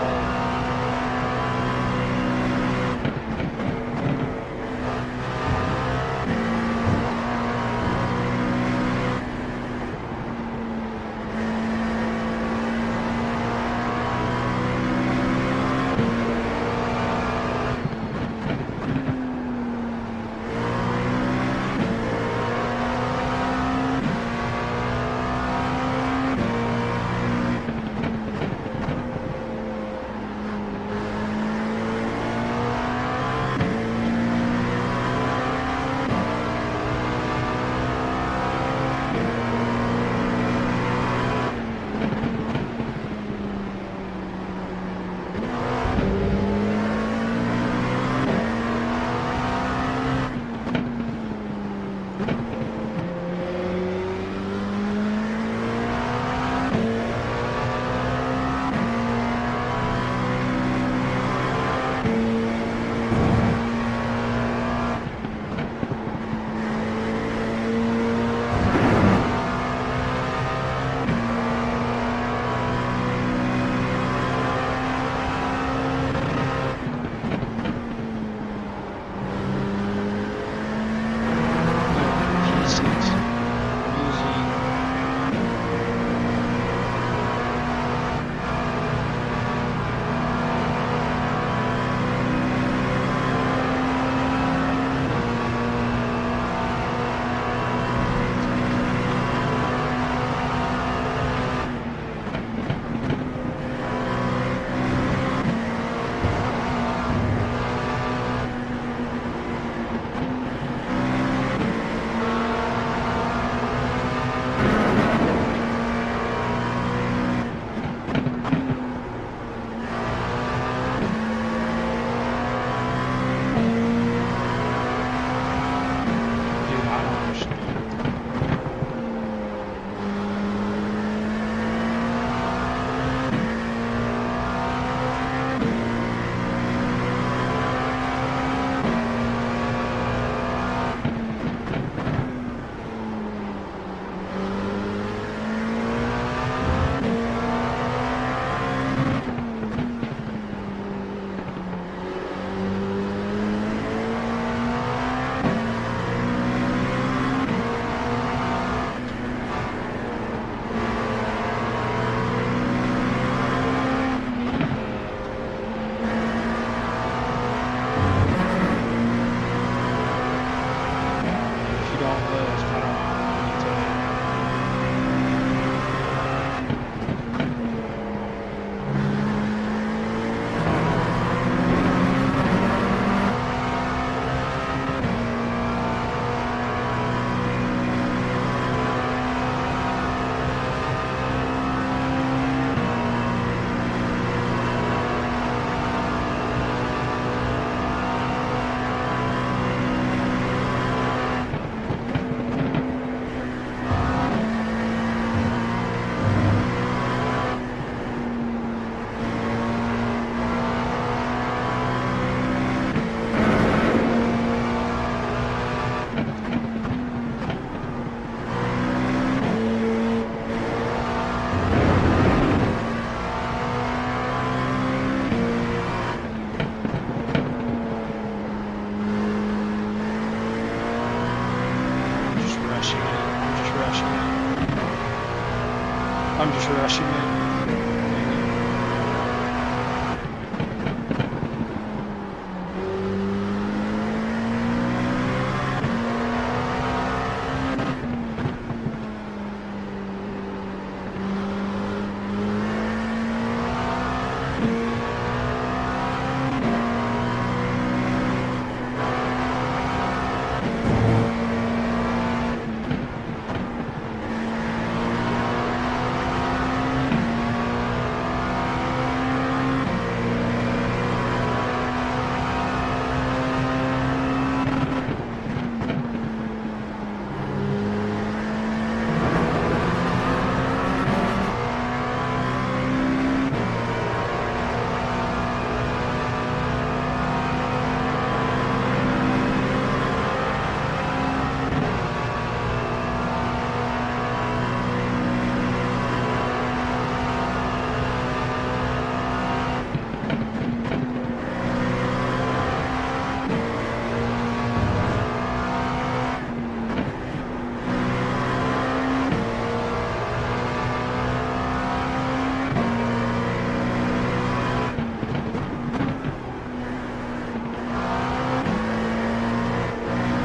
I'm just rushing it.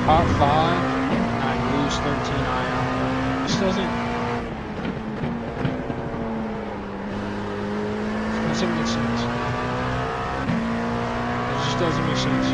Top 5, and I lose 13 IR. This doesn't make sense. It just doesn't make sense.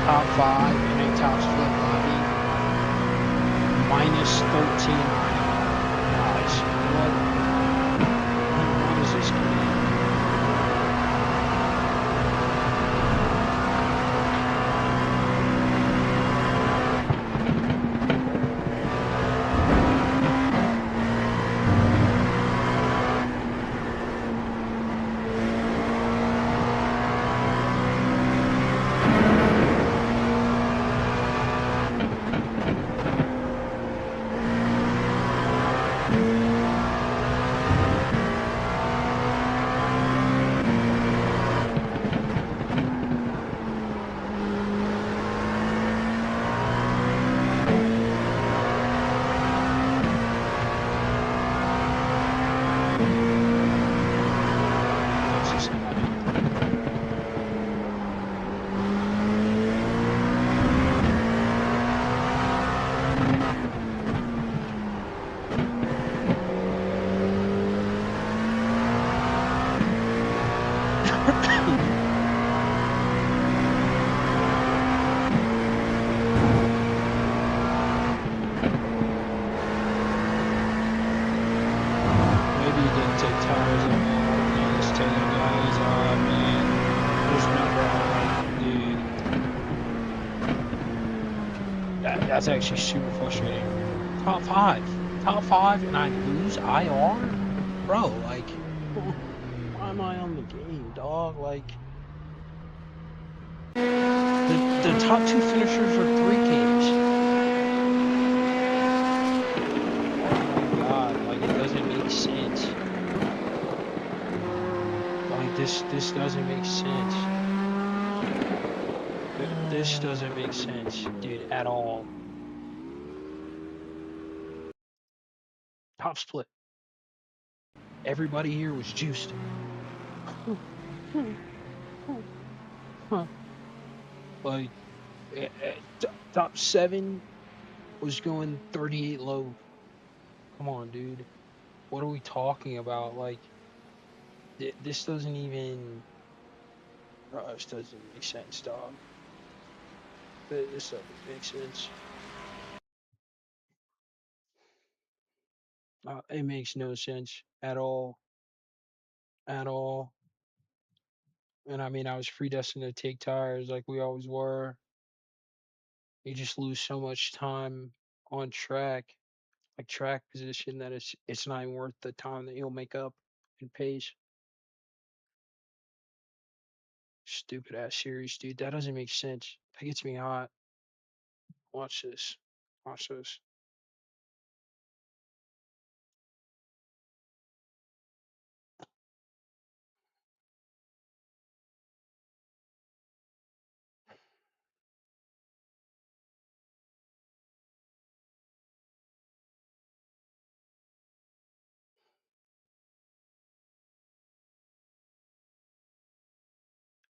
Top 5 in a TopSplit lobby. Minus 13 Nice. What is this game? That's actually super frustrating. Top 5, and I lose IR? Bro, like, why am I on the game, dog? Like, the top 2 finishers are 3Ks. Oh my god, like, it doesn't make sense. Like, this doesn't make sense. This doesn't make sense, dude, at all. TopSplit. Everybody here was juiced. Like, top 7 was going 38 low. Come on, dude. What are we talking about? Like, this doesn't even... Bro, this doesn't make sense, dog. This doesn't make sense. It makes no sense at all. At all. And I mean, I was predestined to take tires like we always were. You just lose so much time on track, like track position, that it's not even worth the time that you'll make up in pace. Stupid ass series, dude. That doesn't make sense. That gets me hot. Watch this. Watch this.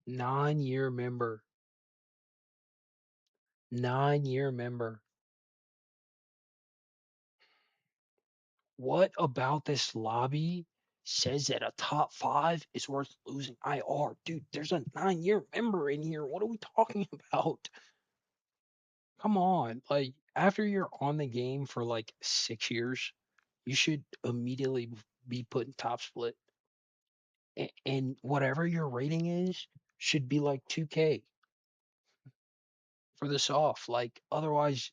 Nine-year member. 9-year member. What about this lobby says that a top 5 is worth losing IR? Dude, there's a 9-year member in here. What are we talking about? Come on. Like, after you're on the game for like 6 years, you should immediately be put in top split. And whatever your rating is should be like 2K for the soft. Like, otherwise,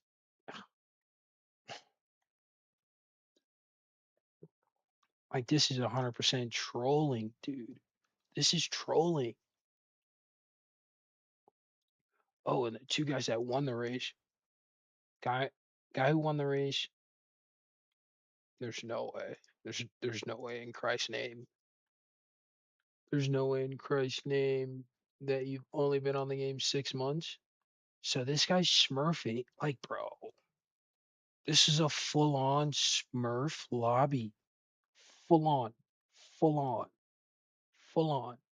like, this is 100% trolling, dude. This is trolling. Oh, and the two guys that won the race. Guy who won the race. There's no way. There's no way in Christ's name. There's no way in Christ's name that you've only been on the game 6 months. So this guy's smurfing. Like, bro, this is a full-on smurf lobby. Full on. Full on. Full on.